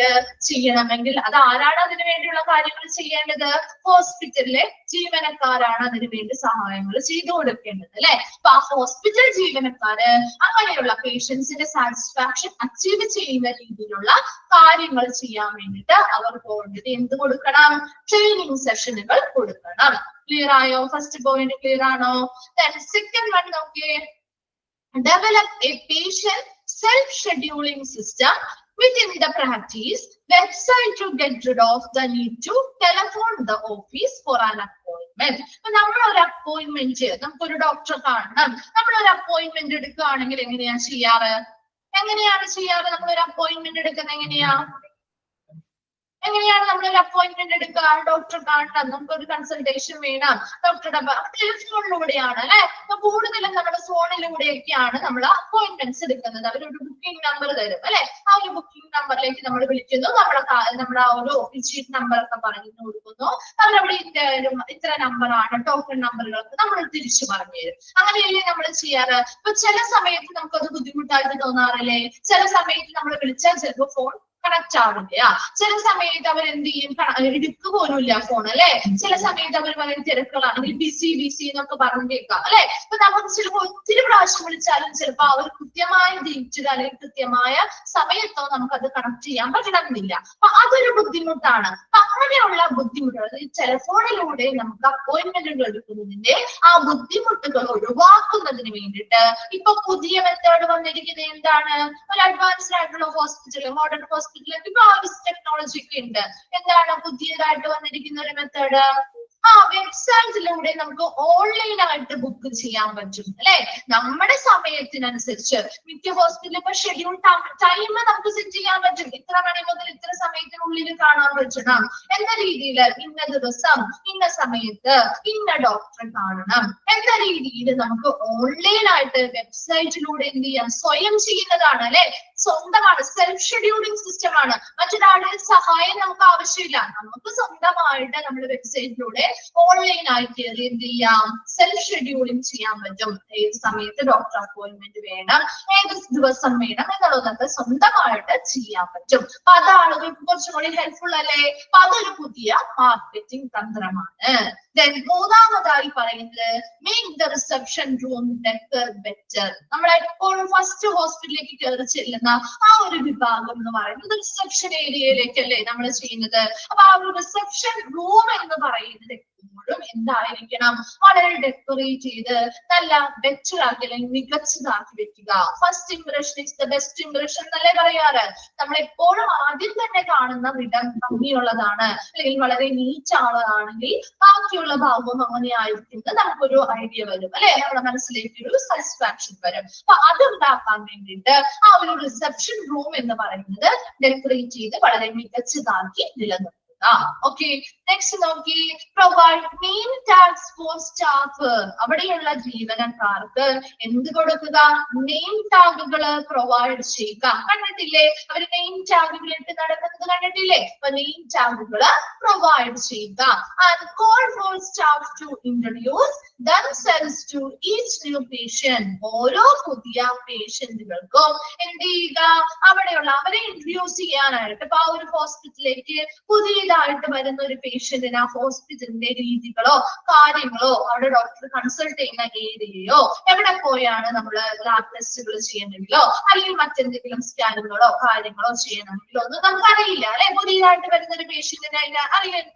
ചെയ്യണമെങ്കിൽ അത് ആരാണ് അതിനു വേണ്ടിയുള്ള കാര്യങ്ങൾ ചെയ്യേണ്ടത്? ഹോസ്പിറ്റലിലെ ജീവനക്കാരാണ് അതിനു വേണ്ടി സഹായങ്ങൾ ചെയ്തു കൊടുക്കേണ്ടത് അല്ലെ. അപ്പൊ ആ ഹോസ്പിറ്റൽ ജീവനക്കാര് അങ്ങനെയുള്ള പേഷ്യൻസിന്റെ സാറ്റിസ്ഫാക്ഷൻ അച്ചീവ് ചെയ്യുന്ന രീതിയിലുള്ള കാര്യങ്ങൾ ചെയ്യാൻ വേണ്ടിയിട്ട് അവർ പോകേണ്ടത് എന്ത് കൊടുക്കണം? ട്രെയിനിങ് സെഷനുകൾ കൊടുക്കണം. ക്ലിയർ ആയോ? ഫസ്റ്റ് പോയിന്റ് ക്ലിയർ ആണോ? സെക്കൻഡ് വൺ നോക്കിയേ, develop A patient self scheduling system within the practice website to get rid of the need to telephone the office for an appointment. നമ്മൾ ഒരു അപ്പോയിന്റ്മെന്റ്, നമുക്കൊരു ഡോക്ടറെ കാണണം, നമ്മൾ ഒരു അപ്പോയിന്റ്മെന്റ് എടുക്കുകയാണെങ്കിൽ എങ്ങനെയാണ് ചെയ്യാറ്? നമ്മളൊരു അപ്പോയിന്റ്മെന്റ് എടുക്കുന്നത് എങ്ങനെയാണ് നമ്മളൊരു അപ്പോയിന്റ്മെന്റ് എടുക്കുക? ഡോക്ടറെ കാണണം, നമുക്കൊരു കൺസൾട്ടേഷൻ വേണം, ഡോക്ടറുടെ ടെലിഫോണിലൂടെയാണ് അല്ലെ. കൂടുതലും നമ്മുടെ ഫോൺ ഫോണിലൂടെയൊക്കെയാണ് നമ്മൾ അപ്പോയിന്റ്മെന്റ്സ് എടുക്കുന്നത്. അവരൊരു ബുക്കിംഗ് നമ്പർ തരും അല്ലെ, ആ ഒരു ബുക്കിംഗ് നമ്പറിലേക്ക് നമ്മൾ വിളിക്കുന്നു, നമ്മുടെ ആ ഒരു ഓഫീഷ്യൽ നമ്പർ ഒക്കെ പറഞ്ഞു കൊടുക്കുന്നു, അവരവിടെ ഇത്ര നമ്പറാണ് ടോക്കൺ നമ്പറുകളൊക്കെ നമ്മൾ തിരിച്ചു പറഞ്ഞു തരും. അങ്ങനെയല്ലേ നമ്മൾ ചെയ്യാറ്. ഇപ്പൊ ചില സമയത്ത് നമുക്കത് ബുദ്ധിമുട്ടായിട്ട് തോന്നാറില്ലേ? ചില സമയത്ത് നമ്മൾ വിളിച്ചാൽ ചിലപ്പോൾ ഫോൺ കണക്ട് ആവില്ല, ചില സമയത്ത് അവർ എന്ത് ചെയ്യും, എടുക്കുക പോലും ഇല്ല ഫോൺ അല്ലെ, ചില സമയത്ത് അവർ വളരെ തിരക്കുകളാണെങ്കിൽ ബിസി എന്നൊക്കെ പറഞ്ഞേക്കാം അല്ലെ. ഇപ്പൊ നമുക്ക് ചിലപ്പോൾ ഒത്തിരി പ്രാവശ്യം വിളിച്ചാലും ചിലപ്പോൾ അവർ കൃത്യമായ ഡേറ്റിൽ അല്ലെങ്കിൽ കൃത്യമായ സമയത്തോ നമുക്കത് കണക്ട് ചെയ്യാൻ പറ്റണമെന്നില്ല. അപ്പൊ അതൊരു ബുദ്ധിമുട്ടാണ്. അപ്പൊ അങ്ങനെയുള്ള ബുദ്ധിമുട്ടുകൾ ടെലിഫോണിലൂടെ നമുക്ക് അപ്പോയിന്റ്മെന്റുകൾ എടുക്കുന്നതിന്റെ ആ ബുദ്ധിമുട്ടുകൾ ഒഴിവാക്കുന്നതിന് വേണ്ടിയിട്ട് ഇപ്പൊ പുതിയ മെത്തേഡ് വന്നിരിക്കുന്നത് എന്താണ്? ഒരു അഡ്വാൻസ്ഡ് ആയിട്ടുള്ള ഹോസ്പിറ്റൽ, മോഡേൺ ഹോസ്പിറ്റൽ, ഇപ്പൊ ടെക്നോളജി ഒക്കെ ഉണ്ട്. എന്താണ് പുതിയതായിട്ട് വന്നിരിക്കുന്ന ഒരു മെത്തേഡ്? വെബ്സൈറ്റിലൂടെ നമുക്ക് ഓൺലൈൻ ആയിട്ട് ബുക്ക് ചെയ്യാൻ പറ്റും അല്ലെ. നമ്മുടെ സമയത്തിനനുസരിച്ച് മിക്ക ഹോസ്പിറ്റലിൽ ഇപ്പൊ ഷെഡ്യൂൾ ടൈം നമുക്ക് സെറ്റ് ചെയ്യാൻ പറ്റും. ഇത്ര മണി മുതൽ ഇത്ര സമയത്തിനുള്ളിൽ കാണാൻ പറ്റണം എന്ന രീതിയിൽ, ഇന്ന ദിവസം ഇന്ന സമയത്ത് ഇന്ന ഡോക്ടറെ കാണണം എന്ന രീതിയിൽ നമുക്ക് ഓൺലൈൻ ആയിട്ട് വെബ്സൈറ്റിലൂടെ എന്ത് ചെയ്യാം, സ്വയം ചെയ്യുന്നതാണ് അല്ലെ. സ്വന്തമാണ്, സെൽഫ് ഷെഡ്യൂളിംഗ് സിസ്റ്റം ആണ്. മറ്റൊരാളുടെ സഹായം നമുക്ക് ആവശ്യമില്ല. നമുക്ക് സ്വന്തമായിട്ട് നമ്മുടെ വെബ്സൈറ്റിലൂടെ ഓൺലൈൻ ആയിട്ട് എന്ത് ചെയ്യാം, സെൽഫ് ഷെഡ്യൂളിംഗ് ചെയ്യാൻ പറ്റും. ഏത് സമയത്ത് ഡോക്ടർ അപ്പോയിന്റ്മെന്റ് വേണം, ഏത് ദിവസം വേണം എന്നുള്ളതൊക്കെ സ്വന്തമായിട്ട് ചെയ്യാൻ പറ്റും. അപ്പൊ അത് ആളുകൾക്ക് കുറച്ചും കൂടി ഹെൽപ്ഫുൾ അല്ലേ. അപ്പൊ അതൊരു പുതിയ മാർക്കറ്റിംഗ് തന്ത്രമാണ്. മൂന്നാമതായി പറയുന്നത് make the reception room better. നമ്മളെപ്പോഴും ഫസ്റ്റ് ഹോസ്പിറ്റലിലേക്ക് കയറി ചെല്ലുന്ന ആ ഒരു വിഭാഗം എന്ന് പറയുന്നത് റിസപ്ഷൻ ഏരിയയിലേക്കല്ലേ നമ്മൾ ചെയ്യുന്നത്. അപ്പൊ ആ ഒരു റിസപ്ഷൻ റൂം എന്ന് പറയുന്നത് എപ്പോഴും എന്തായിരിക്കണം, വളരെ ഡെക്കറേറ്റ് ചെയ്ത് നല്ല ബെറ്റർ ആക്കി അല്ലെങ്കിൽ മികച്ചതാക്കി വെക്കുക. First impression is the best impression എന്നല്ലേ പറയാറ്. നമ്മളെപ്പോഴും ആദ്യം തന്നെ കാണുന്ന ഇടം ഭംഗിയുള്ളതാണ് അല്ലെങ്കിൽ വളരെ നീറ്റ് ആളാണെങ്കിൽ ബാക്കിയുള്ള ഭാഗവും അങ്ങനെ ആയിരിക്കുന്നത് നമുക്കൊരു ഐഡിയ വരും അല്ലെ, നമ്മുടെ മനസ്സിലേക്ക് ഒരു സാറ്റിസ്ഫാക്ഷൻ വരും. അപ്പൊ അതുണ്ടാക്കാൻ വേണ്ടിയിട്ട് ആ ഒരു റിസപ്ഷൻ റൂം എന്ന് പറയുന്നത് ഡെക്കറേറ്റ് ചെയ്ത് വളരെ മികച്ചതാക്കി നിലനിർത്തുക. ഓക്കെ, നെക്സ്റ്റ് നോക്കി, provide name tags for staff. അവിടെയുള്ള ജീവനക്കാർക്ക് എന്ത് കൊടുക്കുക, നെയിം ടാഗുകൾ പ്രൊവൈഡ് ചെയ്യുക. കണ്ടിട്ടില്ലേ, അവര് നെയിം ടാഗുകൾ ഇട്ട് നടക്കുന്നത് കണ്ടിട്ടില്ലേ. അപ്പൊ നെയിം ടാഗുകൾ പ്രൊവൈഡ് ചെയ്യുക. And call for staff to introduce themselves to each new patient. ഓരോ പുതിയ പേഷ്യന്റുകൾക്കും എന്ത് ചെയ്യുക, അവിടെയുള്ള അവരെ ഇൻട്രൊഡ്യൂസ് ചെയ്യാനായിട്ട്. ഇപ്പൊ ആ ഒരു ഹോസ്പിറ്റലിലേക്ക് പുതിയതായിട്ട് വരുന്ന ഒരു പേഷ്യന്റിന് ആ ഹോസ്പിറ്റലിന്റെ രീതികളോ കാര്യങ്ങളോ അവിടെ ഡോക്ടർ കൺസൾട്ട് ചെയ്യുന്ന ഏരിയയോ എവിടെ പോയാണ് നമ്മൾ ലാബ് ടെസ്റ്റുകൾ ചെയ്യണമെങ്കിലോ അല്ലെങ്കിൽ മറ്റെന്തെങ്കിലും സ്കാനുകളോ കാര്യങ്ങളോ ചെയ്യണമെങ്കിലോ ഒന്നും നമുക്ക് അറിയില്ല അല്ലെ. പുതിയതായിട്ട് വരുന്ന ഒരു പേഷ്യന്റിനെ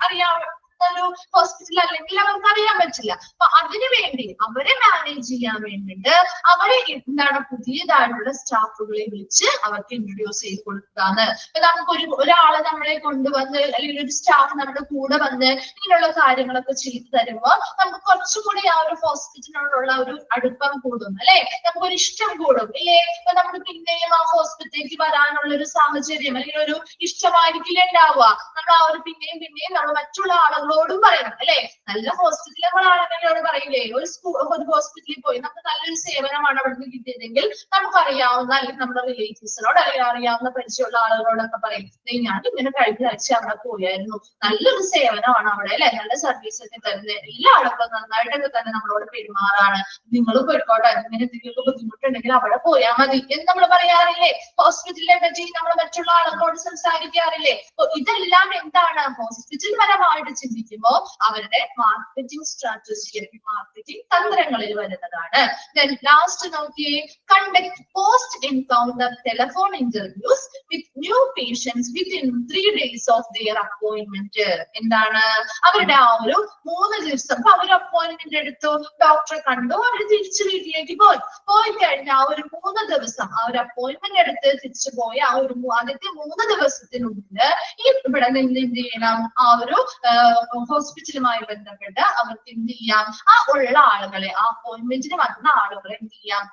അറിയാം ഒരു ഹോസ്പിറ്റൽ അല്ലെങ്കിൽ അവർക്ക് അറിയാൻ പറ്റില്ല. അപ്പൊ അതിനു വേണ്ടി അവരെ മാനേജ് ചെയ്യാൻ വേണ്ടിയിട്ട് അവരെ എന്താണ് പുതിയതായിട്ടുള്ള സ്റ്റാഫുകളെ വിളിച്ച് അവർക്ക് ഇൻട്രൊഡ്യൂസ് ചെയ്ത് കൊടുക്കാന്ന്. അപ്പൊ നമുക്ക് ഒരാളെ നമ്മളെ കൊണ്ടുവന്ന് അല്ലെങ്കിൽ ഒരു സ്റ്റാഫ് നമ്മുടെ കൂടെ വന്ന് ഇങ്ങനെയുള്ള കാര്യങ്ങളൊക്കെ ചെയ്തു തരുമ്പോൾ നമുക്ക് കുറച്ചും കൂടി ആ ഒരു ഹോസ്പിറ്റലിനോടുള്ള ഒരു അടുപ്പം കൂടും അല്ലെ, നമുക്കൊരു ഇഷ്ടം കൂടും ഇല്ലേ. ഇപ്പൊ നമുക്ക് പിന്നെയും ആ ഹോസ്പിറ്റലിലേക്ക് വരാനുള്ള ഒരു സാഹചര്യം അല്ലെങ്കിൽ ഒരു ഇഷ്ടമായിരിക്കില്ല ഉണ്ടാവുക. നമ്മൾ ആ ഒരു പിന്നെയും നമ്മൾ മറ്റുള്ള ആളുകളോടും പറയണം അല്ലെ. നല്ല ഹോസ്പിറ്റലുകളാണെങ്കിലോട് പറയില്ലേ, ഒരു ഹോസ്പിറ്റലിൽ പോയി നമുക്ക് നല്ലൊരു സേവനമാണ് അവിടെ നിന്ന് കിട്ടിയതെങ്കിൽ നമുക്കറിയാവുന്ന അല്ലെങ്കിൽ നമ്മുടെ റിലേറ്റീവ്സിനോട് അല്ലെങ്കിൽ അറിയാവുന്ന പരിചയമുള്ള ആളുകളോടൊക്കെ പറയും, ഞാൻ ഇങ്ങനെ കഴിഞ്ഞ ആഴ്ച അവിടെ പോയായിരുന്നു, നല്ലൊരു സേവനമാണ് അവിടെ അല്ലെ, നല്ല സർവീസ് ഒക്കെ തരുന്നത്, എല്ലാ ആളുകളും നന്നായിട്ടൊക്കെ തന്നെ നമ്മളോട് പെരുമാറാണ്, നിങ്ങളും പോയിക്കോട്ടെ, ഇങ്ങനെ എന്തെങ്കിലും ബുദ്ധിമുട്ടുണ്ടെങ്കിൽ അവിടെ പോയാൽ മതി എന്ന് നമ്മൾ പറയാറില്ലേ. ഹോസ്പിറ്റലിനെ പറ്റി നമ്മൾ മറ്റുള്ള ആളുകളോട് സംസാരിക്കാറില്ലേ. അപ്പൊ ഇതെല്ലാം എന്താണ്, ഹോസ്പിറ്റൽ പരമായിട്ട് ചിന്തിക്കുമ്പോൾ അവരുടെ മാർക്കറ്റിംഗ് സ്ട്രാറ്റജി, മാർക്കറ്റിംഗ് തന്ത്രങ്ങളിൽ വരുന്നതാണ്. ലാസ്റ്റ് നോക്കിയേ, conduct post encounter telephone interviews with new patients within 3 days of their appointment. എന്താണ്, അവരുടെ ആ ഒരു 3 ദിവസം അവർ അപ്പോയിന്റ്മെന്റ് എടുത്തു, ഡോക്ടറെ കണ്ടു, അവർ തിരിച്ചു വീട്ടിലേക്ക് പോയി കഴിഞ്ഞ ആ ഒരു 3 ദിവസം ആ ഒരു അപ്പോയിന്റ്മെന്റ് എടുത്ത് തിരിച്ചു പോയ ആ ഒരു ആദ്യത്തെ 3 ദിവസത്തിനുള്ളിൽ ഇവിടെ നിന്ന് എന്ത് ചെയ്യണം, ആ ഒരു ഹോസ്പിറ്റലുമായി ബന്ധപ്പെട്ട് അവർക്ക് എന്ത് ചെയ്യാം, ആ ഉള്ള ആളുകളെ, ആ അപ്പോയിന്റ്മെന്റിന് വന്ന ആളുകളെ എന്ത് ചെയ്യാം,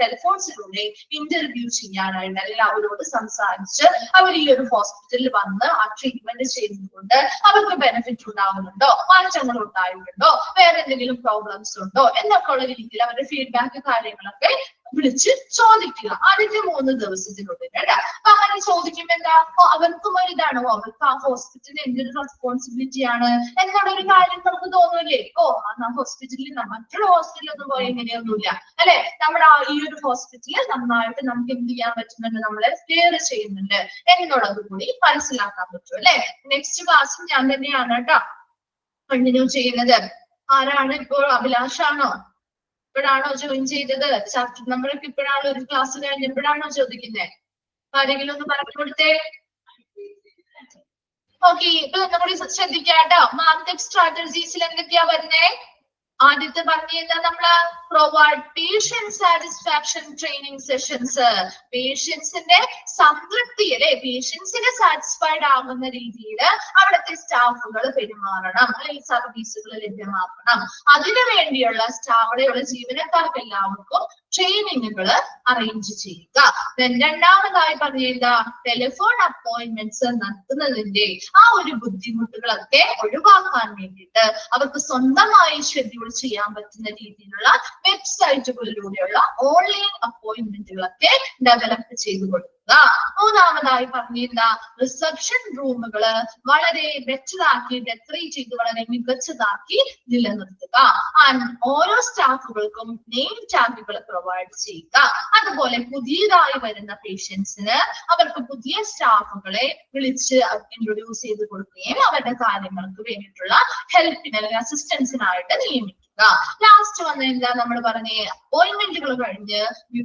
ടെലിഫോൺസിലൂടെ ഇന്റർവ്യൂ ചെയ്യാനായിട്ട്, അല്ലെങ്കിൽ അവരോട് സംസാരിച്ച് അവർ ഈ ഒരു ഹോസ്പിറ്റലിൽ വന്ന് ആ ട്രീറ്റ്മെന്റ് ചെയ്യുന്നതുകൊണ്ട് അവർക്ക് ബെനിഫിറ്റ് ഉണ്ടാകുന്നുണ്ടോ, മാറ്റങ്ങൾ ഉണ്ടായിട്ടുണ്ടോ, വേറെ എന്തെങ്കിലും പ്രോബ്ലംസ് ഉണ്ടോ എന്നൊക്കെ ഉള്ള രീതിയിൽ അവരുടെ ഫീഡ്ബാക്ക് കാര്യങ്ങളൊക്കെ വിളിച്ച് ചോദിക്കുക ആദ്യത്തെ 3 ദിവസത്തിനുള്ളിൽ കേട്ടോ. അപ്പൊ അങ്ങനെ ചോദിക്കുമ്പോ എന്താ, അവർക്കും ഒരു ഇതാണ്, അവർക്ക് ആ ഹോസ്പിറ്റലിൽ എന്തൊരു റെസ്പോൺസിബിലിറ്റി ആണ് എന്നുള്ള ഒരു കാര്യം നമുക്ക് തോന്നൂലേ. ആ ഹോസ്പിറ്റലിൽ മറ്റുള്ള ഹോസ്പിറ്റലൊന്നും പോയി ഇങ്ങനെയൊന്നുമില്ല അല്ലെ, നമ്മുടെ ഈ ഒരു ഹോസ്പിറ്റലിൽ നന്നായിട്ട് നമുക്ക് എന്ത് ചെയ്യാൻ പറ്റുന്നുണ്ട്, നമ്മളെ കെയർ ചെയ്യുന്നുണ്ട് എന്നുള്ളത് കൂടി മനസ്സിലാക്കാൻ പറ്റും അല്ലെ. നെക്സ്റ്റ് ക്ലാസ് ഞാൻ തന്നെയാണ് കേട്ടോ കണ്ടിന്യൂ ചെയ്യുന്നത്. ആരാണ് ഇപ്പോൾ, അഭിലാഷാണോ? ഇപ്പോഴാണോ ജോയിൻ ചെയ്തത്? ചാപ്റ്റർ നമ്പറൊക്കെ ഇപ്പോഴാണോ, ഒരു ക്ലാസ് കഴിഞ്ഞപ്പോഴാണോ ചോദിക്കുന്നത്? ആരെങ്കിലും ഒന്ന് പറഞ്ഞു കൊടുത്തേ. ഓക്കെ, ഇപ്പൊ നമ്മൾ ശ്രദ്ധിക്കാട്ടോ. മാർക്കറ്റ് സ്ട്രാറ്റജീസിൽ എന്തൊക്കെയാ വരുന്നേ? ആദ്യത്തെ പറഞ്ഞ നമ്മള് provide patient satisfaction training sessions. പേഷ്യൻസിന്റെ സംതൃപ്തി അല്ലെ, പേഷ്യൻസിന് സാറ്റിസ്ഫൈഡ് ആകുന്ന രീതിയിൽ അവിടുത്തെ സ്റ്റാഫുകൾ പെരുമാറണം, അല്ലെങ്കിൽ സർവീസുകൾ ലഭ്യമാക്കണം. അതിനു വേണ്ടിയുള്ള അവിടെയുള്ള ജീവനക്കാർക്ക് എല്ലാവർക്കും ട്രെയിനിങ്ങുകൾ അറേഞ്ച് ചെയ്യുക. രണ്ടാമതായി പറഞ്ഞ ടെലിഫോൺ അപ്പോയിന്റ്മെന്റ്സ് നടത്തുന്നതിന്റെ ആ ഒരു ബുദ്ധിമുട്ടുകളൊക്കെ ഒഴിവാക്കാൻ വേണ്ടിയിട്ട് അവർക്ക് സ്വന്തമായി ഷെഡ്യൂൾ ചെയ്യാൻ പറ്റുന്ന രീതിയിലുള്ള വെബ്സൈറ്റുകളിലൂടെയുള്ള ഓൺലൈൻ അപ്പോയിന്റ്മെന്റുകളൊക്കെ ഡെവലപ്പ് ചെയ്തു കൊടുക്കുക. മൂന്നാമതായി പറഞ്ഞിരുന്ന റിസപ്ഷൻ റൂമുകള് വളരെ ബെറ്ററാക്കി ഡെക്കറേറ്റ് ചെയ്ത് വളരെ മികച്ചതാക്കി നിലനിർത്തുക. ഓരോ സ്റ്റാഫുകൾക്കും നെയിം ടാഗുകൾ പ്രൊവൈഡ് ചെയ്യുക. അതുപോലെ പുതിയതായി വരുന്ന പേഷ്യൻസിന് അവർക്ക് പുതിയ സ്റ്റാഫുകളെ വിളിച്ച് ഇൻട്രൊഡ്യൂസ് ചെയ്ത് കൊടുക്കുകയും അവരുടെ കാര്യങ്ങൾക്ക് വേണ്ടിയിട്ടുള്ള ഹെൽപ്പിന് അല്ലെങ്കിൽ അസിസ്റ്റൻസിനായിട്ട് നിയമിക്കുക. ലാസ്റ്റ് വന്ന നമ്മൾ പറഞ്ഞ അപ്പോയിന്റ്മെന്റുകൾ കഴിഞ്ഞ്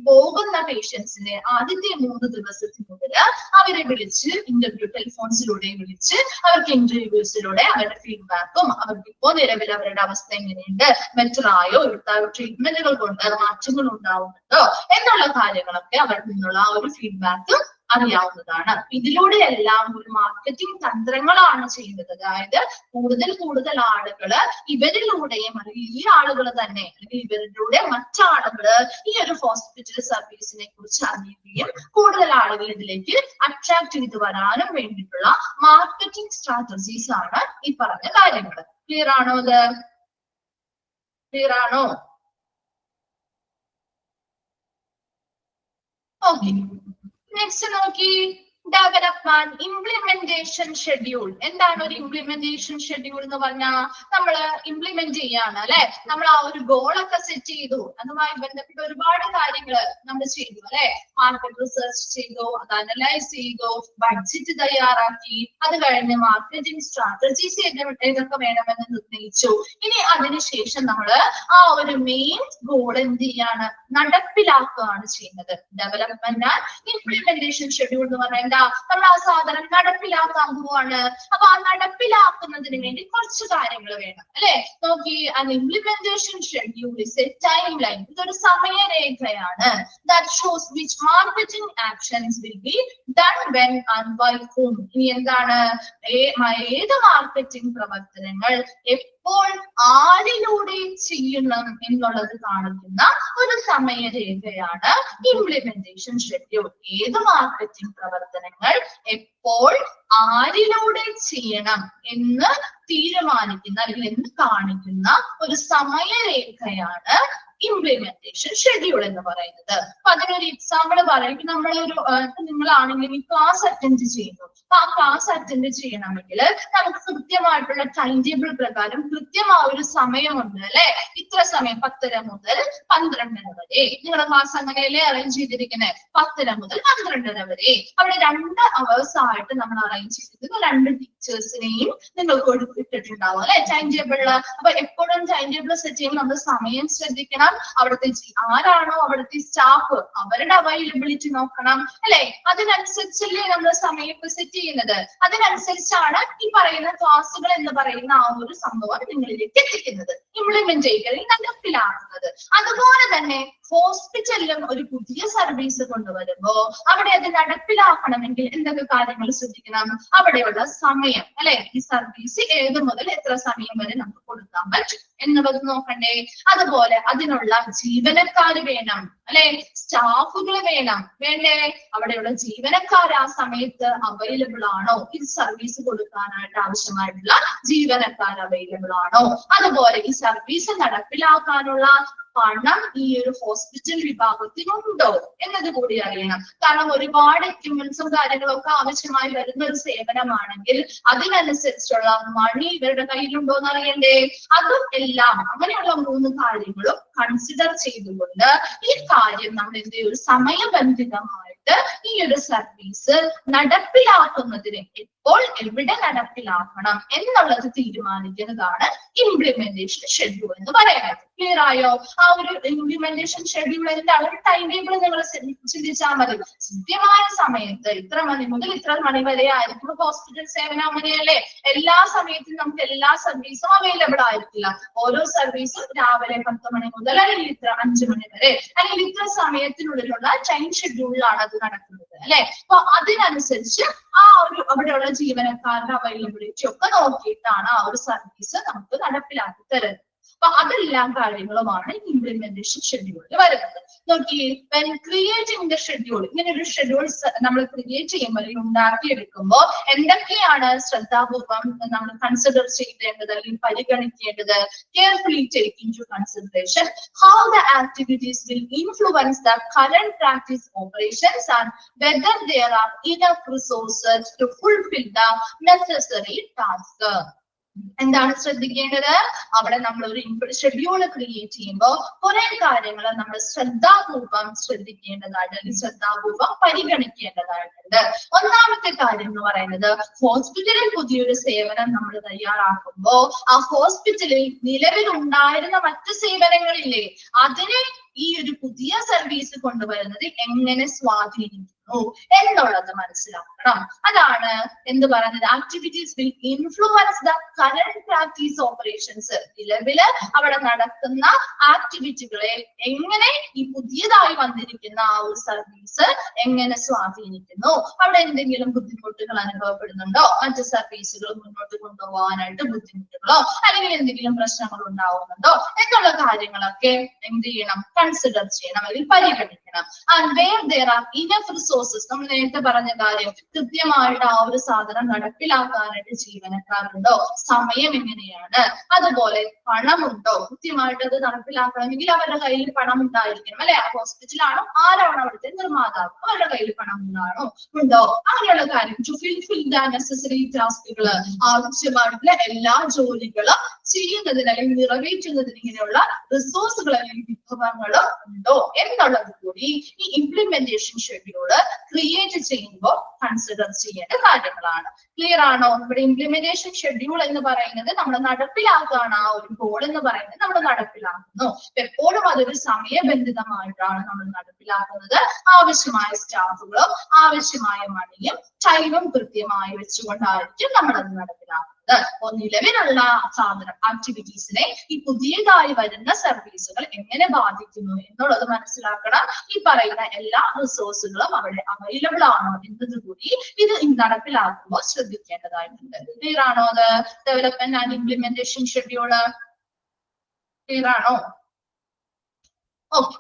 പോകുന്ന പേഷ്യൻസിനെ ആദ്യത്തെ 3 ദിവസത്തിനുള്ളിൽ അവരെ വിളിച്ച് ടെലിഫോൺസിലൂടെ വിളിച്ച് അവർക്ക് ഇന്റർവ്യൂസിലൂടെ അവരുടെ ഫീഡ്ബാക്കും അവർക്ക് ഇപ്പോ നിലവിൽ അവരുടെ അവസ്ഥ എങ്ങനെയുണ്ട്, ബെറ്ററായോ, ട്രീറ്റ്മെന്റുകൾ കൊണ്ട് മാറ്റങ്ങൾ ഉണ്ടാവുന്നുണ്ടോ എന്നുള്ള കാര്യങ്ങളൊക്കെ അവരിൽ നിന്നുള്ള ആ ഒരു ഫീഡ്ബാക്ക് അറിയാവുന്നതാണ്. ഇതിലൂടെ എല്ലാം ഒരു മാർക്കറ്റിംഗ് തന്ത്രങ്ങളാണ് ചെയ്യുന്നത്. അതായത് കൂടുതൽ ആളുകള് ഇവരിലൂടെയും അല്ലെങ്കിൽ ഈ ആളുകൾ തന്നെ അല്ലെങ്കിൽ ഇവരിലൂടെ മറ്റാളുകള് ഈ ഒരു ഹോസ്പിറ്റൽ സർവീസിനെ കുറിച്ച് അറിയുകയും കൂടുതൽ ആളുകൾ ഇതിലേക്ക് അട്രാക്ട് ചെയ്ത് വരാനും വേണ്ടിയിട്ടുള്ള മാർക്കറ്റിംഗ് സ്ട്രാറ്റജീസ് ആണ് ഈ പറഞ്ഞ കാര്യങ്ങൾ. ക്ലിയർ ആണോ? അത് ക്ലിയർ ആണോ? ഓക്കെ, നെക്സ്റ്റ് നോക്കി, ഡെവലപ്മെന്റ് ഇംപ്ലിമെന്റേഷൻ ഷെഡ്യൂൾ. എന്താണ് ഒരു ഇംപ്ലിമെന്റേഷൻ ഷെഡ്യൂൾ എന്ന് പറഞ്ഞാൽ? നമ്മൾ ഇംപ്ലിമെന്റ് ചെയ്യാണ് അല്ലെ, നമ്മൾ ആ ഒരു ഗോളൊക്കെ സെറ്റ് ചെയ്തു, അതുമായി ബന്ധപ്പെട്ട ഒരുപാട് കാര്യങ്ങൾ നമ്മൾ ചെയ്തു അല്ലെ. മാർക്കറ്റ് റിസർച്ച് ചെയ്തു, അത് അനലൈസ് ചെയ്തു, ബഡ്ജറ്റ് തയ്യാറാക്കി, അത് കഴിഞ്ഞ് മാർക്കറ്റിംഗ് സ്ട്രാറ്റജീസ് ഏതൊക്കെ വേണമെന്ന് നിർണ്ണയിച്ചു. ഇനി അതിനുശേഷം നമ്മൾ ആ ഒരു മെയിൻ ഗോൾ എന്ത് ചെയ്യാണ്, നടപ്പിലാക്കുകയാണ് ചെയ്യുന്നത്. ഡെവലപ്മെന്റ് ആൻഡ് ഇംപ്ലിമെന്റേഷൻ ഷെഡ്യൂൾ എന്ന് പറഞ്ഞാൽ നമ്മൾ ആ സാധനം നടപ്പിലാക്കാൻ പോവാണ്. അപ്പൊ ആ നടപ്പിലാക്കുന്നതിന് വേണ്ടി കുറച്ച് കാര്യങ്ങൾ വേണം അല്ലെ. നോക്കി, implementation schedule is A time line. ഇതൊരു സമയരേഖയാണ്. that shows which marketing actions will be done when and by whom. ഇനി എന്താണ്, ഏത് മാർക്കറ്റിംഗ് പ്രവർത്തനങ്ങൾ എപ്പോൾ ആരിലൂടെ ചെയ്യണം എന്നുള്ളത് കാണിക്കുന്ന ഒരു സമയരേഖയാണ് ഇംപ്ലിമെന്റേഷൻ ഷെഡ്യൂൾ. ഏത് മാർക്കറ്റിംഗ് പ്രവർത്തനങ്ങൾ എപ്പോൾ ആരിലൂടെ ചെയ്യണം എന്ന് തീരുമാനിക്കുന്ന അല്ലെങ്കിൽ എന്ന് കാണിക്കുന്ന ഒരു സമയരേഖയാണ് ഇംപ്ലിമെന്റേഷൻ ഷെഡ്യൂൾ എന്ന് പറയുന്നത്. അപ്പൊ അതിനൊരു എക്സാമ്പിൾ പറയും. നമ്മളൊരു നിങ്ങളാണെങ്കിൽ ഈ ക്ലാസ് അറ്റൻഡ് ചെയ്യുന്നു. അപ്പൊ ആ ക്ലാസ് അറ്റൻഡ് ചെയ്യണമെങ്കിൽ നമുക്ക് കൃത്യമായിട്ടുള്ള ടൈം ടേബിൾ പ്രകാരം കൃത്യമായ ഒരു സമയമുണ്ട് അല്ലെ. ഇത്ര സമയം 10:30 മുതൽ 12:30 വരെ. നിങ്ങളുടെ ക്ലാസ് അങ്ങനെയല്ലേ അറേഞ്ച് ചെയ്തിരിക്കുന്നത്? 10:30 മുതൽ 12:30 വരെ. അവിടെ 2 hours ആയിട്ട് നമ്മൾ അറേഞ്ച് ചെയ്തിരിക്കുന്നത് 2 ടീച്ചേഴ്സിനെയും നിങ്ങൾക്ക് കൊടുത്തിട്ടുണ്ടാവും അല്ലെ ടൈം ടേബിളില്. അപ്പൊ എപ്പോഴും ടൈം ടേബിൾ സെറ്റ് ചെയ്യുമ്പോൾ നമ്മൾ സമയം ശ്രദ്ധിക്കണം. അവിടുത്തെ ആരാണോ അവിടുത്തെ സ്റ്റാഫ് അവരുടെ അവൈലബിലിറ്റി നോക്കണം അല്ലെ. അതിനനുസരിച്ചല്ലേ നമ്മൾ സമയം സെറ്റ് ചെയ്യുന്നത്. അതിനനുസരിച്ചാണ് ഈ പറയുന്ന ക്ലാസ്സുകൾ എന്ന് പറയുന്ന ആ ഒരു സംഭവം നിങ്ങളിലേക്ക് എത്തിക്കുന്നത്, ഇംപ്ലിമെന്റ് ചെയ്യുന്നത്, നടപ്പിലാക്കുന്നത്. അതുപോലെ തന്നെ ഹോസ്പിറ്റലിലും ഒരു പുതിയ സർവീസ് കൊണ്ടുവരുമ്പോ അവിടെ അത് നടപ്പിലാക്കണമെങ്കിൽ എന്തൊക്കെ കാര്യങ്ങൾ ശ്രദ്ധിക്കണം? അവിടെയുള്ള സമയം അല്ലെ, ഈ സർവീസ് ഏത് മുതൽ എത്ര സമയം വരെ നമുക്ക് കൊടുക്കാൻ പറ്റും എന്നുള്ളത് നോക്കണ്ടേ. അതുപോലെ അതിനുള്ള ജീവനക്കാർ വേണം അല്ലെ, സ്റ്റാഫുകൾ വേണ്ടേ? അവിടെയുള്ള ജീവനക്കാർ ആ സമയത്ത് അവൈലബിൾ ആണോ? ഈ സർവീസ് കൊടുക്കാനായിട്ട് ആവശ്യമായിട്ടുള്ള ജീവനക്കാർ അവൈലബിൾ ആണോ? അതുപോലെ ഈ സർവീസ് നടപ്പിലാക്കാനുള്ള പണം ഈ ഒരു ഹോസ്പിറ്റൽ വിഭാഗത്തിനുണ്ടോ എന്നത് കൂടി അറിയണം. കാരണം ഒരുപാട് എക്യുപ്മെന്റ്സും കാര്യങ്ങളൊക്കെ ആവശ്യമായി വരുന്ന ഒരു സേവനമാണെങ്കിൽ അതിനനുസരിച്ചുള്ള മണി ഇവരുടെ കയ്യിലുണ്ടോ എന്ന് അറിയണ്ടേ. അതും എല്ലാം അങ്ങനെയുള്ള 3 കാര്യങ്ങളും കൺസിഡർ ചെയ്തുകൊണ്ട് ഈ കാര്യം നമ്മൾ എന്ത് ചെയ്യും, സമയബന്ധിതമായിട്ട് ഈ ഒരു സർവീസ് നടപ്പിലാക്കുന്നതിന് എപ്പോൾ എവിടെ നടപ്പിലാക്കണം എന്നുള്ളത് തീരുമാനിക്കുന്നതാണ് ഇംപ്ലിമെന്റേഷൻ ഷെഡ്യൂൾ എന്ന് പറയുന്നത്. ക്ലിയർ ആയോ? ആ ഒരു ഇംപ്ലിമെന്റേഷൻ ഷെഡ്യൂൾ എന്താണ്? ഒരു ടൈം ടേബിൾ നിങ്ങൾ ചിന്തിച്ചാൽ മതി. കൃത്യമായ സമയത്ത് ഇത്ര മണി മുതൽ ഇത്ര മണി വരെ ആയിരിക്കും ഹോസ്പിറ്റൽ സേവനം. അങ്ങനെയല്ലേ? എല്ലാ സമയത്തും നമുക്ക് എല്ലാ സർവീസും അവൈലബിൾ ആയിരിക്കില്ല. ഓരോ സർവീസും രാവിലെ 10 മണി മുതൽ അല്ലെങ്കിൽ ഇത്ര 5 മണി വരെ അല്ലെങ്കിൽ ഇത്ര സമയത്തിനുള്ളിലുള്ള ടൈം ഷെഡ്യൂളിലാണ് അത് നടക്കുന്നത് അല്ലെ. അപ്പൊ അതിനനുസരിച്ച് ആ ഒരു അവിടെയുള്ള ജീവനക്കാരുടെ അവൈലബിലിറ്റി ഒക്കെ നോക്കിയിട്ടാണ് ആ ഒരു സർവീസ് നമുക്ക് നടപ്പിലാക്കി തരുന്നത്. അപ്പൊ അതെല്ലാം കാര്യങ്ങളുമാണ് ഇംപ്ലിമെന്റേഷൻ ഷെഡ്യൂളിൽ വരുന്നത്. നോക്കിയേ, when creating the schedule, ഇങ്ങനെ ഒരു ഷെഡ്യൂൾ നമ്മൾ ക്രിയേറ്റ് ചെയ്യുമ്പോൾ അല്ലെങ്കിൽ ഉണ്ടാക്കിയെടുക്കുമ്പോൾ എന്തൊക്കെയാണ് ശ്രദ്ധാപൂർവം നമ്മൾ കൺസിഡർ ചെയ്യേണ്ടത് അല്ലെങ്കിൽ പരിഗണിക്കേണ്ടത്? Carefully take into consideration how the activities will influence the current practice operations and whether there are enough resources to fulfill the necessary task. എന്താണ് ശ്രദ്ധിക്കേണ്ടത്? അവിടെ നമ്മൾ ഒരു ഷെഡ്യൂൾ ക്രിയേറ്റ് ചെയ്യുമ്പോൾ കുറെ കാര്യങ്ങൾ നമ്മൾ ശ്രദ്ധാപൂർവം ശ്രദ്ധിക്കേണ്ടതായിട്ട് അല്ലെങ്കിൽ ശ്രദ്ധാപൂർവം പരിഗണിക്കേണ്ടതായിട്ടുണ്ട്. ഒന്നാമത്തെ കാര്യം എന്ന് പറയുന്നത്, ഹോസ്പിറ്റലിൽ പുതിയൊരു സേവനം നമ്മൾ തയ്യാറാക്കുമ്പോ ആ ഹോസ്പിറ്റലിൽ നിലവിലുണ്ടായിരുന്ന മറ്റു സേവനങ്ങളില്ലേ അതിനെ ഈ ഒരു പുതിയ സർവീസ് കൊണ്ടുവരുന്നത് എങ്ങനെ സ്വാധീനിക്കുന്നു എന്നുള്ളത് മനസ്സിലാക്കണം. അതാണ് എന്ത് പറയുന്നത്, activities will influence the current practice operations. നിലവില് അവിടെ നടക്കുന്ന ആക്ടിവിറ്റികളെ എങ്ങനെ ഈ പുതിയതായി വന്നിരിക്കുന്ന ആ ഒരു സർവീസ് എങ്ങനെ സ്വാധീനിക്കുന്നു, അവിടെ എന്തെങ്കിലും ബുദ്ധിമുട്ടുകൾ അനുഭവപ്പെടുന്നുണ്ടോ, മറ്റു സർവീസുകൾ മുന്നോട്ട് കൊണ്ടുപോകാനായിട്ട് ബുദ്ധിമുട്ടുകളോ അല്ലെങ്കിൽ എന്തെങ്കിലും പ്രശ്നങ്ങൾ ഉണ്ടാവുന്നുണ്ടോ എന്നുള്ള കാര്യങ്ങളൊക്കെ എന്ത് ചെയ്യണം, കൺസിഡർ ചെയ്യണം അല്ലെങ്കിൽ പരിഗണിക്കണം. And where there are enough resources, നമ്മൾ നേരത്തെ പറഞ്ഞ കാര്യം, കൃത്യമായിട്ട് ആ ഒരു സാധനം നടപ്പിലാക്കാനായിട്ട് ജീവനക്കാരുണ്ടോ, സമയം എങ്ങനെയാണ്, അതുപോലെ പണമുണ്ടോ, കൃത്യമായിട്ട് അത് നടപ്പിലാക്കണമെങ്കിൽ അവരുടെ കയ്യിൽ പണം ഉണ്ടായിരിക്കണം അല്ലെ. ആ ഹോസ്പിറ്റലാണോ ആരാണോ അവിടുത്തെ നിർമ്മാതാവ് അവരുടെ കയ്യിൽ പണം ഉണ്ടോ, അങ്ങനെയുള്ള കാര്യം. ടു ഫുൾഫിൽ ദ നെസസറി ടാസ്കുകൾ, ആവശ്യമായിട്ടുള്ള എല്ലാ ജോലികളും ചെയ്യുന്നതിന് അല്ലെങ്കിൽ നിറവേറ്റുന്നതിന് ഇങ്ങനെയുള്ള റിസോഴ്സുകൾ അല്ലെങ്കിൽ വിഭവങ്ങൾ ഉണ്ടോ എന്നുള്ളത് കൂടി ഈ ഇംപ്ലിമെന്റേഷൻ ഷെഡ്യൂള് ക്രിയേറ്റ് ചെയ്യുമ്പോൾ കൺസിഡർ ചെയ്യേണ്ട കാര്യങ്ങളാണ്. ക്ലിയർ ആണോ? ഇവിടെ ഇംപ്ലിമെന്റേഷൻ ഷെഡ്യൂൾ എന്ന് പറയുന്നത് നമ്മൾ നടപ്പിലാക്കുകയാണ്. ആ ഒരു ഗോൾ എന്ന് പറയുന്നത് നമ്മൾ നടപ്പിലാക്കുന്നു. എപ്പോഴും അതൊരു സമയബന്ധിതമായിട്ടാണ് നമ്മൾ നടപ്പിലാക്കുന്നത്. ആവശ്യമായ സ്റ്റാഫുകളും ആവശ്യമായ മണിയും ടൈമും കൃത്യമായി വെച്ചുകൊണ്ടായിരിക്കും നമ്മൾ അത് നടപ്പിലാക്കുന്നത്. നിലവിലുള്ള സാധനം ആക്ടിവിറ്റീസിനെ ഈ പുതിയതായി വരുന്ന സർവീസുകൾ എങ്ങനെ ബാധിക്കുന്നു എന്നുള്ളത് മനസ്സിലാക്കണം. ഈ പറയുന്ന എല്ലാ റിസോഴ്സുകളും അവിടെ അവൈലബിൾ ആണോ എന്നത് കൂടി ഇത് നടപ്പിലാക്കുമ്പോൾ ശ്രദ്ധിക്കേണ്ടതായിട്ടുണ്ട്. ക്ലിയർ ആണോ? അത് development and implementation schedule clear ആണോ? ഓക്കെ,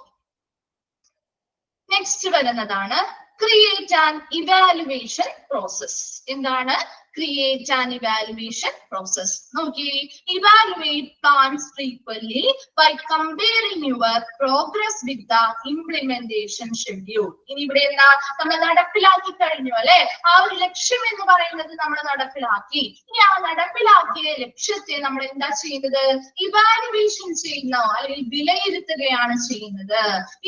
നെക്സ്റ്റ് വരുന്നതാണ് ക്രിയേറ്റ് ആൻഡ് ഇവാലുവേഷൻ പ്രോസസ്. എന്താണ് create an evaluation process? നോക്കിയേ, evaluate plans frequently by comparing your progress with the implementation schedule. ഇനി ഇവിടെ എന്താ, നമ്മൾ നടപ്പിലാക്കി കഴിഞ്ഞു അല്ലെ. ആ ഒരു ലക്ഷ്യം എന്ന് പറയുന്നത് നമ്മൾ നടപ്പിലാക്കി. ഇനി ആ നടപ്പിലാക്കിയ ലക്ഷ്യത്തെ നമ്മൾ എന്താ ചെയ്യുന്നത്, ഇവാലുവേഷൻ ചെയ്യുന്നോ അല്ലെങ്കിൽ വിലയിരുത്തുകയാണ് ചെയ്യുന്നത്.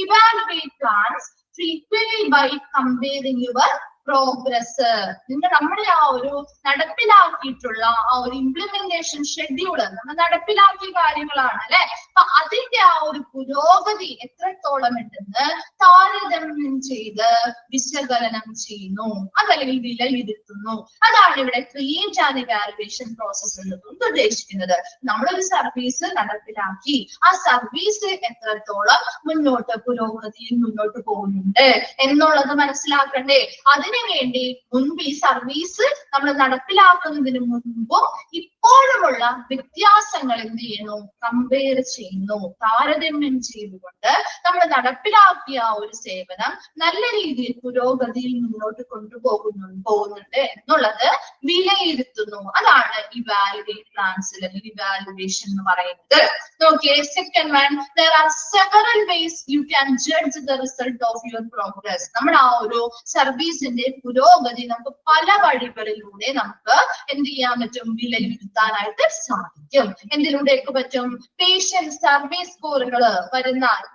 Evaluate plans frequently by comparing your progress, നമ്മുടെ ആ ഒരു നടപ്പിലാക്കിയിട്ടുള്ള ആ ഒരു ഇംപ്ലിമെന്റേഷൻ ഷെഡ്യൂള് നമ്മൾ നടപ്പിലാക്കിയ കാര്യങ്ങളാണ് അല്ലെ. അപ്പൊ അതിന്റെ ആ ഒരു പുരോഗതി എത്രത്തോളം ഉണ്ടെന്ന് താരതമ്യം ചെയ്ത് വിശകലനം ചെയ്യുന്നു, അതല്ലെങ്കിൽ വിലയിരുത്തുന്നു. അതാണ് ഇവിടെ ക്രിയേറ്റ് ആൻഡ് ഇവാലുവേഷൻ പ്രോസസ് എന്നതുകൊണ്ട് ഉദ്ദേശിക്കുന്നത്. നമ്മളൊരു സർവീസ് നടപ്പിലാക്കി, ആ സർവീസ് എത്രത്തോളം പുരോഗതിയിൽ മുന്നോട്ട് പോകുന്നുണ്ട് എന്നുള്ളത് മനസ്സിലാക്കണ്ടേ. അതിനു വേണ്ടി മുൻപ് ഈ സർവീസ് നമ്മൾ നടപ്പിലാക്കുന്നതിന് മുൻപും ഇപ്പോഴുമുള്ള വ്യത്യാസങ്ങൾ എന്ത് ചെയ്യുന്നു, കമ്പയർ ചെയ്യുന്നു, താരതമ്യം ചെയ്തുകൊണ്ട് നമ്മൾ നടപ്പിലാക്കിയ ആ ഒരു സേവനം നല്ല രീതിയിൽ പുരോഗതിയിൽ മുന്നോട്ട് പോകുന്നുണ്ട് എന്നുള്ളത് വിലയിരുത്തുന്നു. അതാണ് ഇവാലുവേറ്റ് പ്ലാൻസ് അല്ലെങ്കിൽ ഇവാലുവേഷൻ എന്ന് പറയുന്നത്. നോക്കിയേ, second one, there are several ways you can judge the result of your progress. നമ്മുടെ ആ ഒരു സർവീസിന്റെ പുരോഗതി നമുക്ക് പല വഴികളിലൂടെ നമുക്ക് എന്ത് ചെയ്യാൻ പറ്റും, വിലയിരുത്താനായിട്ട് സാധിക്കും. എന്തിലൂടെയൊക്കെ പറ്റും, പേഷ്യന്റ് സർവീസ് സ്കോറുകൾ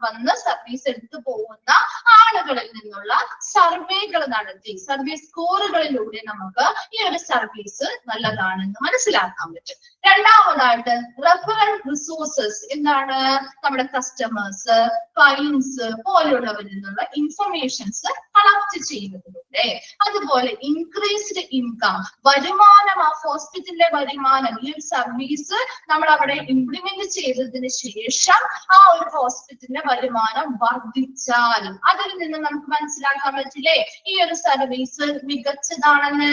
വന്ന് സർവീസ് എടുത്തു പോകുന്ന ആളുകളിൽ നിന്നുള്ള സർവേകൾ നടത്തി സർവീസ് സ്കോറുകളിലൂടെ നമുക്ക് ഈ ഒരു സർവീസ് നല്ലതാണെന്ന് മനസ്സിലാക്കാൻ പറ്റും. രണ്ടാമതായിട്ട് റെഫറൽ റിസോഴ്സസ്, എന്താണ്, നമ്മുടെ കസ്റ്റമേഴ്സ്, ക്ലയൻസ് പോലെയുള്ളവരിൽ നിന്നുള്ള ഇൻഫർമേഷൻസ് കളക്ട് ചെയ്യുന്നതിലൂടെ. അതുപോലെ ഇൻക്രീസ്ഡ് ഇൻകം, വരുമാനം, ആ ഹോസ്പിറ്റലിലെ വരുമാനം, ഈ ഒരു സർവീസ് നമ്മൾ അവിടെ ഇംപ്ലിമെന്റ് ചെയ്തതിന് ശേഷം ആ ഒരു ഹോസ്പിറ്റലിന്റെ വരുമാനം വർദ്ധിച്ചാൽ അതിൽ നിന്ന് നമുക്ക് മനസ്സിലാക്കാൻ പറ്റില്ലേ ഈ ഒരു സർവീസ് മികച്ചതാണെന്ന്.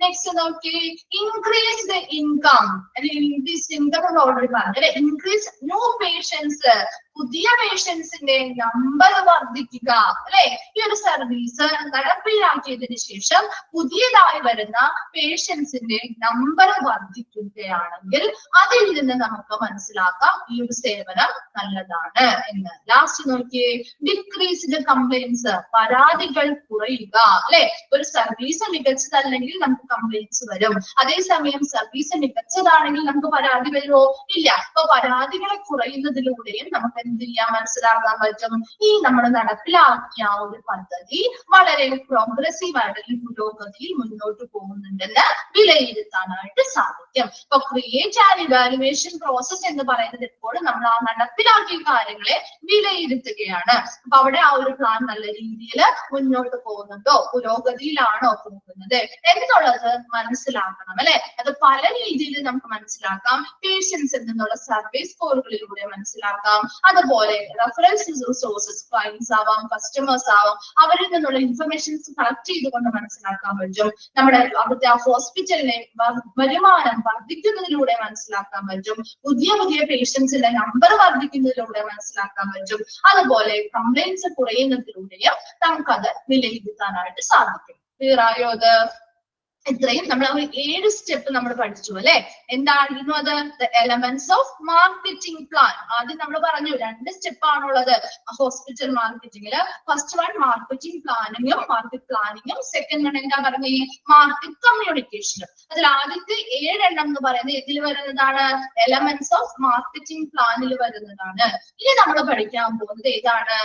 നെക്സ്റ്റ് നോക്കി, ഇൻക്രീസ്ഡ് ഇൻകം അല്ലെങ്കിൽ ഇൻക്രീസ്ഡ് ഇൻകം ഓൾറെഡി പറഞ്ഞു അല്ലെ. ഇൻക്രീസ് ന്യൂ പേഷ്യൻസ്, പുതിയ പേഷ്യൻസിന്റെ നമ്പർ വർദ്ധിക്കുക അല്ലെ. ഈ ഒരു സർവീസ് നടപ്പിലാക്കിയതിനു ശേഷം പുതിയതായി വരുന്ന പേഷ്യൻസിന്റെ നമ്പർ വർദ്ധിക്കുകയാണെങ്കിൽ അതിൽ നിന്ന് നമുക്ക് മനസ്സിലാക്കാം ഈ ഒരു സേവനം നല്ലതാണ് എന്ന്. ലാസ്റ്റ് നോക്കിയേ, ഡിക്രീസ്ഡ് കംപ്ലൈൻസ്, പരാതികൾ കുറയുക അല്ലെ. ഒരു സർവീസ് മികച്ചതല്ലെങ്കിൽ നമുക്ക് കംപ്ലൈൻസ് വരും. അതേസമയം സർവീസ് മികച്ചതാണെങ്കിൽ നമുക്ക് പരാതി വരുമോ? ഇല്ല. അപ്പൊ പരാതികളെ കുറയുന്നതിലൂടെയും നമുക്ക് എന്ത് ചെയ്യാൻ മനസ്സിലാക്കാൻ പറ്റും, ഈ നമ്മൾ നടപ്പിലാക്കിയ ഒരു പദ്ധതി വളരെ പ്രോഗ്രസീവ് ആയിട്ട് പുരോഗതിയിൽ മുന്നോട്ട് പോകുന്നുണ്ടെന്ന് വിലയിരുത്താനായിട്ട് സാധിക്കും. അപ്പൊ ക്രിയേറ്റ് ആൻഡ് ഇവാലുവേഷൻ പ്രോസസ് എന്ന് പറയുന്നത് എപ്പോഴും നമ്മൾ ആ നടപ്പിലാക്കിയ കാര്യങ്ങളെ വിലയിരുത്തുകയാണ്. അപ്പൊ അവിടെ ആ ഒരു പ്ലാൻ നല്ല രീതിയിൽ മുന്നോട്ട് പോകുന്നുണ്ടോ, പുരോഗതിയിലാണോ പോകുന്നത് എന്നുള്ളത് മനസ്സിലാക്കണം അല്ലെ. അത് പല രീതിയിൽ നമുക്ക് മനസ്സിലാക്കാം. പേഷ്യൻസ് എന്നുള്ള സർവേ സ്കോറുകളിലൂടെ മനസ്സിലാക്കാം. അതുപോലെ റെഫറൻസ് റിസോഴ്സസ്, ക്ലയൻസ് ആവാം, കസ്റ്റമേഴ്സ് ആവാം, അവരിൽ നിന്നുള്ള ഇൻഫർമേഷൻസ് കളക്ട് ചെയ്തുകൊണ്ട് മനസ്സിലാക്കാൻ പറ്റും. നമ്മുടെ അവിടുത്തെ ആ ഹോസ്പിറ്റലിനെ വരുമാനം വർദ്ധിക്കുന്നതിലൂടെ മനസ്സിലാക്കാൻ പറ്റും. പുതിയ പേഷ്യൻസിന്റെ നമ്പർ വർദ്ധിക്കുന്നതിലൂടെ മനസ്സിലാക്കാൻ പറ്റും. അതുപോലെ കംപ്ലൈൻസ് കുറയുന്നതിലൂടെയും നമുക്കത് വിലയിരുത്താനായിട്ട് സാധിക്കും. ക്ലിയർ ആയോ? അത് ഇത്രയും നമ്മൾ ഒരു 7 സ്റ്റെപ്പ് നമ്മൾ പഠിച്ചു അല്ലെ. എന്തായിരുന്നു അത്? The elements of marketing plan. ആദ്യം നമ്മൾ പറഞ്ഞു 2 സ്റ്റെപ്പാണുള്ളത് ഹോസ്പിറ്റൽ മാർക്കറ്റിംഗില്. ഫസ്റ്റ് വൺ മാർക്കറ്റിംഗ് പ്ലാനിങ്ങും സെക്കൻഡ് വൺ എന്താ പറഞ്ഞേ, മാർക്കറ്റ് കമ്മ്യൂണിക്കേഷനും. അതിൽ ആദ്യത്തെ 7 എണ്ണം എന്ന് പറയുന്നത് ഇതിൽ വരുന്നതാണ്, എലമെന്റ്സ് ഓഫ് മാർക്കറ്റിംഗ് പ്ലാനിൽ വരുന്നതാണ്. ഇനി നമ്മൾ പഠിക്കാൻ പോകുന്നത് ഏതാണ്?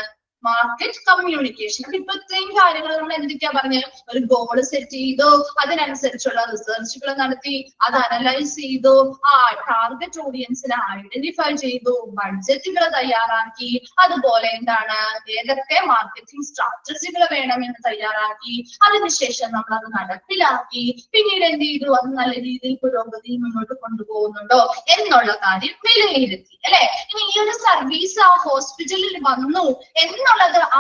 Market communication. അപ്പൊ ഇപ്പൊ ഇത്രയും കാര്യങ്ങൾ നമ്മൾ എന്തൊക്കെയാ പറഞ്ഞ്, ഒരു ഗോൾ സെറ്റ് ചെയ്തു, അതിനനുസരിച്ചുള്ള റിസർച്ചുകൾ നടത്തി, അത് അനലൈസ് ചെയ്തു, ആ ടാർഗറ്റ് ഓഡിയൻസിനെ ഐഡന്റിഫൈ ചെയ്തു, ബഡ്ജറ്റുകൾ തയ്യാറാക്കി, അതുപോലെ എന്താണ് ഏതൊക്കെ മാർക്കറ്റിംഗ് സ്ട്രാറ്റജികൾ വേണമെന്ന് തയ്യാറാക്കി, അതിനുശേഷം നമ്മൾ അത് നടപ്പിലാക്കി, പിന്നീട് എന്ത് ചെയ്തു, അത് നല്ല രീതിയിൽ പുരോഗതി മുന്നോട്ട് കൊണ്ടുപോകുന്നുണ്ടോ എന്നുള്ള കാര്യം വിലയിരുത്തി അല്ലെ. ഇനി ഈ ഒരു സർവീസ് ആ ഹോസ്പിറ്റലിൽ വന്നു എന്നുള്ളത്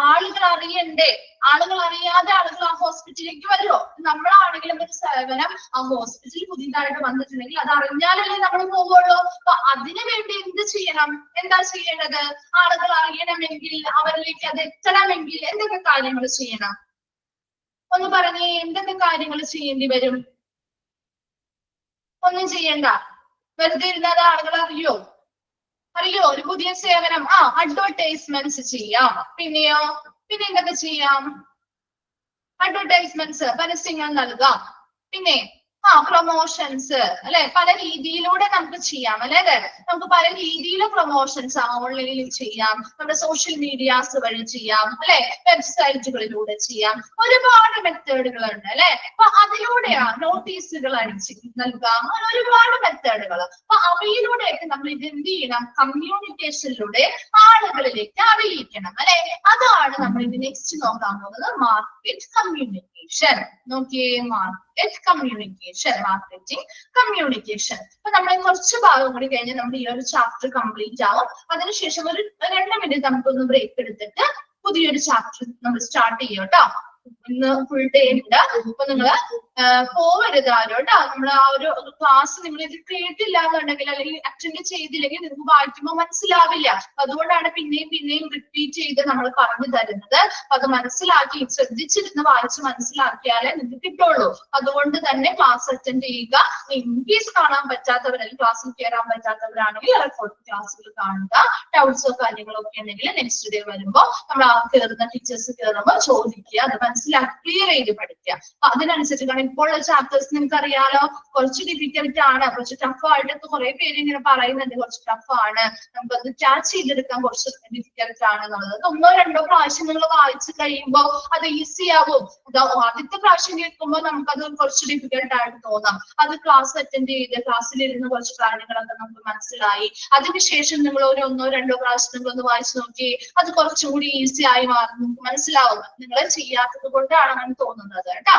ആളുകൾ അറിയണ്ടേ? ആളുകൾ അറിയാതെ ആളുകൾ ആ ഹോസ്പിറ്റലിലേക്ക് വരുമോ? നമ്മളാണെങ്കിലും ഒരു സേവനം ആ ഹോസ്പിറ്റലിൽ പുതിയതായിട്ട് വന്നിട്ടുണ്ടെങ്കിൽ അത് അറിഞ്ഞാലല്ലേ നമ്മൾ പോവുള്ളൂ. അപ്പൊ അതിനു വേണ്ടി എന്ത് ചെയ്യണം? എന്താ ചെയ്യേണ്ടത്? ആളുകൾ അറിയണമെങ്കിൽ, അവരിലേക്ക് അത് എത്തണമെങ്കിൽ എന്തൊക്കെ കാര്യങ്ങൾ ചെയ്യണം? ഒന്ന് പറഞ്ഞേ, എന്തൊക്കെ കാര്യങ്ങൾ ചെയ്യേണ്ടി വരും? ഒന്നും ചെയ്യണ്ട, വെറുതെ ഇരുന്നത് ആളുകൾ അറിയോ? ഒരു പുതിയ സേവനം അഡ്വർടൈസ്മെന്റ്സ് ചെയ്യാം. പിന്നെ എന്തൊക്കെ ചെയ്യാം? അഡ്വർടൈസ്മെന്റ്സ്, പരസ്യങ്ങൾ നൽകാം. പിന്നെ പ്രൊമോഷൻസ് അല്ലെ പല രീതിയിലൂടെ നമുക്ക് ചെയ്യാം അല്ലെ. നമുക്ക് പല രീതിയിൽ പ്രൊമോഷൻസ് ഓൺലൈനിൽ ചെയ്യാം, നമ്മുടെ സോഷ്യൽ മീഡിയാസ് വഴി ചെയ്യാം അല്ലെ, വെബ്സൈറ്റുകളിലൂടെ ചെയ്യാം, ഒരുപാട് മെത്തേഡുകളുണ്ട് അല്ലെ. അപ്പൊ അതിലൂടെയാ നോട്ടീസുകൾ അടിച്ച് നൽകാം, ഒരുപാട് മെത്തേഡുകൾ. അപ്പൊ അവയിലൂടെയൊക്കെ നമ്മൾ ഇത് എന്ത് ചെയ്യണം, കമ്മ്യൂണിക്കേഷനിലൂടെ ആളുകളിലേക്ക് അറിയിക്കണം അല്ലെ. അതാണ് നമ്മൾ ഇത് നെക്സ്റ്റ് നോക്കാൻ പോകുന്നത്, മാർക്കറ്റ് കമ്മ്യൂണിക്കേഷൻ. നോക്കിയേ, മാർക്കറ്റ് കമ്മ്യൂണിക്കേഷൻ, മാർക്കറ്റിംഗ് കമ്മ്യൂണിക്കേഷൻ. അപ്പൊ നമ്മൾ കുറച്ച് ഭാഗം കൂടി കഴിഞ്ഞ് നമ്മുടെ ഈ ഒരു ചാപ്റ്റർ കംപ്ലീറ്റ് ആവും. അതിനുശേഷം ഒരു 2 മിനിറ്റ് നമുക്കൊന്ന് ബ്രേക്ക് എടുത്തിട്ട് പുതിയൊരു ചാപ്റ്റർ നമ്മൾ സ്റ്റാർട്ട് ചെയ്യും കേട്ടോ. ഇന്ന് ഫുൾ ഡേ ഉണ്ട്. അപ്പൊ നിങ്ങള് പോവരുത് ആരോ കേട്ടോ. നമ്മൾ ആ ഒരു ക്ലാസ് നിങ്ങൾ ഇത് കേട്ടില്ല എന്നുണ്ടെങ്കിൽ അല്ലെങ്കിൽ അറ്റൻഡ് ചെയ്തില്ലെങ്കിൽ നിങ്ങൾക്ക് വായിക്കുമ്പോൾ മനസ്സിലാവില്ല. അതുകൊണ്ടാണ് പിന്നെയും പിന്നെയും റിപ്പീറ്റ് ചെയ്ത് നമ്മൾ പറഞ്ഞു തരുന്നത്. അത് മനസ്സിലാക്കി ശ്രദ്ധിച്ചിരുന്ന് വായിച്ച് മനസ്സിലാക്കിയാലേ നിങ്ങൾക്ക് കിട്ടുള്ളൂ. അതുകൊണ്ട് തന്നെ ക്ലാസ് അറ്റൻഡ് ചെയ്യുക. ഇൻകേസ് കാണാൻ പറ്റാത്തവർ അല്ലെങ്കിൽ ക്ലാസ്സിൽ കയറാൻ പറ്റാത്തവരാണെങ്കിൽ റെക്കോർഡ് ക്ലാസ്സുകൾ കാണുക. ഡൗട്ട്സോ കാര്യങ്ങളോ ഒക്കെ ഉണ്ടെങ്കിൽ നെക്സ്റ്റ് ഡേ വരുമ്പോൾ നമ്മൾ ആ കയറുന്ന ടീച്ചേഴ്സ് കയറുമ്പോൾ ചോദിക്കുക, അത് മനസ്സിലാക്കി ക്ലിയർ ചെയ്ത് പഠിക്കുക. അപ്പൊ അതിനനുസരിച്ച് ഇപ്പോൾ ചാപ്റ്റേഴ്സ് നിങ്ങൾക്ക് അറിയാലോ കുറച്ച് ഡിഫിക്കൽട്ട് ആണ്, കുറച്ച് ടഫ് ആയിട്ടൊക്കെ കുറെ പേര് ഇങ്ങനെ പറയുന്നുണ്ട് കുറച്ച് ടഫ് ആണ്, നമുക്കത് ക്യാച്ച് ചെയ്തെടുക്കാൻ കുറച്ച് ഡിഫിക്കൽട്ട് ആണ് എന്നുള്ളത്. 1-2 പ്രാവശ്യം നിങ്ങൾ വായിച്ചു കഴിയുമ്പോൾ അത് ഈസി ആവും. ആദ്യത്തെ പ്രാവശ്യം കേൾക്കുമ്പോൾ നമുക്കത് കുറച്ച് ഡിഫിക്കൽട്ട് ആയിട്ട് തോന്നാം. അത് ക്ലാസ് അറ്റൻഡ് ചെയ്ത് ക്ലാസ്സിലിരുന്ന് കുറച്ച് കാര്യങ്ങളൊക്കെ നമുക്ക് മനസ്സിലായി. അതിനുശേഷം നിങ്ങൾ ഒരു 1-2 പ്രാവശ്യം നിങ്ങളൊന്ന് വായിച്ചു നോക്കി, അത് കുറച്ചും കൂടി ഈസി ആയി മാറും, മനസ്സിലാവും. നിങ്ങൾ ചെയ്യാത്തത് കൊണ്ടാണ് അങ്ങനെ തോന്നുന്നത് കേട്ടോ.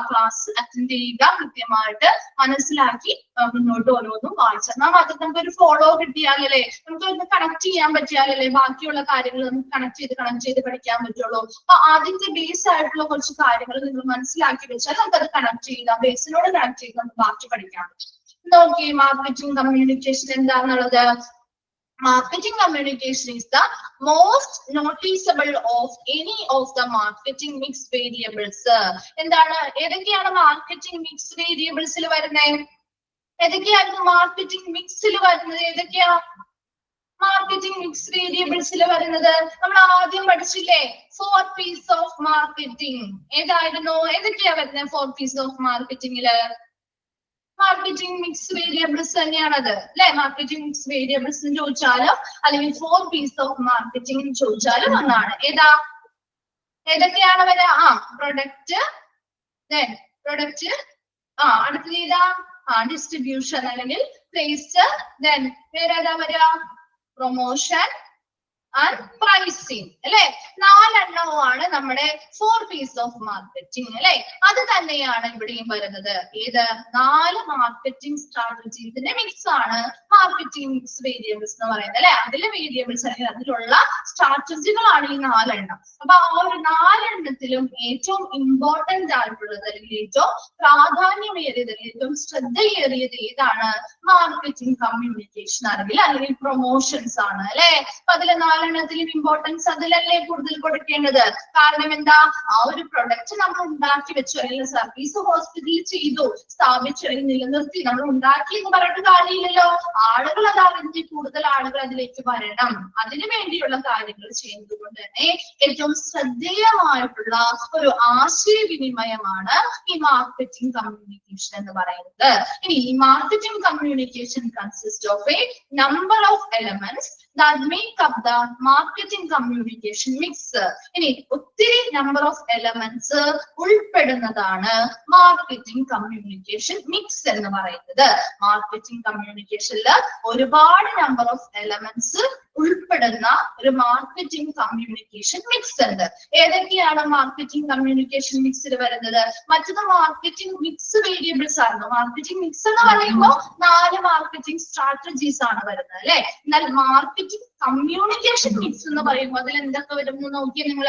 ക്ലാസ് അറ്റൻഡ് ചെയ്യുക, കൃത്യമായിട്ട് മനസ്സിലാക്കി മുന്നോട്ട് ഓരോന്നും വായിച്ചാൽ മാത്രം നമുക്കൊരു ഫോളോ കിട്ടിയാലല്ലേ, നമുക്ക് കണക്ട് ചെയ്യാൻ പറ്റിയാലല്ലേ ബാക്കിയുള്ള കാര്യങ്ങൾ നമുക്ക് കണക്ട് ചെയ്ത് പഠിക്കാൻ പറ്റുള്ളൂ. അപ്പൊ ആദ്യത്തെ ബേസ് ആയിട്ടുള്ള കുറച്ച് കാര്യങ്ങൾ നിങ്ങൾ മനസ്സിലാക്കി വെച്ചാൽ നമുക്കത് കണക്ട് ചെയ്താൽ ബേസിനോട് കണക്ട് ചെയ്ത് നമുക്ക് ബാക്കി പഠിക്കാൻ പറ്റും. നോക്കി, മാർക്കറ്റിംഗ് കമ്മ്യൂണിക്കേഷൻ എന്താന്നുള്ളത്. Marketing communication is the most noticeable of any of the marketing mix variables. എന്താണ്, ഏതൊക്കെയാണ് മാർക്കറ്റിംഗ് മിക്സ് വേരിയബിൾസിൽ വരുന്നത്? ഏതൊക്കെയായിരുന്നു മാർക്കറ്റിംഗ് മിക്സിൽ വരുന്നത്? ഏതൊക്കെയാ മാർക്കറ്റിംഗ് മിക്സ് വേരിയബിൾസിൽ വരുന്നത്? നമ്മൾ ആദ്യം പഠിച്ചില്ലേ 4 P's ഓഫ് മാർക്കറ്റിംഗ്. ഏതായിരുന്നു, ഏതൊക്കെയാ വരുന്നത് 4 P's ഓഫ് മാർക്കറ്റിംഗില്? മാർക്കറ്റിംഗ് മിക്സ് വേരിയബിൾസ് തന്നെയാണത് അല്ലെ. മാർക്കറ്റിംഗ് മിക്സ് വേരിയബിൾസ് ചോദിച്ചാലും അല്ലെങ്കിൽ 4 P's ഓഫ് മാർക്കറ്റിംഗ് ചോദിച്ചാലും ഒന്നാണ്. ഏതൊക്കെയാണ് വരാ? പ്രൊഡക്റ്റ്, അടുത്തത് ഏതാ? ഡിസ്ട്രിബ്യൂഷൻ അല്ലെങ്കിൽ പ്ലേസ്, വേറെ ഏതാ വരാ? പ്രൊമോഷൻ ആൻഡ് പ്രൈസിങ് അല്ലെ. 4 എണ്ണവുമാണ് നമ്മുടെ 4 P's ഓഫ് മാർക്കറ്റിംഗ് അല്ലെ. അത് തന്നെയാണ് ഇവിടെയും വരുന്നത്. ഏത്? 4 മാർക്കറ്റിംഗ് സ്ട്രാറ്റജീസിന്റെ മിക്സ് ആണ് മാർക്കറ്റിംഗ് മിക്സ് വേരിയബിൾസ് എന്ന് പറയുന്നത് അല്ലെ. അതിലെ വേരിയബിൾസ് അല്ലെങ്കിൽ അതിലുള്ള സ്ട്രാറ്റജികളാണ് ഈ 4 എണ്ണം. അപ്പൊ ആ ഒരു 4 എണ്ണത്തിലും ഏറ്റവും ഇമ്പോർട്ടന്റ് ആയിട്ടുള്ളത് അല്ലെങ്കിൽ ഏറ്റവും പ്രാധാന്യമേറിയത്, ഏറ്റവും ശ്രദ്ധയേറിയത് ഏതാണ്? മാർക്കറ്റിംഗ് കമ്മ്യൂണിക്കേഷൻ അല്ലെങ്കിൽ പ്രൊമോഷൻസ് ആണ് അല്ലെ. അപ്പൊ അതിലെ 4 എണ്ണത്തിലും ഇമ്പോർട്ടൻസ് അതിലല്ലേ കൂടുതൽ കൊടുക്കേണ്ടത്. കാരണം എന്താ, ആ ഒരു പ്രൊഡക്റ്റ് നമ്മൾ ഉണ്ടാക്കി വെച്ചു അല്ലെങ്കിൽ സർവീസ് ഹോസ്പിറ്റലിൽ ചെയ്തു, സ്ഥാപിച്ചു അല്ലെങ്കിൽ നിലനിർത്തി, നമ്മൾ ഉണ്ടാക്കി എന്ന് പറഞ്ഞിട്ട് കാര്യമില്ലല്ലോ. ആളുകൾ അത് അറിഞ്ഞ് കൂടുതൽ ആളുകൾ അതിലേക്ക് വരണം. അതിനു വേണ്ടിയുള്ള കാര്യങ്ങൾ ചെയ്യുന്നത് കൊണ്ട് തന്നെ ഏറ്റവും ശ്രദ്ധേയമായിട്ടുള്ള ഒരു ആശയവിനിമയമാണ് ഈ മാർക്കറ്റിംഗ് കമ്മ്യൂണിക്കേഷൻ എന്ന് പറയുന്നത്. ഇനി ഈ marketing communication consist of A number of elements that make up the marketing communication mix. ഇനി ഒത്തിരി നമ്പർ ഓഫ് എലമെന്റ്സ് ഉൾപ്പെടുന്നതാണ് മാർക്കറ്റിംഗ് കമ്മ്യൂണിക്കേഷൻ മിക്സ് എന്ന് പറയുന്നത്. മാർക്കറ്റിംഗ് കമ്മ്യൂണിക്കേഷനിൽ ഒരുപാട് നമ്പർ ഓഫ് എലമെന്റ്സ് ഉൾപ്പെടുന്ന ഒരു മാർക്കറ്റിംഗ് കമ്മ്യൂണിക്കേഷൻ മിക്സ് ഉണ്ട്. ഏതൊക്കെയാണ് മാർക്കറ്റിംഗ് കമ്മ്യൂണിക്കേഷൻ മിക്സിൽ വരുന്നത്? മറ്റത് മാർക്കറ്റിംഗ് മിക്സ് വേരിയബിൾസ് ആയിരുന്നു. മാർക്കറ്റിംഗ് മിക്സ് എന്ന് പറയുമ്പോൾ 4 മാർക്കറ്റിംഗ് സ്ട്രാറ്റജീസ് ആണ് വരുന്നത് അല്ലെ. എന്നാൽ മാർക്കറ്റിംഗ് കമ്മ്യൂണിക്കേഷൻ മിക്സ് എന്ന് പറയുമ്പോൾ അതിൽ എന്തൊക്കെ വരും നോക്കിയാൽ നിങ്ങൾ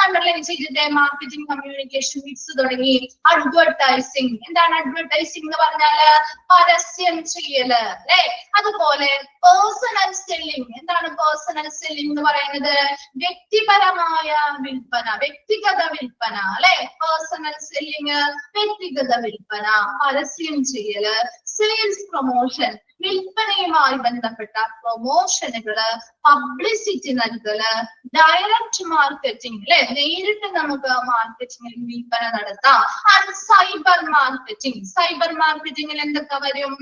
അണ്ടർലൈൻ ചെയ്തിട്ട് മാർക്കറ്റിംഗ് കമ്മ്യൂണിക്കേഷൻ മിക്സ് തുടങ്ങി. അഡ്വർടൈസിങ്, എന്താണ് അഡ്വർടൈസിംഗ് എന്ന് പറഞ്ഞാല്? പരസ്യം ചെയ്യല് അല്ലെ. അതുപോലെ പേഴ്സണൽ സെല്ലിംഗ്, എന്താണ് പേഴ്സണൽ സെല്ലിംഗ് എന്ന് പറയുന്നത്? വ്യക്തിപരമായ വിൽപ്പന, വ്യക്തിഗത വിൽപ്പന അല്ലെ. പേഴ്സണൽ സെല്ലിംഗ്, വ്യക്തിഗത വിൽപ്പന, പരസ്യം ചെയ്യല്, സെയിൽസ് പ്രൊമോഷൻ. വിൽപ്പനയുമായി ബന്ധപ്പെട്ട പ്രൊമോഷനുകള്, പബ്ലിസിറ്റി നൽകല്, ഡയറക്റ്റ് മാർക്കറ്റിംഗ് അല്ലെ, നേരിട്ട് നമുക്ക് മാർക്കറ്റിംഗിൽ വിൽപ്പന നടത്താം. And cyber marketing. സൈബർ മാർക്കറ്റിംഗിൽ എന്തൊക്കെ വരും?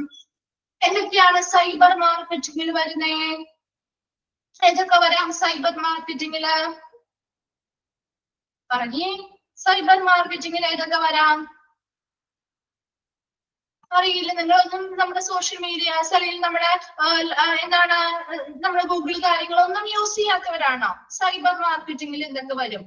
എന്തൊക്കെയാണ് സൈബർ മാർക്കറ്റിംഗിൽ വരുന്നേ? ഏതൊക്കെ വരാം സൈബർ മാർക്കറ്റിംഗില്? പറഞ്ഞേ, സൈബർ മാർക്കറ്റിംഗിൽ ഏതൊക്കെ വരാം? അറിയില്ല. നിങ്ങളൊന്നും നമ്മുടെ സോഷ്യൽ മീഡിയാസ് അല്ലെങ്കിൽ നമ്മുടെ എന്താണ് നമ്മുടെ ഗൂഗിൾ കാര്യങ്ങളൊന്നും യൂസ് ചെയ്യാത്തവരാണോ? സൈബർ മാർക്കറ്റിംഗിൽ എന്തൊക്കെ വരും?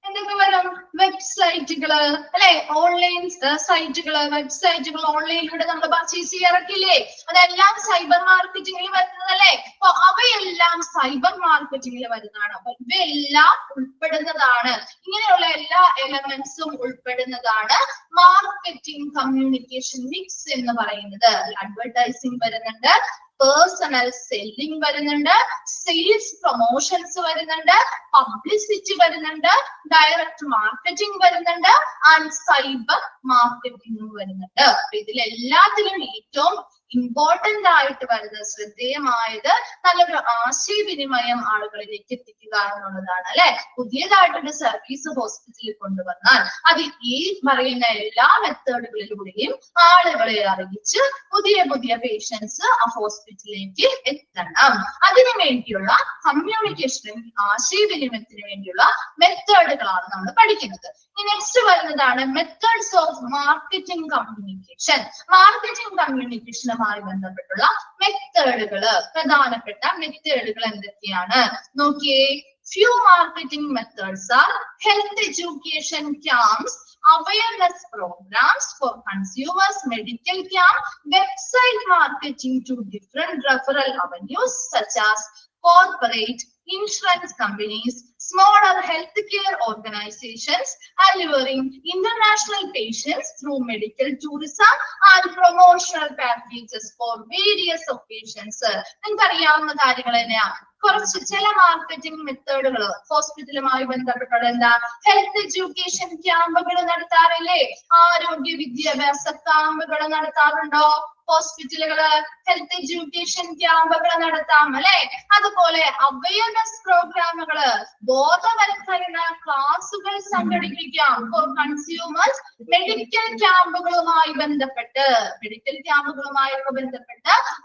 എന്തൊക്കെ വരും? വെബ്സൈറ്റുകള് അല്ലെ, ഓൺലൈൻ സൈറ്റുകള്, വെബ്സൈറ്റുകൾ ഓൺലൈനിലൂടെ നമ്മൾ പർച്ചേസ് ചെയ്യാറൊക്കില്ലേ? അതെല്ലാം സൈബർ മാർക്കറ്റിംഗിൽ വരുന്നതല്ലേ? അപ്പൊ അവയെല്ലാം സൈബർ മാർക്കറ്റിംഗിൽ വരുന്നതാണ്. അപ്പൊ ഇവയെല്ലാം ഉൾപ്പെടുന്നതാണ്. ഇങ്ങനെയുള്ള എല്ലാ എലമെന്റ്സും ഉൾപ്പെടുന്നതാണ് മാർക്കറ്റിംഗ് കമ്മ്യൂണിക്കേഷൻ മിക്സ് എന്ന് പറയുന്നത്. അഡ്വർടൈസിംഗ് വരുന്നുണ്ട്, പേഴ്സണൽ സെല്ലിംഗ് വരുന്നുണ്ട്, സെയിൽസ് പ്രൊമോഷൻസ് വരുന്നുണ്ട്, പബ്ലിസിറ്റി വരുന്നുണ്ട്, ഡയറക്റ്റ് മാർക്കറ്റിംഗ് വരുന്നുണ്ട്, ആൻഡ് സൈബർ മാർക്കറ്റിംഗ് വരുന്നുണ്ട്. അപ്പൊ ഇതിലെല്ലാത്തിലും ഏറ്റവും ഇമ്പോർട്ടന്റ് ആയിട്ട് വരുന്നത്, ശ്രദ്ധേയമായത്, നല്ലൊരു ആശയവിനിമയം ആളുകളിലേക്ക് എത്തിക്കുക എന്നുള്ളതാണ് അല്ലെ. പുതിയതായിട്ടൊരു സർവീസ് ഹോസ്പിറ്റലിൽ കൊണ്ടുവന്നാൽ അത് ഈ പറയുന്ന എല്ലാ മെത്തേഡുകളിലൂടെയും ആളുകളെ അറിയിച്ച് പുതിയ പുതിയ പേഷ്യൻസ് ആ ഹോസ്പിറ്റലിലേക്ക് എത്തണം. അതിനു വേണ്ടിയുള്ള കമ്മ്യൂണിക്കേഷനും ആശയവിനിമയത്തിന് വേണ്ടിയുള്ള മെത്തേഡുകളാണ് നമ്മൾ പഠിക്കുന്നത്. നെക്സ്റ്റ് വരുന്നതാണ് methods of marketing communication. Marketing കമ്മ്യൂണിക്കേഷനുമായി ബന്ധപ്പെട്ടുള്ള മെത്തേഡുകള്, പ്രധാനപ്പെട്ട മെത്തേഡുകൾ എന്തൊക്കെയാണ് നോക്കിയേ. Few marketing methods are health education camps, awareness programs for consumers, medical camp, website marketing to different referral avenues such as corporate, insurance companies, smaller healthcare organizations, alluring international patients through medical tourism and promotional packages for various occasions. നിങ്ങൾക്കറിയാവുന്ന കാര്യങ്ങൾ തന്നെയാണ്. കുറച്ച് ചില marketing മെത്തേഡുകൾ ഹോസ്പിറ്റലുമായി ബന്ധപ്പെട്ടുള്ള എന്താ? Health education ക്യാമ്പുകൾ നടത്താറില്ലേ? ആരോഗ്യ വിദ്യാഭ്യാസ ക്യാമ്പുകൾ നടത്താറുണ്ടോ? ഹോസ്പിറ്റലുകള് ഹെൽത്ത് എഡ്യൂക്കേഷൻ ക്യാമ്പുകൾ നടത്താം അല്ലെ. അതുപോലെ അവയർനെസ് പ്രോഗ്രാമുകള്, ബോധവൽക്കരണ ക്ലാസുകൾ സംഘടിപ്പിക്കാം ഫോർ കൺസ്യൂമേഴ്സ്. മെഡിക്കൽ ക്യാമ്പുകളുമായി ബന്ധപ്പെട്ട്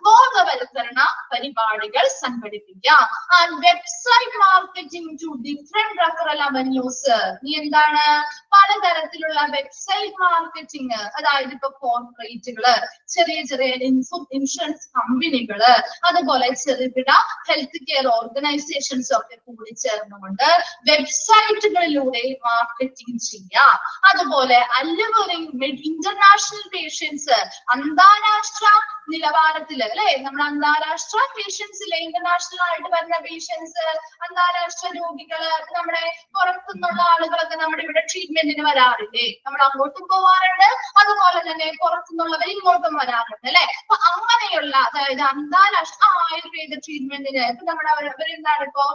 ബോധവൽക്കരണ പരിപാടികൾ സംഘടിപ്പിക്കാം. And website marketing to different referral avenues. നീ എന്താണ്? പലതരത്തിലുള്ള വെബ്സൈറ്റ് മാർക്കറ്റിംഗ്, അതായത് ഇപ്പൊ കോർപ്പറേറ്റുകള്, ചെറിയ ഇൻഷുറൻസ് കമ്പനികള്, അതുപോലെ ചെറുകിട ഹെൽത്ത് കെയർ ഓർഗനൈസേഷൻസ് ഒക്കെ കൂടി ചേർന്നുകൊണ്ട് വെബ്സൈറ്റുകളിലൂടെ മാർക്കറ്റിംഗ് ചെയ്യാം. അതുപോലെ അല്ലുവറിംഗ് ഇന്റർനാഷണൽ പേഷ്യൻസ്, അന്താരാഷ്ട്ര നിലവാരത്തില് അല്ലെ, നമ്മുടെ അന്താരാഷ്ട്ര പേഷ്യൻസിലെ ഇന്റർനാഷണൽ ആയിട്ട് വരുന്ന പേഷ്യൻസ്, അന്താരാഷ്ട്ര രോഗികള്, നമ്മുടെ പുറത്തുനിന്നുള്ള ആളുകളൊക്കെ നമ്മുടെ ഇവിടെ ട്രീറ്റ്മെന്റിന് വരാറില്ലേ? നമ്മൾ അങ്ങോട്ടും പോവാറുണ്ട്, അതുപോലെ തന്നെ പുറത്തുനിന്നുള്ളവർ ഇങ്ങോട്ടും വരാറുണ്ട് അല്ലെ. അപ്പൊ അങ്ങനെയുള്ള, അതായത് അന്താരാഷ്ട്ര ആയുർവേദ ട്രീറ്റ്മെന്റിന് ഇപ്പൊ നമ്മുടെ അവരെന്താണ് ഇപ്പോ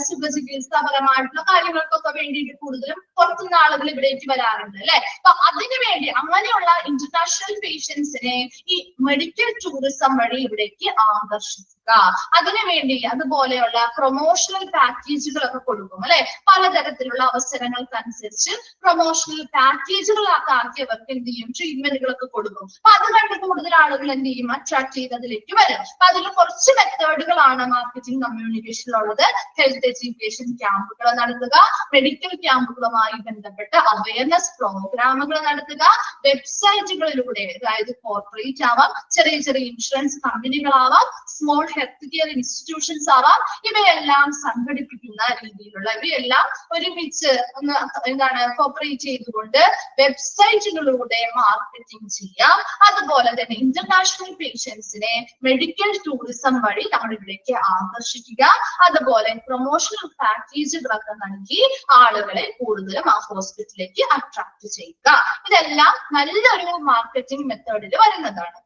സുഖചികിത്സാപരമായിട്ടുള്ള കാര്യങ്ങൾക്കൊക്കെ വേണ്ടിയിട്ട് കൂടുതലും പുറത്തുനിന്ന് ആളുകൾ ഇവിടേക്ക് വരാറുണ്ട് അല്ലെ. അപ്പൊ അതിനു വേണ്ടി അങ്ങനെയുള്ള ഇന്റർനാഷണൽ പേഷ്യൻസിനെ ഈ മെഡിക്കൽ ടൂറിസം വഴി ഇവിടേക്ക് ആകർഷിക്കുക. അതിനുവേണ്ടി അതുപോലെയുള്ള പ്രൊമോഷണൽ പാക്കേജുകളൊക്കെ കൊടുക്കും അല്ലെ. പലതരത്തിലുള്ള അവസരങ്ങൾക്കനുസരിച്ച് പ്രൊമോഷണൽ പാക്കേജുകൾ ആക്കിയവർക്ക് എന്ത് ചെയ്യും? ട്രീറ്റ്മെന്റുകളൊക്കെ കൊടുക്കും. അപ്പൊ അത് കണ്ട് കൂടുതൽ ആളുകൾ എന്ത് ചെയ്യും? അട്രാക്ട് ചെയ്ത് അതിലേക്ക് വരും. അപ്പൊ അതിൽ കുറച്ച് മെത്തേഡുകളാണ് മാർക്കറ്റിംഗ് കമ്മ്യൂണിക്കേഷനിലുള്ളത്. ഹെൽത്ത് എഡ്യൂക്കേഷൻ ക്യാമ്പുകൾ നടത്തുക, മെഡിക്കൽ ക്യാമ്പുകളുമായി ബന്ധപ്പെട്ട് അവയർനെസ് പ്രോഗ്രാമുകൾ നടത്തുക, വെബ്സൈറ്റുകളിലൂടെ, അതായത് കോർപ്പറേറ്റ് ആവാം, ചെറിയ ചെറിയ ഇൻഷുറൻസ് കമ്പനികളാവാം, സ്മോൾ ഹെൽത്ത് കെയർ ഇൻസ്റ്റിറ്റ്യൂഷൻസ് ആവാം, ഇവയെല്ലാം സംഘടിപ്പിക്കുന്ന രീതിയിലുള്ള, ഇവയെല്ലാം ഒരുമിച്ച് ഒന്ന് എന്താണ് കോപ്പറേറ്റ് ചെയ്തുകൊണ്ട് വെബ്സൈറ്റുകളിലൂടെ മാർക്കറ്റിംഗ് ചെയ്യാം. അതുപോലെ തന്നെ ഇന്റർനാഷണൽ പേഷ്യൻസിനെ മെഡിക്കൽ ടൂറിസം വഴി നമ്മുടെ ഇവിടേക്ക് ആകർഷിക്കുക. അതുപോലെ പ്രൊമോഷണൽ പാക്കേജുകളൊക്കെ നൽകി ആളുകളെ കൂടുതലും ആ ഹോസ്പിറ്റലിലേക്ക് അട്രാക്ട് ചെയ്യുക. ഇതെല്ലാം നല്ലൊരു മാർക്കറ്റിംഗ് മെത്തേഡിൽ വരുന്നതാണ്.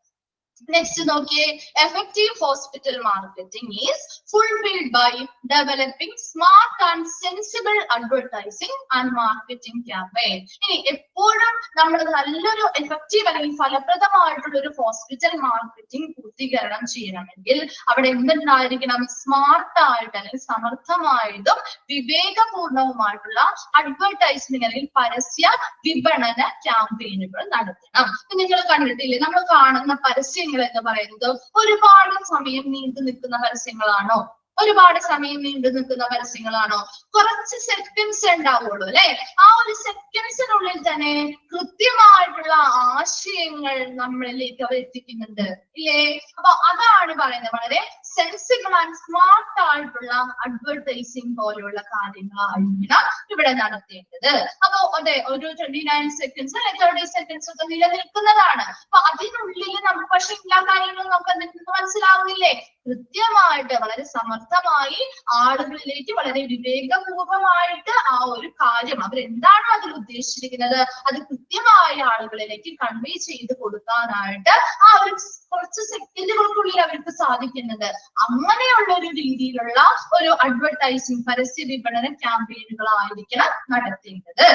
നെക്സ്റ്റ് നോക്കിയേ, effective hospital marketing is fulfilled by developing smart and sensible advertising and marketing campaign. ഇനി എപ്പോഴും നമ്മൾ നല്ലൊരു എഫക്റ്റീവ് അല്ലെങ്കിൽ ഫലപ്രദമായിട്ടുള്ള ഒരു ഹോസ്പിറ്റൽ മാർക്കറ്റിംഗ് പൂർത്തീകരണം ചെയ്യണമെങ്കിൽ അവിടെ എന്തുണ്ടായിരിക്കണം? സ്മാർട്ട് ആയിട്ട് അല്ലെങ്കിൽ സമർത്ഥമായതും വിവേകപൂർണവുമായിട്ടുള്ള അഡ്വർടൈസ്മെന്റ് അല്ലെങ്കിൽ പരസ്യ വിപണന ക്യാമ്പയിനുകൾ നടത്തണം. നിങ്ങൾ കണ്ടിട്ടില്ലേ, നമ്മൾ കാണുന്ന പരസ്യങ്ങൾ എന്ന് പറയുന്നത് ഒരുപാട് സമയം നീണ്ടു നിൽക്കുന്ന പരസ്യങ്ങളാണോ? ഒരുപാട് സമയം നീണ്ടു നിൽക്കുന്ന പരസ്യങ്ങളാണോ? കുറച്ച് സെക്കൻഡ്സ് ഉണ്ടാവുള്ളൂ അല്ലെ? ആ ഒരു സെക്കൻഡ്സിനുള്ളിൽ തന്നെ കൃത്യമായിട്ടുള്ള ആശയങ്ങൾ നമ്മളിലേക്ക് അവർ എത്തിക്കുന്നുണ്ട് ഇല്ലേ? അപ്പൊ അതാണ് പറയുന്നത്, വളരെ സെൻസിബിൾ ആൻഡ് സ്മാർട്ട് ആയിട്ടുള്ള അഡ്വർടൈസിങ് പോലെയുള്ള കാര്യങ്ങളായിരിക്കണം ഇവിടെ നടത്തേണ്ടത്. അപ്പൊ അതെ, ഒരു 29 സെക്കൻഡ്സ് അല്ലെ 30 സെക്കൻഡ്സ് ഒക്കെ നിലനിൽക്കുന്നതാണ്. അപ്പൊ അതിനുള്ളിൽ നമുക്ക് പക്ഷെ എല്ലാ കാര്യങ്ങളും നമുക്ക് എന്തെങ്കിലും മനസ്സിലാവുന്നില്ലേ? കൃത്യമായിട്ട് വളരെ സമർത്ഥമായി ആളുകളിലേക്ക് വളരെ വിവേകപൂർവമായിട്ട് ആ ഒരു കാര്യം അവരെന്താണോ അതിൽ ഉദ്ദേശിച്ചിരിക്കുന്നത് അത് കൃത്യമായ ആളുകളിലേക്ക് കൺവേ ചെയ്ത് കൊടുക്കാനായിട്ട് ആ ഒരു കുറച്ച് സെക്കൻഡുകൾക്കുള്ളിൽ അവർക്ക് സാധിക്കുന്നത്. അങ്ങനെയുള്ള ഒരു രീതിയിലുള്ള ഒരു അഡ്വർടൈസിങ് പരസ്യ വിപണന ക്യാമ്പയിനുകളായിരിക്കണം നടത്തേണ്ടത്.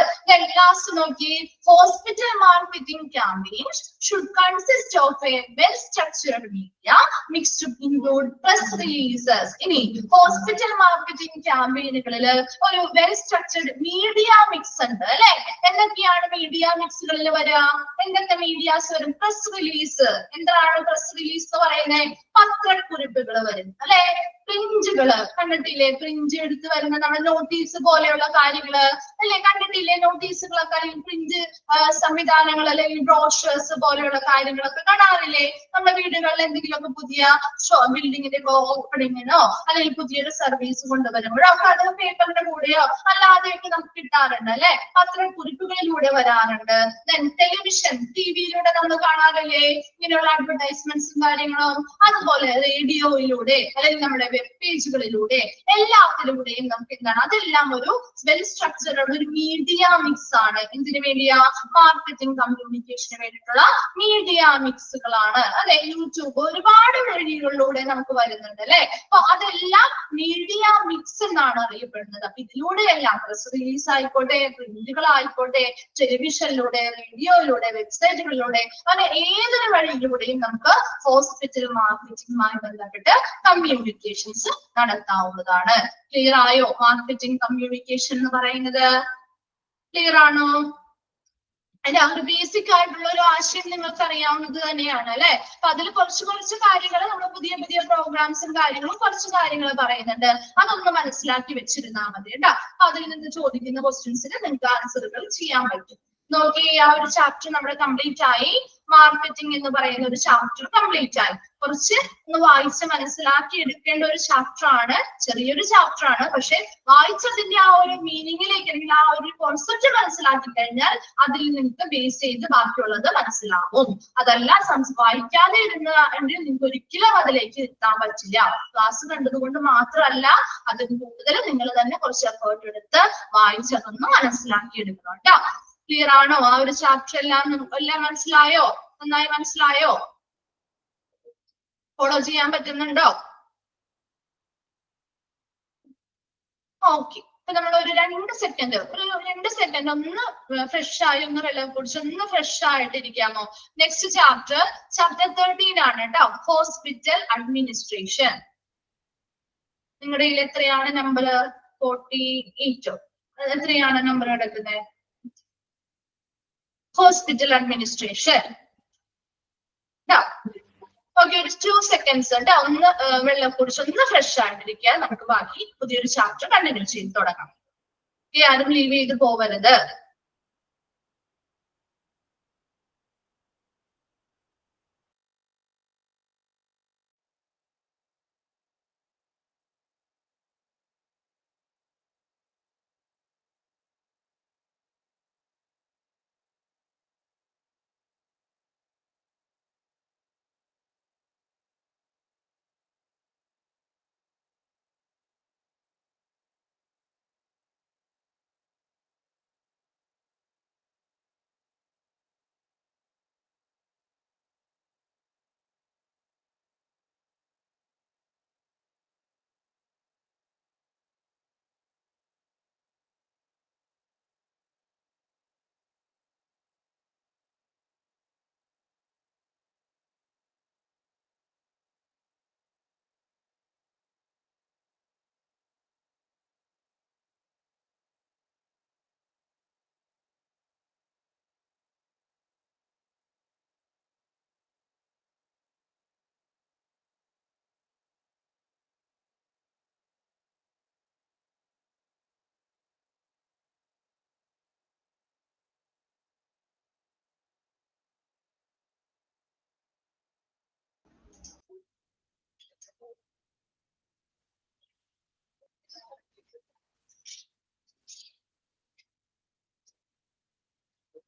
ലാസ്റ്റ് നോക്കി, hospital marketing campaigns should consist of a well structured media mixed to include press releases. ഇനി ഹോസ്പിറ്റൽ മാർക്കറ്റിംഗ് ക്യാമ്പയിനുകളിൽ ഒരു വെൽ സ്ട്രക്ചർഡ് മീഡിയ മിക്സ് ഉണ്ട് അല്ലെ? എന്തൊക്കെയാണ് മീഡിയ മിക്സുകളിൽ വരിക? എന്തൊക്കെ മീഡിയാസ് വരും? Press release. എന്താണ് പ്രസ് റിലീസ് എന്ന് പറയുന്നത്? പത്രക്കുറിപ്പുകൾ വരും അല്ലെ? പ്രിന്റുകള് കണ്ടിട്ടില്ലേ? പ്രിന്റ് എടുത്ത് വരുന്ന നമ്മുടെ നോട്ടീസ് പോലെയുള്ള കാര്യങ്ങള് അല്ലെ? കണ്ടിട്ടില്ലേ? നോട്ടീസുകളൊക്കെ അല്ലെങ്കിൽ പ്രിന്റ് സംവിധാനങ്ങൾ അല്ലെങ്കിൽ ബ്രോഷേഴ്സ് പോലെയുള്ള കാര്യങ്ങളൊക്കെ കാണാറില്ലേ? നമ്മുടെ വീടുകളിൽ എന്തെങ്കിലുമൊക്കെ പുതിയ ബിൽഡിങ്ങിന്റെ ഓപ്പണിങ്ങിനോ അല്ലെങ്കിൽ പുതിയൊരു സർവീസ് കൊണ്ടുവരുമ്പോഴോ ഒക്കെ അത് പേപ്പറിന്റെ കൂടെയോ അല്ലാതെയൊക്കെ നമുക്ക് കിട്ടാറുണ്ട് അല്ലെ? പത്രക്കുറിപ്പുകളിലൂടെ വരാറുണ്ട്. ദെൻ ടെലിവിഷൻ, ടിവിയിലൂടെ നമ്മൾ കാണാറില്ലേ ഇങ്ങനെയുള്ള അഡ്വർടൈസ്മെന്റ്സും കാര്യങ്ങളും? അതുപോലെ റേഡിയോയിലൂടെ അല്ലെങ്കിൽ നമ്മുടെ വെബ് പേജുകളിലൂടെ എല്ലാത്തിലൂടെയും നമുക്ക് എന്താണ് അതെല്ലാം ഒരു വെൽ സ്ട്രക്ചർഡ് ഒരു മീഡിയ മിക്സ് ആണ്. എന്തിനു വേണ്ടിയാ? മാർക്കറ്റിംഗ് കമ്മ്യൂണിക്കേഷന് വേണ്ടിയിട്ടുള്ള മീഡിയ മിക്സുകളാണ് അല്ലെ? യൂട്യൂബ് ഒരുപാട് വഴികളിലൂടെ നമുക്ക് വരുന്നുണ്ട് അല്ലെ? അപ്പൊ അതെല്ലാം മീഡിയ മിക്സ് എന്നാണ് അറിയപ്പെടുന്നത്. അപ്പൊ ഇതിലൂടെയെല്ലാം പ്രസ് റിലീസ് ആയിക്കോട്ടെ, പ്രിന്റുകളായിക്കോട്ടെ, ടെലിവിഷനിലൂടെ, റേഡിയോയിലൂടെ, വെബ്സൈറ്റുകളിലൂടെ, അങ്ങനെ ഏതൊരു വഴിയിലൂടെയും നമുക്ക് ഹോസ്പിറ്റൽ മാർക്കറ്റിംഗുമായി ബന്ധപ്പെട്ട് കമ്മ്യൂണിക്കേഷൻസ് നടത്താവുന്നതാണ്. ക്ലിയർ ആയോ? മാർക്കറ്റിംഗ് കമ്മ്യൂണിക്കേഷൻ എന്ന് പറയുന്നത് ക്ലിയർ ആണോ? അതിന്റെ ആ ഒരു ബേസിക് ആയിട്ടുള്ള ഒരു ആശയം നിങ്ങൾക്ക് അറിയാവുന്നത് തന്നെയാണ് അല്ലെ? അപ്പൊ അതിൽ കുറച്ച് കാര്യങ്ങൾ നമ്മൾ പുതിയ പുതിയ പ്രോഗ്രാംസും കാര്യങ്ങളും കുറച്ച് കാര്യങ്ങൾ പറയുന്നുണ്ട്. അതൊന്ന് മനസ്സിലാക്കി വെച്ചിരുന്നാൽ മതി കേട്ടോ. അപ്പൊ അതിൽ നിന്ന് ചോദിക്കുന്ന ക്വസ്റ്റ്യൻസിന് നിങ്ങൾക്ക് ആൻസറുകൾ ചെയ്യാൻ പറ്റും. നോക്കി, ആ ഒരു ചാപ്റ്റർ നമ്മുടെ കംപ്ലീറ്റ് ആയി. മാർക്കറ്റിംഗ് എന്ന് പറയുന്ന ഒരു ചാപ്റ്റർ കംപ്ലീറ്റ് ആയി. കുറച്ച് ഒന്ന് വായിച്ച് മനസ്സിലാക്കി എടുക്കേണ്ട ഒരു ചാപ്റ്റർ ആണ്. ചെറിയൊരു ചാപ്റ്റർ ആണ്, പക്ഷെ വായിച്ചതിന്റെ ആ ഒരു മീനിങ്ങിലേക്ക് അല്ലെങ്കിൽ ആ ഒരു കോൺസെപ്റ്റ് മനസ്സിലാക്കി കഴിഞ്ഞാൽ അതിൽ നിങ്ങൾക്ക് ബേസ് ചെയ്ത് ബാക്കിയുള്ളത് മനസ്സിലാവും. അതല്ല വായിക്കാതെ ഇരുന്നെങ്കിൽ നിങ്ങൾക്ക് ഒരിക്കലും അതിലേക്ക് എത്താൻ പറ്റില്ല. ക്ലാസ് കണ്ടതുകൊണ്ട് മാത്രമല്ല, അതിന് കൂടുതൽ നിങ്ങൾ തന്നെ കുറച്ച് എഫേർട്ട് എടുത്ത് വായിച്ചതൊന്ന് മനസ്സിലാക്കി എടുക്കണം കേട്ടോ. ക്ലിയർ ആണോ? ആ ഒരു ചാപ്റ്റർ എല്ലാം മനസ്സിലായോ? നന്നായി മനസ്സിലായോ? ഫോളോ ചെയ്യാൻ പറ്റുന്നുണ്ടോ? ഓക്കെ. അപ്പൊ നമ്മൾ ഒരു 2 സെക്കൻഡ് ഒന്ന് ഫ്രഷ് ആയി ഒന്ന് വെള്ളം കുടിച്ച് ഒന്ന് ഫ്രഷ് ആയിട്ടിരിക്കാമോ? നെക്സ്റ്റ് ചാപ്റ്റർ 13 ആണ് കേട്ടോ. Hospital administration. നിങ്ങളുടെ കയ്യിൽ എത്രയാണ് നമ്പർ? 48. എത്രയാണ് നമ്പർ എടുക്കുന്നത്? Hospital administration. ഓക്കെ, ഒരു 2 സെക്കൻഡ്സ് ഉണ്ട്. ഒന്ന് വെള്ളം കുടിച്ച് ഒന്ന് ഫ്രഷ് ആയിട്ടിരിക്കുക. നമുക്ക് ബാക്കി പുതിയൊരു ചാപ്റ്റർ കണ്ടിന്യൂ ചെയ്ത് തുടങ്ങാം. ആരും ലീവ് ചെയ്ത് പോവരുത്.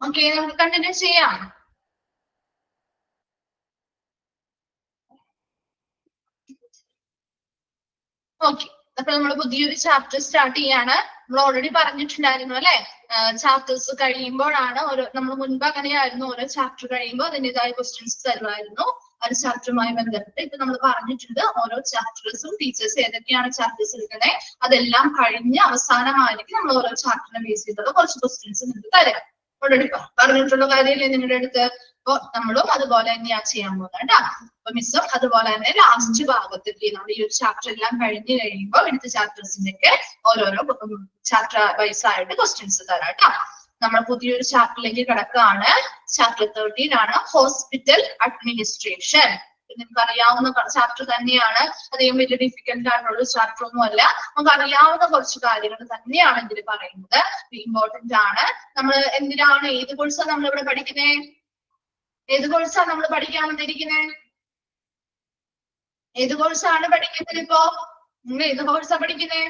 ഓക്കെ, നമുക്ക് കണ്ടിന്യൂ ചെയ്യാം. ഓക്കെ, അപ്പൊ നമ്മൾ പുതിയൊരു ചാപ്റ്റർ സ്റ്റാർട്ട് ചെയ്യാണ്. നമ്മൾ ഓൾറെഡി പറഞ്ഞിട്ടുണ്ടായിരുന്നു അല്ലെ, ചാപ്റ്റേഴ്സ് കഴിയുമ്പോഴാണ് നമ്മൾ മുൻപ് അങ്ങനെയായിരുന്നു, ഓരോ ചാപ്റ്റർ കഴിയുമ്പോൾ അതിൻ്റെതായ ക്വസ്റ്റ്യൻസ് തരുമായിരുന്നു ഒരു ചാപ്റ്ററുമായി ബന്ധപ്പെട്ട്. ഇപ്പൊ നമ്മൾ പറഞ്ഞിട്ടുണ്ട് ഓരോ ചാപ്റ്റേഴ്സും ടീച്ചേഴ്സ് ഏതൊക്കെയാണ് ചാപ്റ്റേഴ്സ് എടുക്കുന്നത് അതെല്ലാം കഴിഞ്ഞ് അവസാനമായിരിക്കും നമ്മൾ ഓരോ ചാപ്റ്ററിനെ ബേസ് ചെയ്തുള്ള കുറച്ച് ക്വസ്റ്റ്യൻസ് നിങ്ങൾക്ക് തരാം. ഓൾറെഡി പറഞ്ഞിട്ടുള്ള കാര്യമില്ലേ നിങ്ങളുടെ അടുത്ത്? അപ്പൊ നമ്മളും അതുപോലെ തന്നെയാണ് ചെയ്യാൻ പോകുന്നത് കേട്ടോ. അപ്പൊ മിസ്സും അതുപോലെ തന്നെ ലാസ്റ്റ് ഭാഗത്തേക്ക് നമ്മൾ ഈ ഒരു ചാപ്റ്റർ എല്ലാം കഴിഞ്ഞ് കഴിയുമ്പോൾ അടുത്ത ചാപ്റ്റേഴ്സിന്റെ ഒക്കെ ഓരോരോ ചാപ്റ്റർ വൈസ് ആയിട്ട് ക്വസ്റ്റ്യൻസ് തരാം കേട്ടോ. നമ്മൾ പുതിയൊരു ചാപ്റ്ററിലേക്ക് കിടക്കുകയാണ്. ചാപ്റ്റർ 13 ആണ് ഹോസ്പിറ്റൽ അഡ്മിനിസ്ട്രേഷൻ. നിങ്ങൾക്ക് അറിയാവുന്ന ചാപ്റ്റർ തന്നെയാണ്, അധികം വലിയ ഡിഫിക്കൽട്ട് ആയിട്ടുള്ള ചാപ്റ്റർ ഒന്നും അല്ല. നമുക്ക് അറിയാവുന്ന കുറച്ച് കാര്യങ്ങൾ തന്നെയാണ് ഇതിൽ പറയുന്നത്. ഇമ്പോർട്ടന്റ് ആണ്. നമ്മൾ എന്തിനാണ്, ഏത് കോഴ്സാണ് നമ്മൾ ഇവിടെ പഠിക്കുന്നത്? ഏത് കോഴ്സാണ് നമ്മൾ പഠിക്കാൻ വന്നിരിക്കുന്നത്? ഏത് കോഴ്സാണ് പഠിക്കുന്നത്? ഇപ്പോ നിങ്ങൾ ഏത് കോഴ്സാണ് പഠിക്കുന്നത്?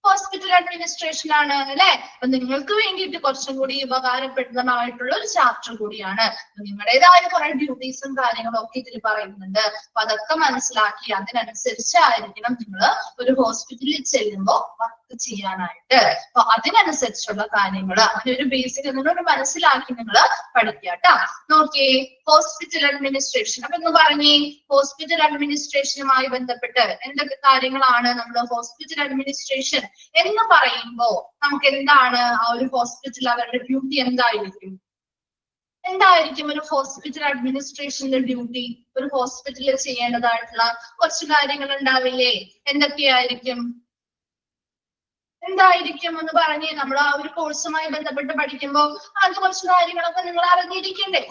ഹോസ്പിറ്റൽ അഡ്മിനിസ്ട്രേഷൻ ആണ് അല്ലെ. അപ്പൊ നിങ്ങൾക്ക് വേണ്ടിയിട്ട് കുറച്ചും കൂടി ഉപകാരപ്രദമായിട്ടുള്ള ഒരു ചാപ്റ്റർ കൂടിയാണ്. നിങ്ങളുടേതായ കുറെ ഡ്യൂട്ടീസും കാര്യങ്ങളും ഒക്കെ ഇതിൽ പറയുന്നുണ്ട്. അപ്പൊ അതൊക്കെ മനസ്സിലാക്കി അതിനനുസരിച്ചായിരിക്കണം നിങ്ങൾ ഒരു ഹോസ്പിറ്റലിൽ ചെല്ലുമ്പോൾ വർക്ക് ചെയ്യാനായിട്ട്. അപ്പൊ അതിനനുസരിച്ചുള്ള കാര്യങ്ങൾ അങ്ങനെ ഒരു ബേസിക് നിങ്ങളോട് മനസ്സിലാക്കി നിങ്ങൾ പഠിക്കാട്ടോ. നോക്കിയേ, ഹോസ്പിറ്റൽ അഡ്മിനിസ്ട്രേഷൻ. അപ്പൊ എന്ന് പറഞ്ഞേ, ഹോസ്പിറ്റൽ അഡ്മിനിസ്ട്രേഷനുമായി ബന്ധപ്പെട്ട് എന്തൊക്കെ കാര്യങ്ങളാണ് നമ്മൾ ഹോസ്പിറ്റൽ അഡ്മിനിസ്ട്രേഷൻ എന്ന് പറയുമ്പോ നമുക്ക് എന്താണ് ആ ഒരു ഹോസ്പിറ്റൽ അവരുടെ ഡ്യൂട്ടി എന്തായിരിക്കും? എന്തായിരിക്കും ഒരു ഹോസ്പിറ്റൽ അഡ്മിനിസ്ട്രേഷന്റെ ഡ്യൂട്ടി? ഒരു ഹോസ്പിറ്റലിൽ ചെയ്യേണ്ടതായിട്ടുള്ള കുറച്ച് കാര്യങ്ങൾ ഉണ്ടാവില്ലേ? എന്തൊക്കെയായിരിക്കും? എന്തായിരിക്കും എന്ന് പറഞ്ഞേ. നമ്മൾ ആ ഒരു കോഴ്സുമായി ബന്ധപ്പെട്ട് പഠിക്കുമ്പോൾ അത് കുറച്ച് കാര്യങ്ങളൊക്കെ നിങ്ങൾ അറിഞ്ഞിരിക്കണ്ടേ?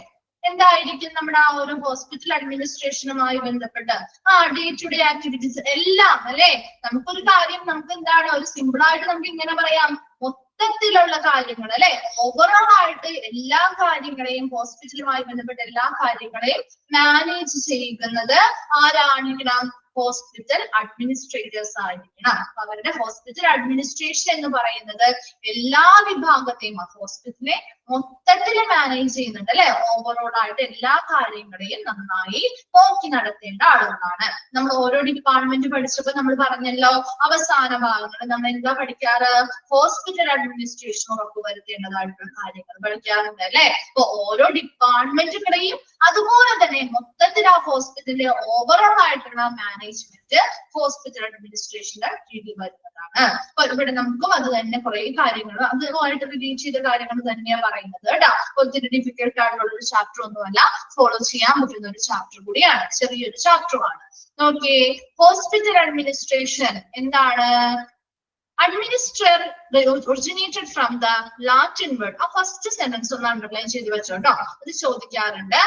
എന്തായിരിക്കും നമ്മുടെ ആ ഒരു ഹോസ്പിറ്റൽ അഡ്മിനിസ്ട്രേഷനുമായി ബന്ധപ്പെട്ട് ഡേ ടു ഡേ ആക്ടിവിറ്റീസ് എല്ലാം അല്ലെ. നമുക്കൊരു കാര്യം നമുക്ക് എന്താണ് ഒരു സിമ്പിൾ ആയിട്ട് നമുക്ക് ഇങ്ങനെ പറയാം, മൊത്തത്തിലുള്ള കാര്യങ്ങൾ അല്ലെ, ഓവറോൾ ആയിട്ട് എല്ലാ കാര്യങ്ങളെയും ഹോസ്പിറ്റലുമായി ബന്ധപ്പെട്ട എല്ലാ കാര്യങ്ങളെയും മാനേജ് ചെയ്യുന്നത് ആരാണെങ്കിലും ഹോസ്പിറ്റൽ അഡ്മിനിസ്ട്രേറ്റേഴ്സ് ആയിരിക്കണം. അവരുടെ ഹോസ്പിറ്റൽ അഡ്മിനിസ്ട്രേഷൻ എന്ന് പറയുന്നത് എല്ലാ വിഭാഗത്തെയും ഹോസ്പിറ്റലിനെ മൊത്തത്തിൽ മാനേജ് ചെയ്യുന്നുണ്ട് അല്ലെ. ഓവറോൾ ആയിട്ട് എല്ലാ കാര്യങ്ങളെയും നന്നായി നോക്കി നടത്തേണ്ട ആളുകളാണ്. നമ്മൾ ഓരോ ഡിപ്പാർട്ട്മെന്റ് പഠിച്ചപ്പോ നമ്മൾ പറഞ്ഞല്ലോ, അവസാന ഭാഗങ്ങൾ നമ്മൾ എന്താ പഠിക്കാറ്? ഹോസ്പിറ്റൽ അഡ്മിനിസ്ട്രേഷൻ ഉറപ്പുവരുത്തേണ്ടതായിട്ടുള്ള കാര്യങ്ങൾ പഠിക്കാറുണ്ട് അല്ലെ. അപ്പൊ ഓരോ ഡിപ്പാർട്ട്മെന്റുകളെയും അതുപോലെ തന്നെ മൊത്തത്തിൽ ആ ഹോസ്പിറ്റലിലെ ഓവറോൾ ആയിട്ടുള്ള മാനേജ്മെന്റ് ഹോസ്പിറ്റൽ അഡ്മിനിസ്ട്രേഷന്റെ കീഴിൽ വരുന്നതാണ്. അപ്പൊ ഇവിടെ നമുക്കും അത് തന്നെ കുറെ കാര്യങ്ങൾ അതുമായിട്ട് റിലേറ്റ് ചെയ്ത കാര്യങ്ങൾ തന്നെയാണ് പറയുന്നത് കേട്ടോ. ഒത്തിരി ഡിഫിക്കൽട്ട് ആയിട്ടുള്ള ഒരു ചാപ്റ്റർ ഒന്നുമല്ല, ഫോളോ ചെയ്യാൻ പറ്റുന്ന ഒരു ചാപ്റ്റർ കൂടിയാണ്, ചെറിയൊരു ചാപ്റ്ററുമാണ്. ഓക്കെ, ഹോസ്പിറ്റൽ അഡ്മിനിസ്ട്രേഷൻ എന്താണ്? Administer originated from the Latin word. ആ ഫസ്റ്റ് സെന്റൻസ് ഒന്ന് അണ്ടർലൈൻ ചെയ്ത് വെച്ചോട്ടോ, അത് ചോദിക്കാറുണ്ട്.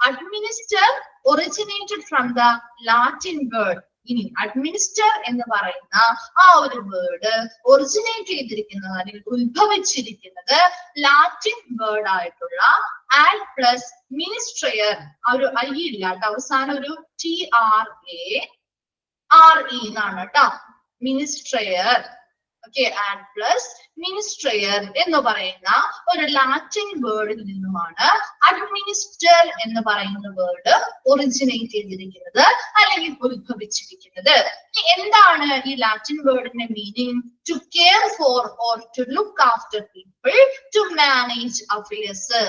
Administer originated from the Latin word. ഇനി അഡ്മിനിസ്റ്റർ എന്ന് പറയുന്ന ആ ഒരു വേർഡ് ഒറിജിനേറ്റ് ചെയ്തിരിക്കുന്നത് അല്ലെങ്കിൽ ഉത്ഭവിച്ചിരിക്കുന്നത് ലാറ്റിൻ വേർഡ് ആയിട്ടുള്ള ആഡ് പ്ലസ് മിനിസ്ട്രയർ. ആ ഒരു ഐ ഇല്ല കേട്ടോ, അവസാനം ഒരു TRARE എന്നാണ് കേട്ടോ, മിനിസ്ട്രയർ. ഓക്കെ, ആഡ് പ്ലസ് മിനിസ്ട്രയർ എന്ന് പറയുന്ന ഒരു ലാറ്റിൻ വേർഡിൽ നിന്നുമാണ് അഡ്മിനിസ്റ്റർ എന്ന് പറയുന്ന വേർഡ് ഒറിജിനേറ്റ് ചെയ്തിരിക്കുന്നത് അല്ലെങ്കിൽ ഉത്ഭവിച്ചിരിക്കുന്നത്. എന്താണ് ഈ ലാറ്റിൻ വേർഡിന്റെ meaning? To care for or to look after people, to manage affairs.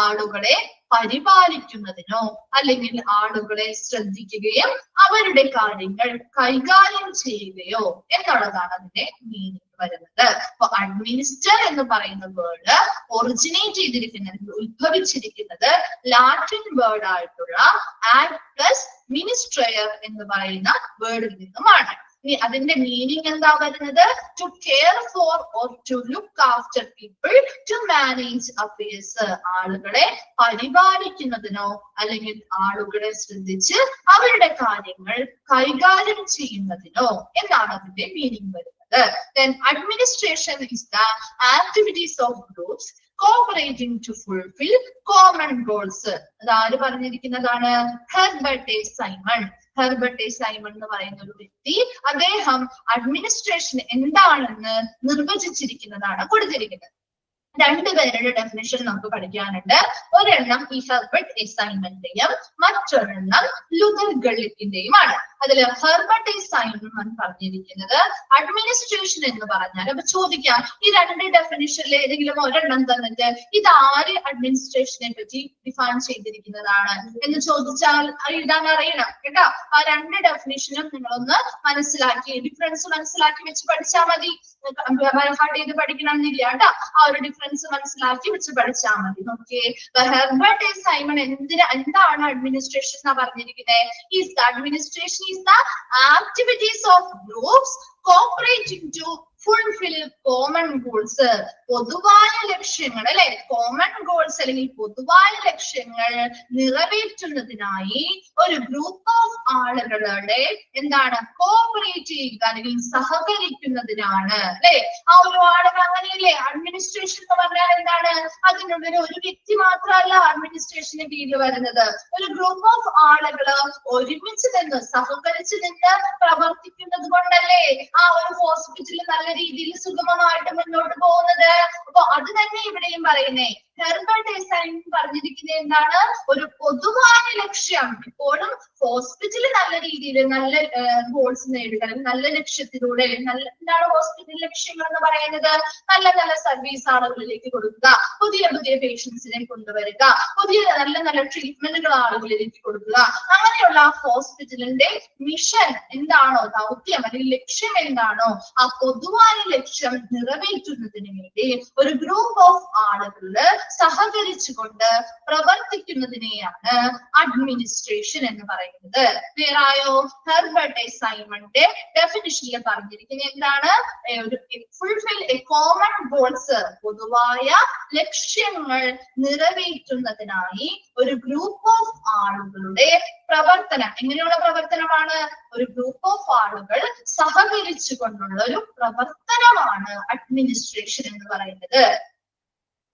ആളുകളെ പരിപാലിക്കുന്നതിനോ അല്ലെങ്കിൽ ആളുകളെ ശ്രദ്ധിക്കുകയും അവരുടെ കാര്യങ്ങൾ കൈകാര്യം ചെയ്യുകയോ എന്നുള്ളതാണ് അതിന്റെ മീനിങ് വരുന്നത്. അപ്പൊ അഡ്മിനിസ്റ്റർ എന്ന് പറയുന്ന വേർഡ് ഒറിജിനേറ്റ് ചെയ്തിരിക്കുന്നത് ഉത്ഭവിച്ചിരിക്കുന്നത് ലാറ്റിൻ വേർഡ് ആയിട്ടുള്ള ആഡ് പ്ലസ് മിനിസ്ട്രയർ എന്ന് പറയുന്ന വേർഡിൽ നിന്നുമാണ്. ഇനി അതിന്റെ മീനിങ് എന്താ വരുന്നത്? To care for or to look after people, to manage affairs. ആളുകളെ പരിപാലിക്കുന്നതിനോ അല്ലെങ്കിൽ ആളുകളെ ശ്രദ്ധിച്ച് അവരുടെ കാര്യങ്ങൾ കൈകാര്യം ചെയ്യുന്നതിനോ എന്നാണ് അതിന്റെ മീനിങ് വരുന്നത്. Then administration is the activities of groups cooperating to fulfill common goals. അതാര് പറഞ്ഞിരിക്കുന്നതാണ്? Herbert A Simon. Herbert A Simon എന്ന് പറയുന്ന ഒരു വ്യക്തി, അദ്ദേഹം അഡ്മിനിസ്ട്രേഷൻ എന്താണെന്ന് നിർവചിച്ചിരിക്കുന്നതാണ് കൊടുത്തിരിക്കുന്നത്. രണ്ടുപേരുടെ ഡെഫിനിഷൻ നമുക്ക് പഠിക്കാനുണ്ട്. ഒരെണ്ണം ഈ ഹെർബർട്ട് എ സൈമന്റെയും മറ്റൊരെണ്ണം ലുതർ ഗള്ളിക്കിന്റെയുമാണ്. അതിൽ ഹെർബർട്ട് എ സൈമൺ പറഞ്ഞിരിക്കുന്നത് അഡ്മിനിസ്ട്രേഷൻ എന്ന് പറഞ്ഞാൽ, അപ്പൊ ചോദിക്കാം ഈ രണ്ട് ഡെഫിനിഷനിൽ ഏതെങ്കിലും ഒരെണ്ണം തന്നിട്ട് ഇത് ആര് അഡ്മിനിസ്ട്രേഷനെ പറ്റി ഡിഫൈൻ ചെയ്തിരിക്കുന്നതാണ് എന്ന് ചോദിച്ചാൽ എഴുതാൻ അറിയണം കേട്ടോ. ആ രണ്ട് ഡെഫിനിഷനും നിങ്ങളൊന്ന് മനസ്സിലാക്കി ഡിഫറൻസ് മനസ്സിലാക്കി വെച്ച് പഠിച്ചാൽ മതി. ഹാർട്ട് ചെയ്ത് പഠിക്കണം എന്നില്ല കേട്ടോ. ആ ഒരു ഡിഫറൻസ് മനസ്സിലാക്കി വെച്ച് പഠിച്ചാൽ മതി. നോക്കിയേ, ഹെർബർട്ട് എ സൈമൺ എന്താണ് അഡ്മിനിസ്ട്രേഷൻ എന്നാ പറഞ്ഞിരിക്കുന്നത്? Is the administration is the activities of groups cooperating to fulfil common goals. പൊതുവായ ലക്ഷ്യങ്ങൾ അല്ലെ, കോമൺ ഗോൾസ് അല്ലെങ്കിൽ പൊതുവായ ലക്ഷ്യങ്ങൾ നിറവേറ്റുന്നതിനായി ഒരു ഗ്രൂപ്പ് ഓഫ് ആളുകളുടെ എന്താണ് കോപ്പറേറ്റ് ചെയ്യുക അല്ലെങ്കിൽ സഹകരിക്കുന്നതിനാണ് അല്ലെ. ആ ഒരു ആളുകൾ അങ്ങനെയല്ലേ. അഡ്മിനിസ്ട്രേഷൻ എന്ന് പറഞ്ഞാൽ എന്താണ്? അതിനുള്ളിൽ ഒരു വ്യക്തി മാത്രമല്ല അഡ്മിനിസ്ട്രേഷന് കീഴിൽ വരുന്നത്. ഒരു ഗ്രൂപ്പ് ഓഫ് ആളുകള് ഒരുമിച്ച് നിന്ന് സഹകരിച്ച് നിന്ന് പ്രവർത്തിക്കുന്നത് കൊണ്ടല്ലേ ആ ഒരു ഹോസ്പിറ്റലിൽ നല്ല രീതിയിൽ സുഗമമായിട്ട് മുന്നോട്ട് പോകുന്നത്. അപ്പൊ അത് തന്നെ ഇവിടെയും പറയുന്നേ. ഹെർബർട്ട് എ സൈമൺ പറഞ്ഞിരിക്കുന്നത് എന്താണ്? ഒരു പൊതുവായ ലക്ഷ്യം. ഇപ്പോഴും ഹോസ്പിറ്റലിൽ നല്ല രീതിയിൽ നല്ല ഗോൾസ് നേടുക, നല്ല ലക്ഷ്യത്തിലൂടെ എന്താണ് ഹോസ്പിറ്റൽ ലക്ഷ്യങ്ങൾ എന്ന് പറയുന്നത്? നല്ല നല്ല സർവീസ് ആളുകളിലേക്ക് കൊടുക്കുക, പുതിയ പുതിയ പേഷ്യൻസിനെ കൊണ്ടുവരിക, പുതിയ നല്ല നല്ല ട്രീറ്റ്മെന്റുകൾ ആളുകളിലേക്ക് കൊടുക്കുക. അങ്ങനെയുള്ള ഹോസ്പിറ്റലിന്റെ മിഷൻ എന്താണോ, ദൗത്യം അല്ലെങ്കിൽ ലക്ഷ്യം എന്താണോ, ആ പൊതുവായ ലക്ഷ്യം നിറവേറ്റുന്നതിന് വേണ്ടി ഒരു ഗ്രൂപ്പ് ഓഫ് ആളുകള് സഹകരിച്ചുകൊണ്ട് പ്രവർത്തിക്കുന്നതിനെയാണ് അഡ്മിനിസ്ട്രേഷൻ എന്ന് പറയുന്നത്. ക്ലിയറായോ? ഹെർബർട്ട് എ സൈമന്റെ ഡെഫിനിഷനിൽ പറഞ്ഞിരിക്കുന്നത് എന്താണ്? ഒരു ഫുൾഫിൽ എ കോമൺ ഗോൾസ്, പൊതുവായ ലക്ഷ്യങ്ങൾ നിറവേറ്റുന്നതിനായി ഒരു ഗ്രൂപ്പ് ഓഫ് ആളുകളുടെ പ്രവർത്തനം. എങ്ങനെയുള്ള പ്രവർത്തനമാണ്? ഒരു ഗ്രൂപ്പ് ഓഫ് ആളുകൾ സഹകരിച്ചു കൊണ്ടുള്ള ഒരു പ്രവർത്തനമാണ് അഡ്മിനിസ്ട്രേഷൻ എന്ന് പറയുന്നത്.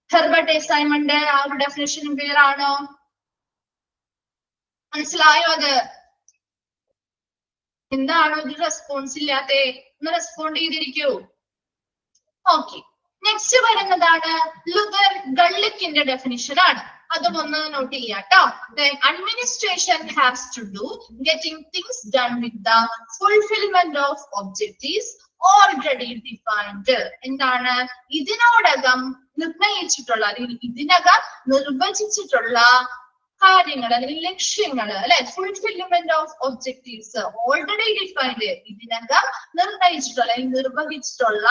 ഹെർബർട്ട് എ സൈമന്റെ ആ ഒരു ഡെഫിനിഷനും ക്ലിയർ ആണോ? മനസ്സിലായോ? അത് എന്താണ് ഒരു റെസ്പോൺസ് ഇല്ലാത്തെ? ഒന്ന് റെസ്പോണ്ട് ചെയ്തിരിക്കൂ. ഓക്കെ, നെക്സ്റ്റ് വരുന്നതാണ് ലുതർ ഗള്ളിക്കിന്റെ ഡെഫിനിഷൻ ആണ്. അതും ഒന്ന് നോട്ട് ചെയ്യാട്ടോ. Administration has to do getting things done with the fulfilment of objectives already defined. എന്താണ്? ഇതിനോടകം നിർണയിച്ചിട്ടുള്ള അല്ലെങ്കിൽ ഇതിനകം നിർവചിച്ചിട്ടുള്ള കാര്യങ്ങൾ അല്ലെങ്കിൽ ലക്ഷ്യങ്ങൾ അല്ലെ. Fulfilment of objectives already defined, ഇതിനകം നിർണയിച്ചിട്ടുള്ള അല്ലെങ്കിൽ നിർവഹിച്ചിട്ടുള്ള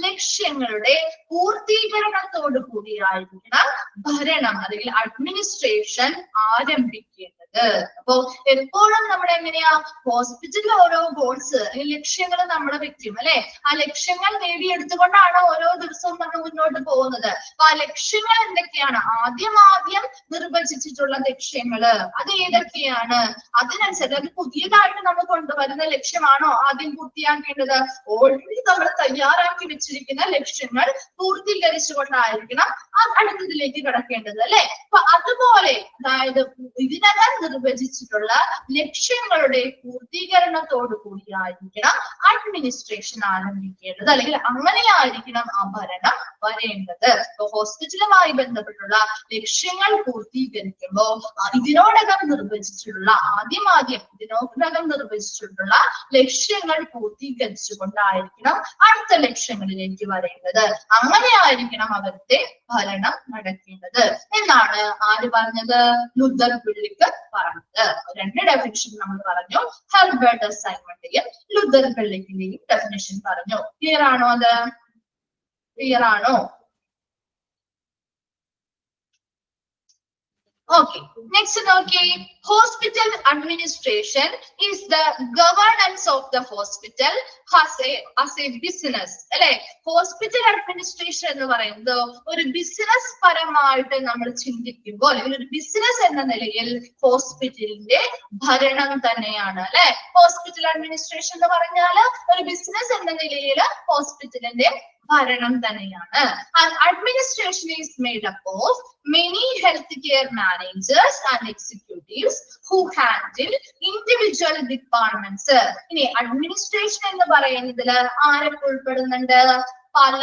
ലക്ഷ്യങ്ങളുടെ പൂർത്തീകരണത്തോടു കൂടിയായിരിക്കണം ഭരണം അല്ലെങ്കിൽ അഡ്മിനിസ്ട്രേഷൻ ആരംഭിക്കേണ്ടത്. അപ്പോ എപ്പോഴും നമ്മൾ എങ്ങനെയാ ഹോസ്പിറ്റലിൽ ഓരോ ഗോൾസ് അല്ലെങ്കിൽ ലക്ഷ്യങ്ങൾ നമ്മുടെ വ്യക്തിയും അല്ലെ, ആ ലക്ഷ്യങ്ങൾ നേടിയെടുത്തുകൊണ്ടാണ് ഓരോ ദിവസവും നമ്മൾ മുന്നോട്ട് പോകുന്നത്. അപ്പൊ ആ ലക്ഷ്യങ്ങൾ എന്തൊക്കെയാണ്? ആദ്യം നിർവചിച്ചിട്ടുള്ള ലക്ഷ്യങ്ങള് അത് ഏതൊക്കെയാണ്? അതിനനുസരിച്ച് അത് പുതിയതായിട്ട് നമ്മൾ കൊണ്ടുവരുന്ന ലക്ഷ്യമാണോ ആദ്യം പൂർത്തിയാക്കേണ്ടത്? ഓൾറെഡി നമ്മൾ തയ്യാറാക്കി വെച്ചിരിക്കുന്ന ലക്ഷ്യങ്ങൾ പൂർത്തീകരിച്ചുകൊണ്ടായിരിക്കണം അടുത്തതിലേക്ക് കിടക്കേണ്ടത് അല്ലെ. അപ്പൊ അതുപോലെ അതായത് ഇതിനകം നിർവചിച്ചിട്ടുള്ള ലക്ഷ്യങ്ങളുടെ പൂർത്തീകരണത്തോടു കൂടിയായിരിക്കണം അഡ്മിനിസ്ട്രേഷൻ ആരംഭിക്കേണ്ടത്, അല്ലെങ്കിൽ അങ്ങനെയായിരിക്കണം ആ ഭരണം വരേണ്ടത്. ഇപ്പൊ ഹോസ്പിറ്റലുമായി ബന്ധപ്പെട്ടുള്ള ലക്ഷ്യങ്ങൾ പൂർത്തീകരിക്കുമ്പോൾ ഇതിനോടകം നിർവചിച്ചിട്ടുള്ള ഇതിനോടകം നിർവചിച്ചിട്ടുള്ള ലക്ഷ്യങ്ങൾ പൂർത്തീകരിച്ചുകൊണ്ടായിരിക്കണം അടുത്ത ലക്ഷ്യങ്ങളിലേക്ക് വരേണ്ടത്. അങ്ങനെയായിരിക്കണം അവരുടെ ഭരണം നടക്കേണ്ടത് എന്നാണ് ആര് പറഞ്ഞത്? ലുതർ ഗള്ളിക്ക് പറഞ്ഞത്. രണ്ട് ഡെഫിനിഷൻ നമ്മൾ പറഞ്ഞു. ഹെർബർട്ട് സൈമന്റെയും ലുതർ ഗള്ളിക്കിന്റെയും ഡെഫിനിഷൻ പറഞ്ഞു. ക്ലിയർ ആണോ? അത് ക്ലിയർ ആണോ? Okay, next നോക്കിയേ. Hospital administration is the governance of the hospital as a business. അല്ലെ, ഹോസ്പിറ്റൽ അഡ്മിനിസ്ട്രേഷൻ എന്ന് പറയുന്നത് ഒരു ബിസിനസ് പരമായിട്ട് നമ്മൾ ചിന്തിക്കുമ്പോൾ അല്ലെങ്കിൽ ഒരു ബിസിനസ് എന്ന നിലയിൽ ഹോസ്പിറ്റലിന്റെ ഭരണം തന്നെയാണ് അല്ലെ. ഹോസ്പിറ്റൽ അഡ്മിനിസ്ട്രേഷൻ എന്ന് പറഞ്ഞാൽ ഒരു ബിസിനസ് എന്ന നിലയിൽ ഹോസ്പിറ്റലിന്റെ ഭരണം തന്നെയാണ്. Administration is made up of many healthcare managers and executives who handle individual departments. ഇനി അഡ്മിനിസ്ട്രേഷൻ എന്ന് പറയുന്നതിൽ ആരൊക്കെ ഉൾപ്പെടുന്നുണ്ട്? പല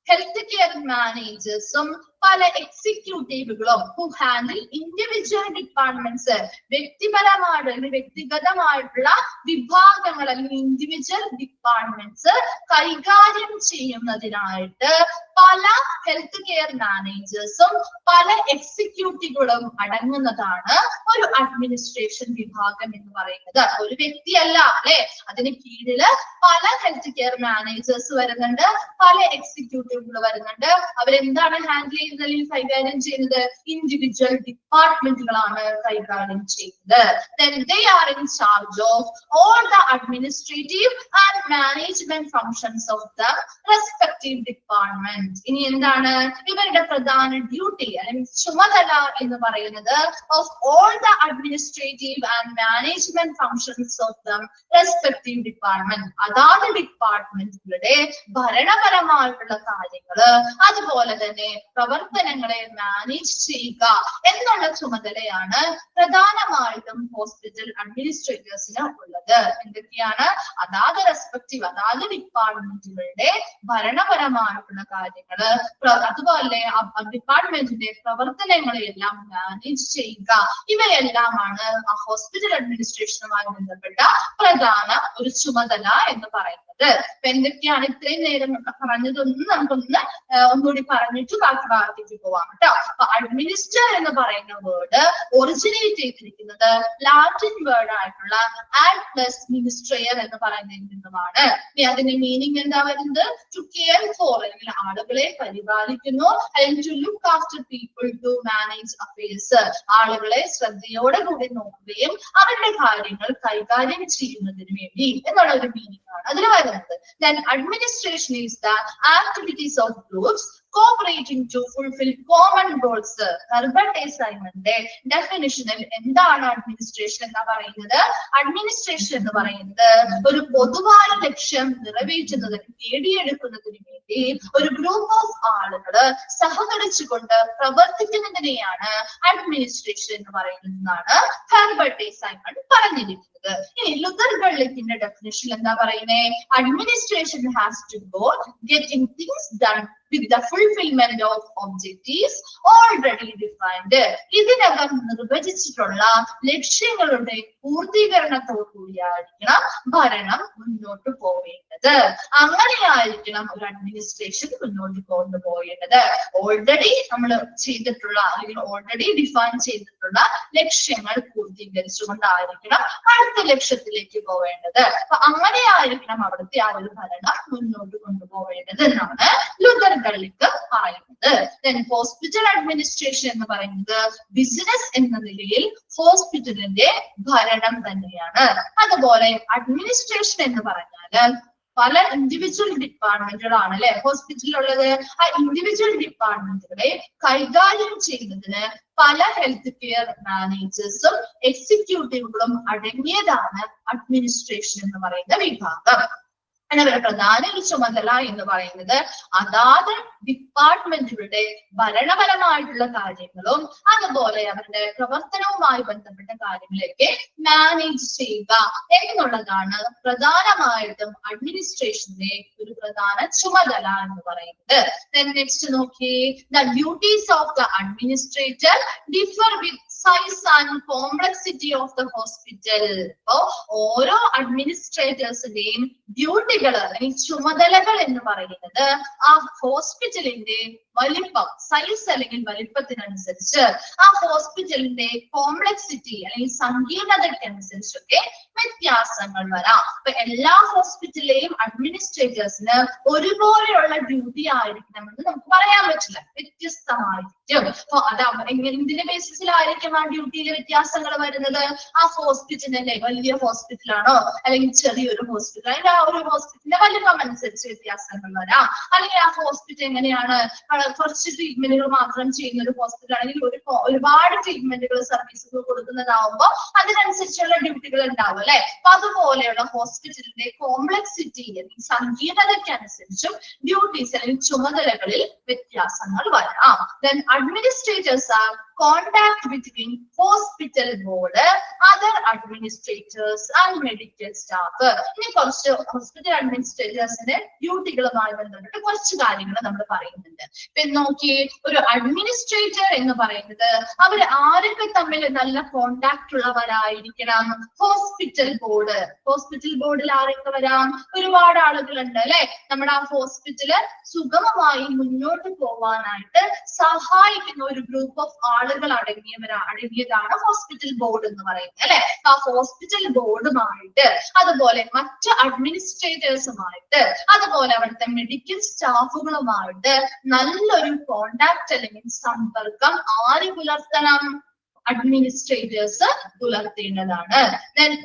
ഹെൽത്ത് കെയർ മാനേജേഴ്സും പല എക്സിക്യൂട്ടീവുകളും ഹു ഹാൻഡിൽ ഇൻഡിവിജ്വൽ ഡിപ്പാർട്ട്മെന്റ്സ്, വ്യക്തിഗതമായിട്ടുള്ള വിഭാഗങ്ങൾ അല്ലെങ്കിൽ ഇൻഡിവിജ്വൽ ഡിപ്പാർട്ട്മെന്റ്സ് കൈകാര്യം ചെയ്യുന്നതിനായിട്ട് പല ഹെൽത്ത് കെയർ മാനേജേഴ്സും പല എക്സിക്യൂട്ടീവുകളും അടങ്ങുന്നതാണ് ഒരു അഡ്മിനിസ്ട്രേഷൻ വിഭാഗം എന്ന് പറയുന്നത്. ഒരു വ്യക്തിയല്ല അല്ലെ, അതിന് കീഴില് പല ഹെൽത്ത് കെയർ മാനേജേഴ്സ് വരുന്നുണ്ട്, പല എക്സിക്യൂട്ടീവുകൾ വരുന്നുണ്ട്. അവരെന്താണ് ഹാൻഡിൽ ചെയ്യുന്നത് അല്ലെങ്കിൽ കൈകാര്യം ചെയ്യുന്നത്? ഇൻഡിവിജ്വൽ ഡിപ്പാർട്ട്മെന്റുകളാണ് കൈകാര്യം ചെയ്യുന്നത്. Then they are in charge of all the administrative and management functions of the respective department. ഇനി എന്താണ് ഇവരുടെ പ്രധാന ഡ്യൂട്ടി അല്ലെങ്കിൽ ചുമതല എന്ന് പറയുന്നത്? of all the administrative and management functions of the respective department. അതാത് ഡിപ്പാർട്ട്മെന്റുകളുടെ ഭരണപരമായിട്ടുള്ള കാര്യങ്ങള് അതുപോലെ തന്നെ പ്രവർത്തനങ്ങളെ മാനേജ് ചെയ്യുക എന്നുള്ള ചുമതലയാണ് പ്രധാനമായിട്ടും ഹോസ്പിറ്റൽ അഡ്മിനിസ്ട്രേറ്റേഴ്സിന് ഉള്ളത്. എന്തൊക്കെയാണ്? അതാത് റെസ്പെക്റ്റീവ് അതാത് ഡിപ്പാർട്ട്മെന്റുകളുടെ ഭരണപരമായിട്ടുള്ള കാര്യങ്ങള്, അതുപോലെ ഡിപ്പാർട്ട്മെന്റിന്റെ പ്രവർത്തനങ്ങളെല്ലാം മാനേജ് ചെയ്യുക, ഇവയെല്ലാമാണ് ആ ഹോസ്പിറ്റൽ അഡ്മിനിസ്ട്രേഷനുമായി ബന്ധപ്പെട്ട പ്രധാന ഒരു ചുമതല എന്ന് പറയുന്നത്. എന്തൊക്കെയാണ് ഇത്രയും നേരം പറഞ്ഞതൊന്നും നമുക്കൊന്ന് ഒന്നുകൂടി പറഞ്ഞിട്ട് ബാക്കി ഭാഗത്തേക്ക് പോവാം കേട്ടോ. അപ്പൊ അഡ്മിനിസ്റ്റർ എന്ന് പറയുന്ന വേർഡ് ഒറിജിനേറ്റ് ചെയ്തിരിക്കുന്നത് ലാറ്റിൻ വേർഡ് ആയിട്ടുള്ള ആഡ് പ്ലസ് മിനിസ്ട്രിയർ എന്ന് പറയുന്നതിൽ നിന്നുമാണ്. അതിന്റെ മീനിങ് എന്താ വരുന്നത്? ടു കെയർ ഫോർ അല്ലെങ്കിൽ ആളുകളെ പരിപാലിക്കുന്നു, അല്ലെങ്കിൽ to look after people to manage affairs, ആളുകളെ ശ്രദ്ധയോടെ കൂടി നോക്കുകയും അവരുടെ കാര്യങ്ങൾ കൈകാര്യം ചെയ്യുന്നതിന് വേണ്ടി എന്നുള്ള ഒരു മീനിങ് ആണ് അതിൽ വരുന്നത്. Then administration is the activities of groups cooperating to fulfill common goals. Herbert A സൈമന്റെ ഡെഫിനിഷനിൽ എന്താണ് അഡ്മിനിസ്ട്രേഷൻ എന്ന് പറയുന്നത്? അഡ്മിനിസ്ട്രേഷൻ എന്ന് പറയുന്നത് ഒരു പൊതുവായ ലക്ഷ്യം നിറവേറ്റുന്നതിന് നേടിയെടുക്കുന്നതിന് വേണ്ടി ഒരു ഗ്രൂപ്പ് ഓഫ് ആളുകള് സഹകരിച്ചുകൊണ്ട് പ്രവർത്തിക്കുന്നതിനെയാണ് അഡ്മിനിസ്ട്രേഷൻ എന്ന് പറയുന്നതെന്നാണ് ഹെർബർട്ട് എ സൈമൺ പറഞ്ഞിരിക്കുന്നത്. ഇനി ലുതർ ഗർലിക്കിന്റെ ഡെഫിനിഷൻ എന്താ പറയുന്നത്? Administration has to go getting things done with the fulfillment of objectives already defined. ഇതിനകം നിർവചിച്ചിട്ടുള്ള ലക്ഷ്യങ്ങളുടെ പൂർത്തീകരണത്തോടുകൂടിയായിരിക്കണം ഭരണം മുന്നോട്ട് പോവേണ്ടത്. അങ്ങനെയായിരിക്കണം ഒരു അഡ്മിനിസ്ട്രേഷൻ മുന്നോട്ട് കൊണ്ടുപോകേണ്ടത്. ഓൾറെഡി നമ്മൾ ചെയ്തിട്ടുള്ള അല്ലെങ്കിൽ ഓൾറെഡി ഡിഫൈൻ ചെയ്തിട്ടുള്ള ലക്ഷ്യങ്ങൾ പൂർത്തീകരിച്ചുകൊണ്ടായിരിക്കണം അടുത്ത ലക്ഷ്യത്തിലേക്ക് പോവേണ്ടത്. അപ്പൊ അങ്ങനെയായിരിക്കണം അവിടുത്തെ ആ ഒരു ഭരണം മുന്നോട്ട് കൊണ്ടുപോവേണ്ടത് എന്നാണ് ലുതർ ഗർലിക്ക് പറയുന്നത്. ഹോസ്പിറ്റൽ അഡ്മിനിസ്ട്രേഷൻ എന്ന് പറയുന്നത് ബിസിനസ് എന്ന നിലയിൽ ഹോസ്പിറ്റലിന്റെ ഭരണം തന്നെയാണ്. അതുപോലെ അഡ്മിനിസ്ട്രേഷൻ എന്ന് പറഞ്ഞാല് പല ഇൻഡിവിജ്വൽ ഡിപ്പാർട്ട്മെന്റുകളാണ് അല്ലെ ഹോസ്പിറ്റലിലുള്ളത്. ആ ഇൻഡിവിജ്വൽ ഡിപ്പാർട്ട്മെന്റുകളെ കൈകാര്യം ചെയ്യുന്നതിന് പല ഹെൽത്ത് കെയർ മാനേജേഴ്സും എക്സിക്യൂട്ടീവുകളും അടങ്ങിയതാണ് അഡ്മിനിസ്ട്രേഷൻ എന്ന് പറയുന്ന വിഭാഗം. അവരുടെ പ്രധാന ഒരു ചുമതല എന്ന് പറയുന്നത് അതാത് ഡിപ്പാർട്ട്മെന്റുകളുടെ ഭരണപരമായിട്ടുള്ള കാര്യങ്ങളും അതുപോലെ അവരുടെ പ്രവർത്തനവുമായി ബന്ധപ്പെട്ട കാര്യങ്ങളൊക്കെ മാനേജ് ചെയ്യുക എന്നുള്ളതാണ് പ്രധാനമായിട്ടും അഡ്മിനിസ്ട്രേഷന്റെ ഒരു പ്രധാന ചുമതല എന്ന് പറയുന്നത്. നെക്സ്റ്റ് നോക്കി, the duties of the administrator differ with size and complexity of the hospital. അപ്പോ ഓരോ അഡ്മിനിസ്ട്രേറ്റേഴ്സിന്റെയും ഡ്യൂട്ടികൾ അല്ലെങ്കിൽ ചുമതലകൾ എന്ന് പറയുന്നത് ആ ഹോസ്പിറ്റലിന്റെ വലിപ്പം, സൈസ് അല്ലെങ്കിൽ വലിപ്പത്തിനനുസരിച്ച് ആ ഹോസ്പിറ്റലിന്റെ കോംപ്ലക്സിറ്റി അല്ലെങ്കിൽ സങ്കീർണതയ്ക്കനുസരിച്ചൊക്കെ വ്യത്യാസങ്ങൾ വരാം. അപ്പൊ എല്ലാ ഹോസ്പിറ്റലിലെയും അഡ്മിനിസ്ട്രേറ്റേഴ്സിന് ഒരുപോലെയുള്ള ഡ്യൂട്ടി ആയിരിക്കണമെന്ന് നമുക്ക് പറയാൻ പറ്റില്ല, വ്യത്യസ്തമായിരിക്കും. അപ്പൊ അതാ എന്തിന്റെ ബേസിസിലായിരിക്കും ആ ഡ്യൂട്ടിയിലെ വ്യത്യാസങ്ങൾ വരുന്നത്? ആ ഹോസ്പിറ്റലിന്റെ വലിയ ഹോസ്പിറ്റലാണോ അല്ലെങ്കിൽ ചെറിയൊരു ഹോസ്പിറ്റൽ, അല്ലെങ്കിൽ ആ ഒരു ഹോസ്പിറ്റലിന്റെ വലിപ്പം അനുസരിച്ച് വ്യത്യാസങ്ങൾ വരാം. അല്ലെങ്കിൽ ആ ഹോസ്പിറ്റൽ എങ്ങനെയാണ്, കുറച്ച് ട്രീറ്റ്മെന്റുകൾ മാത്രം ചെയ്യുന്ന ഒരു ഹോസ്പിറ്റൽ ആണെങ്കിൽ ഒരുപാട് ട്രീറ്റ്മെന്റുകൾ സർവീസുകൾ കൊടുക്കുന്നതാവുമ്പോൾ അതിനനുസരിച്ചുള്ള ഡ്യൂട്ടികൾ ഉണ്ടാവും അല്ലെ. അപ്പൊ അതുപോലെയുള്ള ഹോസ്പിറ്റലിന്റെ കോംപ്ലക്സിറ്റി അല്ലെങ്കിൽ സങ്കീർണതയ്ക്കനുസരിച്ചും ഡ്യൂട്ടീസ് അല്ലെങ്കിൽ ചുമതലകളിൽ വ്യത്യാസങ്ങൾ വരാം. Then administrators are contact between hospital board, other administrators and medical staff. ഇനി കുറച്ച് ഹോസ്പിറ്റൽ അഡ്മിനിസ്ട്രേറ്റേഴ്സിന്റെ ഡ്യൂട്ടികളുമായി ബന്ധപ്പെട്ട് കുറച്ച് കാര്യങ്ങൾ നമ്മൾ പറയുന്നുണ്ട്. ഇപ്പൊ നോക്കിയേ, ഒരു അഡ്മിനിസ്ട്രേറ്റർ എന്ന് പറയുന്നത് അവർ ആരൊക്കെ തമ്മിൽ നല്ല കോണ്ടാക്ട് ഉള്ളവരായിരിക്കണം? ഹോസ്പിറ്റൽ ബോർഡിൽ ആരൊക്കെ വരാം? ഒരുപാട് ആളുകളുണ്ട് അല്ലെ. നമ്മുടെ ആ ഹോസ്പിറ്റല് സുഗമമായി മുന്നോട്ട് പോവാനായിട്ട് സഹായിക്കുന്ന ഒരു ഗ്രൂപ്പ് ഓഫ് ആളുകൾ അടങ്ങിയതാണ് ഹോസ്പിറ്റൽ ബോർഡ് എന്ന് പറയുന്നത് അല്ലെ. ആ ഹോസ്പിറ്റൽ ബോർഡുമായിട്ട്, അതുപോലെ മറ്റ് അഡ്മിനിസ്ട്രേറ്റേഴ്സുമായിട്ട്, അതുപോലെ അവിടുത്തെ മെഡിക്കൽ സ്റ്റാഫുകളുമായിട്ട് നല്ലൊരു കോണ്ടാക്ട് അല്ലെങ്കിൽ സമ്പർക്കം ആര് പുലർത്തണം? അഡ്മിനിസ്ട്രേറ്റേഴ്സ് പുലർത്തേണ്ടതാണ്.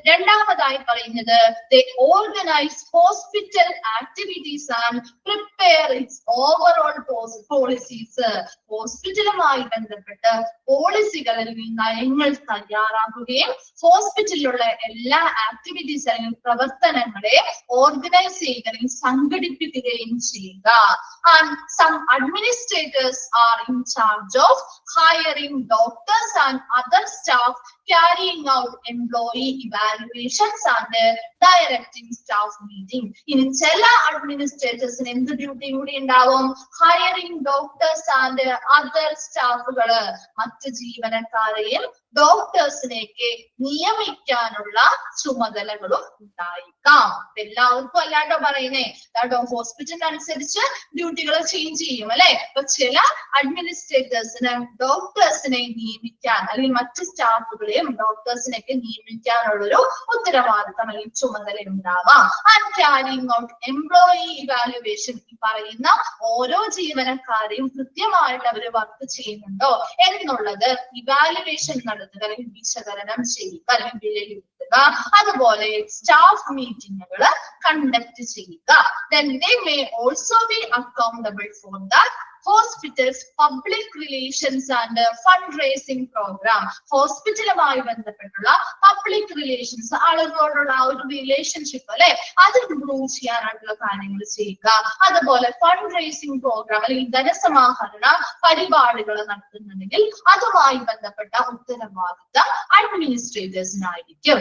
രണ്ടാമതായി പറയുന്നത് they organize hospital activities and prepare its overall policies. ഹോസ്പിറ്റലുമായി ബന്ധപ്പെട്ട് പോളിസികൾ അല്ലെങ്കിൽ നയങ്ങൾ തയ്യാറാക്കുകയും ഹോസ്പിറ്റലിലുള്ള എല്ലാ ആക്ടിവിറ്റീസ് അല്ലെങ്കിൽ പ്രവർത്തനങ്ങളെ ഓർഗനൈസ് ചെയ്യുക അല്ലെങ്കിൽ സംഘടിപ്പിക്കുകയും ചെയ്യുക. And some administrators are in charge of hiring doctors and other staff, carrying out employee evaluations and directing staff meeting. ഇനി ചില അഡ്മിനിസ്ട്രേറ്റേഴ്സിന് എന്ത് ഡ്യൂട്ടി കൂടി ഉണ്ടാവും? ഹയറിംഗ് ഡോക്ടേഴ്സ് ആൻഡ് അതർ സ്റ്റാഫുകള്, മറ്റ് ജീവനക്കാരെയും ഡോക്ടേഴ്സിനെയൊക്കെ നിയമിക്കാനുള്ള ചുമതലകളും ഉണ്ടായിരിക്കാം. എല്ലാവർക്കും അല്ലാണ്ടോ പറയുന്നേ, ഹോസ്പിറ്റലിനനുസരിച്ച് ഡ്യൂട്ടികൾ ചേഞ്ച് ചെയ്യും അല്ലെ. അപ്പൊ ചില അഡ്മിനിസ്ട്രേറ്റേഴ്സിന് ഡോക്ടേഴ്സിനെ നിയമിക്കാൻ അല്ലെങ്കിൽ മറ്റ് സ്റ്റാഫുകളെയും ഡോക്ടേഴ്സിനെയൊക്കെ നിയമിക്കാനുള്ളൊരു ഉത്തരവാദിത്തം അല്ലെങ്കിൽ ചുമതല ഉണ്ടാവാം. And carrying out employee evaluation, ഈ പറയുന്ന ഓരോ ജീവനക്കാരെയും കൃത്യമായിട്ട് അവർ വർക്ക് ചെയ്യുന്നുണ്ടോ എന്നുള്ളത് ഇവാലുവേഷൻ നടത്തുക അല്ലെങ്കിൽ വിശകലനം ചെയ്യുക അല്ലെങ്കിൽ വിലയിരുത്തുക. അതുപോലെ സ്റ്റാഫ് മീറ്റിങ്ങുകൾ കണ്ടക്ട് ചെയ്യുക. Then they may also be accountable for that hospitals public relations and fundraising program. ഹോസ്പിറ്റലുമായി ബന്ധപ്പെട്ടുള്ള പബ്ലിക് റിലേഷൻസ്, ആളുകളോടുള്ള ആ ഒരു റിലേഷൻഷിപ്പ് അല്ലെ, അത് ഇംപ്രൂവ് ചെയ്യാനായിട്ടുള്ള കാര്യങ്ങൾ ചെയ്യുക. അതുപോലെ ഫണ്ട് റേസിംഗ് പ്രോഗ്രാം അല്ലെങ്കിൽ ധനസമാഹരണ പരിപാടികൾ നടത്തുന്നുണ്ടെങ്കിൽ അതുമായി ബന്ധപ്പെട്ട ഉത്തരവാദിത്തം അഡ്മിനിസ്ട്രേറ്റേഴ്സിനായിരിക്കും.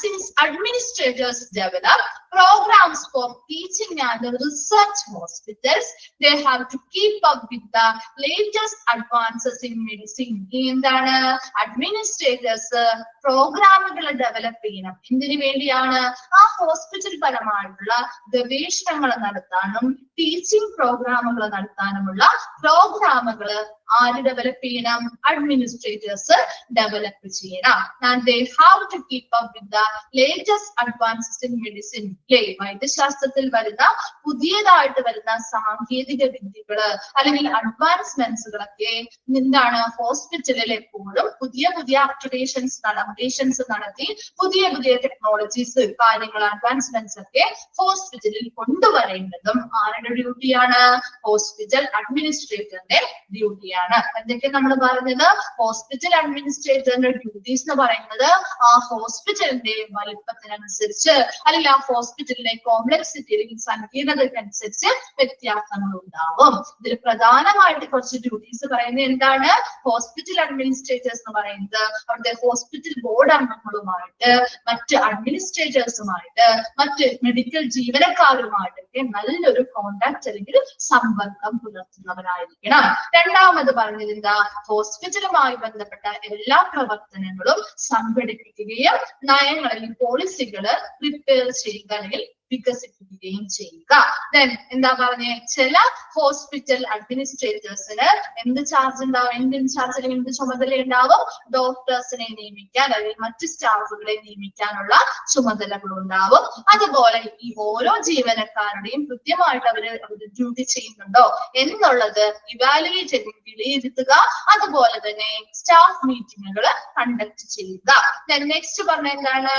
Since administrators develop programs for teaching and research hospitals, they have to keep up with the latest advances in medicine. എന്താണ്? അഡ്മിനിസ്ട്രേറ്റേഴ്സ് പ്രോഗ്രാമുകൾ ഡെവലപ്പ് ചെയ്യണം. എന്തിനു വേണ്ടിയാണ്? ആ ഹോസ്പിറ്റൽ പരമായിട്ടുള്ള ഗവേഷണങ്ങൾ നടത്താനും ടീച്ചിങ് പ്രോഗ്രാമുകൾ നടത്താനുമുള്ള പ്രോഗ്രാമുകൾ ആര് ഡെവലപ്പ് ചെയ്യണം? അഡ്മിനിസ്ട്രേറ്റേഴ്സ് ഡെവലപ്പ് ചെയ്യണം. And they have to keep up with the latest advances in medicine. വൈദ്യശാസ്ത്രത്തിൽ വരുന്ന പുതിയതായിട്ട് വരുന്ന സാങ്കേതിക വിദ്യകള് അല്ലെങ്കിൽ അഡ്വാൻസ്മെന്റ്സുകളൊക്കെ എന്താണ്? ഹോസ്പിറ്റലിൽ എപ്പോഴും പുതിയ പുതിയ അപ്ഡേഷൻസ് നടത്തി പുതിയ പുതിയ ടെക്നോളജീസ്, കാര്യങ്ങൾ, അഡ്വാൻസ്മെന്റ്സ് ഒക്കെ ഹോസ്പിറ്റലിൽ കൊണ്ടുവരേണ്ടതും ആരുടെ ഡ്യൂട്ടിയാണ്? ഹോസ്പിറ്റൽ അഡ്മിനിസ്ട്രേറ്ററിന്റെ ഡ്യൂട്ടിയാണ്. എന്തൊക്കെ നമ്മൾ പറഞ്ഞത്? ഹോസ്പിറ്റൽ അഡ്മിനിസ്ട്രേറ്ററിന്റെ ഡ്യൂട്ടീസ് എന്ന് പറയുന്നത് ആ ഹോസ്പിറ്റലിന്റെ വലിപ്പത്തിനനുസരിച്ച് അല്ലെങ്കിൽ ആ ഹോസ്പിറ്റലിന്റെ കോംപ്ലക്സിറ്റി അല്ലെങ്കിൽ സങ്കീർണതയ്ക്കനുസരിച്ച് വ്യത്യാസങ്ങൾ ഉണ്ടാവും. ഇതിൽ പ്രധാനമായിട്ട് കുറച്ച് ഡ്യൂട്ടീസ് പറയുന്നത് എന്താണ്? ഹോസ്പിറ്റൽ അഡ്മിനിസ്ട്രേറ്റേഴ്സ് എന്ന് പറയുന്നത് അവിടുത്തെ ഹോസ്പിറ്റൽ ബോർഡ് അംഗങ്ങളുമായിട്ട്, മറ്റ് അഡ്മിനിസ്ട്രേറ്റേഴ്സുമായിട്ട്, മറ്റ് മെഡിക്കൽ ജീവനക്കാരുമായിട്ടൊക്കെ നല്ലൊരു കോണ്ടാക്ട് അല്ലെങ്കിൽ സമ്പർക്കം പുലർത്തുന്നവരായിരിക്കണം. രണ്ടാമത് പറഞ്ഞത് എന്താ? ഹോസ്പിറ്റലുമായി ബന്ധപ്പെട്ട എല്ലാ പ്രവർത്തനങ്ങളും സംഘടിപ്പിക്കുകയും നയങ്ങൾ അല്ലെങ്കിൽ പോളിസികൾ പ്രിപ്പയർ ചെയ്യുക അല്ലെങ്കിൽ വികസിപ്പിക്കുകയും ചെയ്യുക. ദെൻ എന്താ പറഞ്ഞേ? ചില ഹോസ്പിറ്റൽ അഡ്മിനിസ്ട്രേറ്റേഴ്സിന് എന്ത് ചാർജ് ഉണ്ടാവും? എന്ത് ഇൻചാർജ് അല്ലെങ്കിൽ എന്ത് ചുമതല ഉണ്ടാവും? ഡോക്ടേഴ്സിനെ നിയമിക്കാൻ അല്ലെങ്കിൽ മറ്റ് സ്റ്റാഫുകളെ നിയമിക്കാനുള്ള ചുമതലകൾ ഉണ്ടാവും. അതുപോലെ ഈ ഓരോ ജീവനക്കാരുടെയും കൃത്യമായിട്ട് അവര് ഡ്യൂട്ടി ചെയ്യുന്നുണ്ടോ എന്നുള്ളത് ഇവാലുവേറ്റ് ചെയ്ത് വിലയിരുത്തുക. അതുപോലെ തന്നെ സ്റ്റാഫ് മീറ്റിങ്ങുകൾ കണ്ടക്ട് ചെയ്യുക. നെക്സ്റ്റ് പറഞ്ഞ എന്താണ്?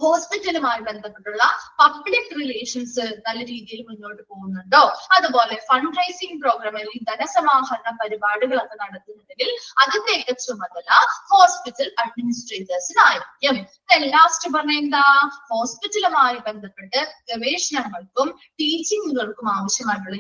ഹോസ്പിറ്റലുമായി ബന്ധപ്പെട്ടുള്ള പബ്ലിക് റിലേഷൻസ് നല്ല രീതിയിൽ മുന്നോട്ട് പോകുന്നുണ്ടോ, അതുപോലെ ഫണ്ട് റൈസിംഗ് പ്രോഗ്രാം അല്ലെങ്കിൽ ധനസമാഹരണ പരിപാടികളൊക്കെ നടത്തുന്നുണ്ടെങ്കിൽ അതിന്റെയൊക്കെ ചുമതല ഹോസ്പിറ്റൽ അഡ്മിനിസ്ട്രേറ്റേഴ്സിനായിരിക്കും. ലാസ്റ്റ് പറഞ്ഞ എന്താ, ഹോസ്പിറ്റലുമായി ബന്ധപ്പെട്ട് ഗവേഷണങ്ങൾക്കും ടീച്ചിങ്ങുകൾക്കും ആവശ്യമായിട്ടുള്ള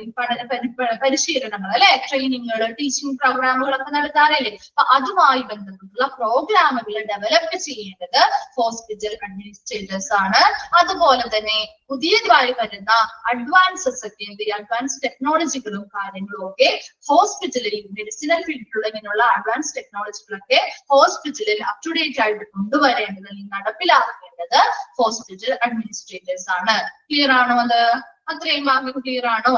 പരിശീലനങ്ങൾ അല്ലെ, ട്രെയിനിങ്ങുകൾ, ടീച്ചിങ് പ്രോഗ്രാമുകളൊക്കെ നടത്താറില്ലേ, അപ്പൊ അതുമായി ബന്ധപ്പെട്ടുള്ള പ്രോഗ്രാമുകൾ ഡെവലപ്പ് ചെയ്യേണ്ടത് ഹോസ്പിറ്റൽ അഡ്മിനിസ്ട്രേറ്റേഴ്സ് ആണ്. അതുപോലെ തന്നെ പുതിയതായി വരുന്ന അഡ്വാൻസസ് ഒക്കെ അഡ്വാൻസ് ടെക്നോളജികളും കാര്യങ്ങളും ഒക്കെ ഹോസ്പിറ്റലിൽ മെഡിസിനൽ ഫീൽഡിലുള്ള ഇങ്ങനെയുള്ള അഡ്വാൻസ് ടെക്നോളജികളൊക്കെ ഹോസ്പിറ്റലിൽ അപ് ടു ഡേറ്റ് ആയിട്ട് കൊണ്ടുവരേണ്ടത് അല്ലെങ്കിൽ നടപ്പിലാക്കേണ്ടത് ഹോസ്പിറ്റൽ അഡ്മിനിസ്ട്രേറ്റേഴ്സ് ആണ്. ക്ലിയർ ആണോ? അത് അത്രയും ഭാഗം ക്ലിയർ ആണോ?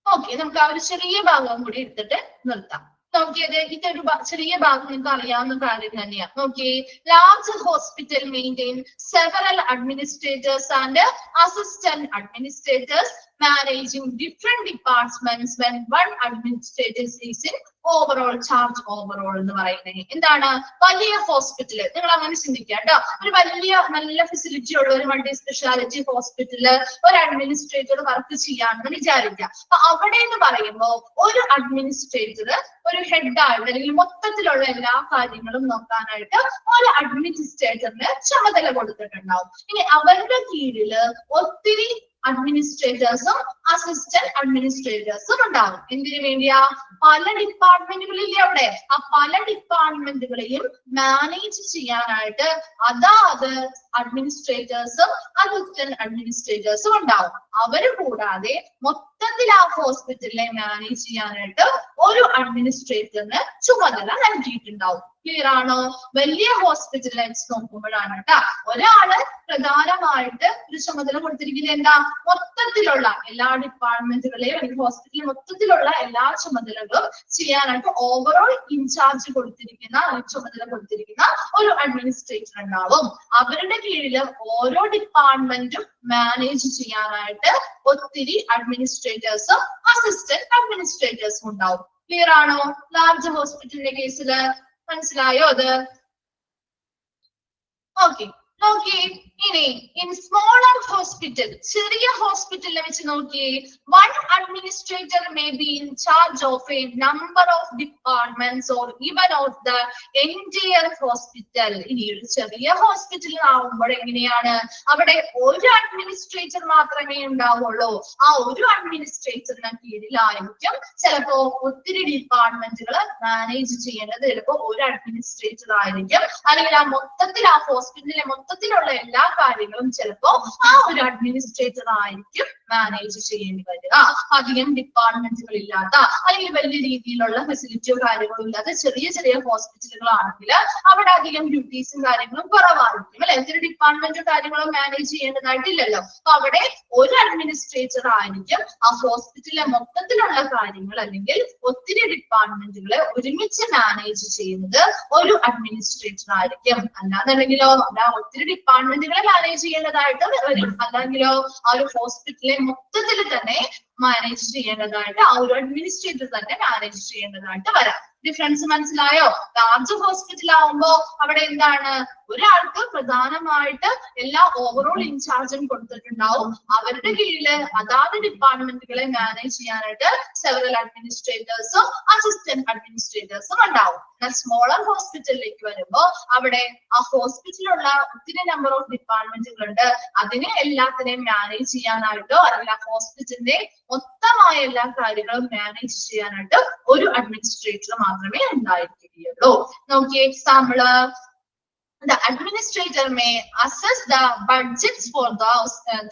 ഓക്കെ, നമുക്ക് ആ ഒരു ചെറിയ ഭാഗം കൂടി എടുത്തിട്ട് നിർത്താം. നോക്കിയത് ഇതൊരു ചെറിയ ഭാഗം നിങ്ങൾക്ക് അറിയാവുന്ന കാര്യം തന്നെയാണ്. നോക്കിയേ, large hospital maintain several administrators and assistant administrators managing different departments when one administrator is in overall charge. Overall എന്ന് പറയുന്നത് എന്താണ്, വലിയ ഹോസ്പിറ്റല് നിങ്ങൾ അങ്ങനെ ചിന്തിക്കുക കേട്ടോ. ഒരു വലിയ നല്ല ഫെസിലിറ്റി ഉള്ള ഒരു മൾട്ടി സ്പെഷ്യാലിറ്റി ഹോസ്പിറ്റലില് ഒരു അഡ്മിനിസ്ട്രേറ്റർ വർക്ക് ചെയ്യാണെന്ന് വിചാരിക്കുക. അപ്പൊ അവിടെ എന്ന് പറയുമ്പോൾ ഒരു അഡ്മിനിസ്ട്രേറ്റർ ഒരു ഹെഡായിട്ട് അല്ലെങ്കിൽ മൊത്തത്തിലുള്ള എല്ലാ കാര്യങ്ങളും നോക്കാനായിട്ട് ഒരു അഡ്മിനിസ്ട്രേറ്ററിന് ചുമതല കൊടുത്തിട്ടുണ്ടാവും. ഇനി അവരുടെ കീഴില് ഒത്തിരി അഡ്മിനിസ്ട്രേറ്റേഴ്സും അസിസ്റ്റന്റ് അഡ്മിനിസ്ട്രേറ്റേഴ്സും ഉണ്ടാവും. എന്തിനു വേണ്ടിയാ? പല ഡിപ്പാർട്ട്മെന്റുകളില്ലേ അവിടെ, ആ പല ഡിപ്പാർട്ട്മെന്റുകളെയും മാനേജ് ചെയ്യാനായിട്ട് അതാത് അഡ്മിനിസ്ട്രേറ്റേഴ്സും അസിസ്റ്റന്റ് അഡ്മിനിസ്ട്രേറ്റേഴ്സും ഉണ്ടാവും. അവര് കൂടാതെ മൊത്തത്തിൽ ആ ഹോസ്പിറ്റലിനെ മാനേജ് ചെയ്യാനായിട്ട് ഒരു അഡ്മിനിസ്ട്രേറ്ററിന് ചുമതല നൽകിയിട്ടുണ്ടാവും. ക്ലിയർ ആണോ? വലിയ ഹോസ്പിറ്റലിനെ നോക്കുമ്പോഴാണ് കേട്ടാ ഒരാള് പ്രധാനമായിട്ട് ഒരു ചുമതല കൊടുത്തിരിക്കുന്നത് എന്താ, മൊത്തത്തിലുള്ള എല്ലാ ഡിപ്പാർട്ട്മെന്റുകളെയും അല്ലെങ്കിൽ ഹോസ്പിറ്റലിൽ മൊത്തത്തിലുള്ള എല്ലാ ചുമതലകളും ചെയ്യാനായിട്ട് ഓവറോൾ ഇൻചാർജ് കൊടുത്തിരിക്കുന്ന ചുമതല കൊടുത്തിരിക്കുന്ന ഒരു അഡ്മിനിസ്ട്രേറ്റർ ഉണ്ടാവും. അവരുടെ കീഴില് ഓരോ ഡിപ്പാർട്ട്മെന്റും മാനേജ് ചെയ്യാനായിട്ട് ഒത്തിരി അഡ്മിനിസ്ട്രേറ്റേഴ്സും അസിസ്റ്റന്റ് അഡ്മിനിസ്ട്രേറ്റേഴ്സും ഉണ്ടാവും. ക്ലിയർ ആണോ? ലാർജ് ഹോസ്പിറ്റലിന്റെ കേസില് മനസ്സിലായോ അത്? ഓക്കെ, നോക്കിയേ. ഇനി ഇൻ സ്മോളർ ഹോസ്പിറ്റൽ, ചെറിയ ഹോസ്പിറ്റലിനെ വെച്ച് നോക്കിയേ, one administrator may be in charge of A number of departments or even of the entire hospital. ഇനി ഒരു ചെറിയ ഹോസ്പിറ്റൽ ആവുമ്പോൾ എങ്ങനെയാണ്, അവിടെ ഒരു അഡ്മിനിസ്ട്രേറ്റർ മാത്രമേ ഉണ്ടാവുള്ളൂ. ആ ഒരു അഡ്മിനിസ്ട്രേറ്ററിന് കീഴിലായിരിക്കും ചിലപ്പോ ഒത്തിരി ഡിപ്പാർട്ട്മെന്റുകൾ മാനേജ് ചെയ്യേണ്ടത് ചിലപ്പോ ഒരു അഡ്മിനിസ്ട്രേറ്റർ ആയിരിക്കും. അല്ലെങ്കിൽ ആ മൊത്തത്തിൽ ആ ഹോസ്പിറ്റലിലെ മൊത്തത്തിലുള്ള എല്ലാ കാര്യങ്ങളും ചിലപ്പോ ആ ഒരു അഡ്മിനിസ്ട്രേറ്റർ ആയിരിക്കും മാനേജ് ചെയ്യേണ്ടി വരിക. അധികം ഡിപ്പാർട്ട്മെന്റുകൾ ഇല്ലാത്ത അല്ലെങ്കിൽ വലിയ രീതിയിലുള്ള ഫെസിലിറ്റിയോ കാര്യങ്ങളോ ഇല്ലാത്ത ചെറിയ ചെറിയ ഹോസ്പിറ്റലുകളാണെങ്കിൽ അവിടെ അധികം ഡ്യൂട്ടീസും കാര്യങ്ങളും കുറവായിരിക്കും അല്ലെ. ഒത്തിരി ഡിപ്പാർട്ട്മെന്റോ കാര്യങ്ങളോ മാനേജ് ചെയ്യേണ്ടതായിട്ടില്ലല്ലോ. അപ്പൊ അവിടെ ഒരു അഡ്മിനിസ്ട്രേറ്റർ ആയിരിക്കും ആ ഹോസ്പിറ്റലിലെ മൊത്തത്തിലുള്ള കാര്യങ്ങൾ അല്ലെങ്കിൽ ഒത്തിരി ഡിപ്പാർട്ട്മെന്റുകളെ ഒരുമിച്ച് മാനേജ് ചെയ്യുന്നത് ഒരു അഡ്മിനിസ്ട്രേറ്റർ ആയിരിക്കും. അല്ലാന്നുണ്ടെങ്കിലോ അവിടെ ഒത്തിരി ഡിപ്പാർട്ട്മെന്റുകളെ മാനേജ് ചെയ്യേണ്ടതായിട്ട് വരും. അല്ലെങ്കിലോ ആ ഒരു ഹോസ്പിറ്റലിലെ മൊത്തത്തിൽ തന്നെ മാനേജ് ചെയ്യേണ്ടതായിട്ട് ആ ഒരു അഡ്മിനിസ്ട്രേറ്റർ തന്നെ മാനേജ് ചെയ്യേണ്ടതായിട്ട് വരാം. ഡിഫറൻസ് മനസ്സിലായോ? ലാർജ് ഹോസ്പിറ്റൽ ആവുമ്പോ അവിടെ എന്താണ്, ഒരാൾക്ക് പ്രധാനമായിട്ട് എല്ലാ ഓവറോൾ ഇൻചാർജും കൊടുത്തിട്ടുണ്ടാവും. അവരുടെ കീഴില് അതാത് ഡിപ്പാർട്ട്മെന്റുകളെ മാനേജ് ചെയ്യാനായിട്ട് സെവറൽ അഡ്മിനിസ്ട്രേറ്റേഴ്സും അസിസ്റ്റന്റ് അഡ്മിനിസ്ട്രേറ്റേഴ്സും ഉണ്ടാവും. എന്നാൽ സ്മോളർ ഹോസ്പിറ്റലിലേക്ക് വരുമ്പോ അവിടെ ആ ഹോസ്പിറ്റലിലുള്ള ഒത്തിരി നമ്പർ ഓഫ് ഡിപ്പാർട്ട്മെന്റുകൾ ഉണ്ട്. അതിനെ എല്ലാത്തിനെയും മാനേജ് ചെയ്യാനായിട്ടോ അല്ലെങ്കിൽ ആ ഹോസ്പിറ്റലിന്റെ മൊത്തമായ എല്ലാ കാര്യങ്ങളും മാനേജ് ചെയ്യാനായിട്ട് ഒരു അഡ്മിനിസ്ട്രേറ്റർ മാത്രമേ ഉണ്ടായിരിക്കുകയുള്ളൂ. നോക്കിയ example, the administrator may assess the budgets for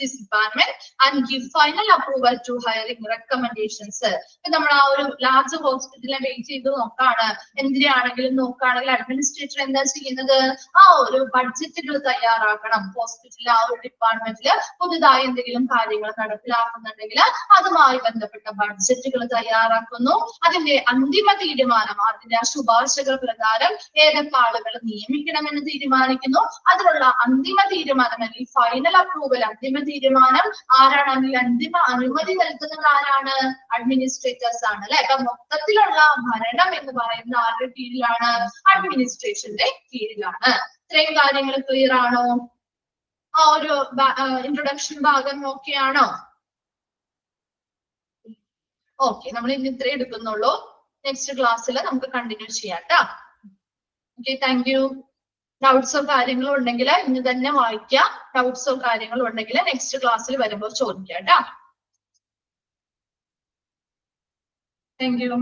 this department and give final approval to hiring recommendations. ഇപ്പൊ നമ്മൾ ആ ഒരു ലാർജ് ഹോസ്പിറ്റലിനെ വെയിറ്റ് ചെയ്ത് നോക്കാണ്, എന്തിനാണെങ്കിലും നോക്കുകയാണെങ്കിൽ അഡ്മിനിസ്ട്രേറ്റർ എന്താ ചെയ്യുന്നത്, ആ ഒരു ബഡ്ജറ്റുകൾ തയ്യാറാക്കണം. ഹോസ്പിറ്റലിൽ ആ ഒരു ഡിപ്പാർട്ട്മെന്റിൽ പുതുതായി എന്തെങ്കിലും കാര്യങ്ങൾ നടപ്പിലാക്കുന്നുണ്ടെങ്കിൽ അതുമായി ബന്ധപ്പെട്ട ബഡ്ജറ്റുകൾ തയ്യാറാക്കുന്നു. അതിന്റെ അന്തിമ തീരുമാനം, അതിന്റെ ശുപാർശകൾ പ്രകാരം ഏതൊക്കെ ആളുകൾ നിയമിക്കണമെന്ന് തീരുമാനിക്കുന്നു. അതിനുള്ള അന്തിമ തീരുമാനം അല്ലെങ്കിൽ ഫൈനൽ അപ്രൂവൽ, അന്തിമ തീരുമാനം ആരാണ്, അല്ലെങ്കിൽ അന്തിമ അനുമതി നൽകുന്നത് ആരാണ്? അഡ്മിനിസ്ട്രേറ്റേഴ്സ് ആണ് അല്ലെ. അപ്പൊ മൊത്തത്തിലുള്ള ഭരണം എന്ന് പറയുന്ന ആരുടെ കീഴിലാണ്? അഡ്മിനിസ്ട്രേഷന്റെ കീഴിലാണ്. ഇത്രയും കാര്യങ്ങൾ ക്ലിയർ ആണോ? ആ ഒരു ഇൻട്രൊഡക്ഷൻ ഭാഗം ഓക്കെയാണോ? ഓക്കെ, നമ്മൾ ഇന്ന് ഇത്രേ എടുക്കുന്നുള്ളൂ. നെക്സ്റ്റ് ക്ലാസ്സിൽ നമുക്ക് കണ്ടിന്യൂ ചെയ്യാം കേട്ടോ. Okay, thank you. ഡൗട്ട്സോ കാര്യങ്ങളോ ഉണ്ടെങ്കിൽ ഇന്ന് തന്നെ വായിക്കാം. ഡൗട്ട്സോ കാര്യങ്ങളോ ഉണ്ടെങ്കിൽ നെക്സ്റ്റ് ക്ലാസ്സിൽ വരുമ്പോൾ ചോദിക്കാം കേട്ടോ. Thank you.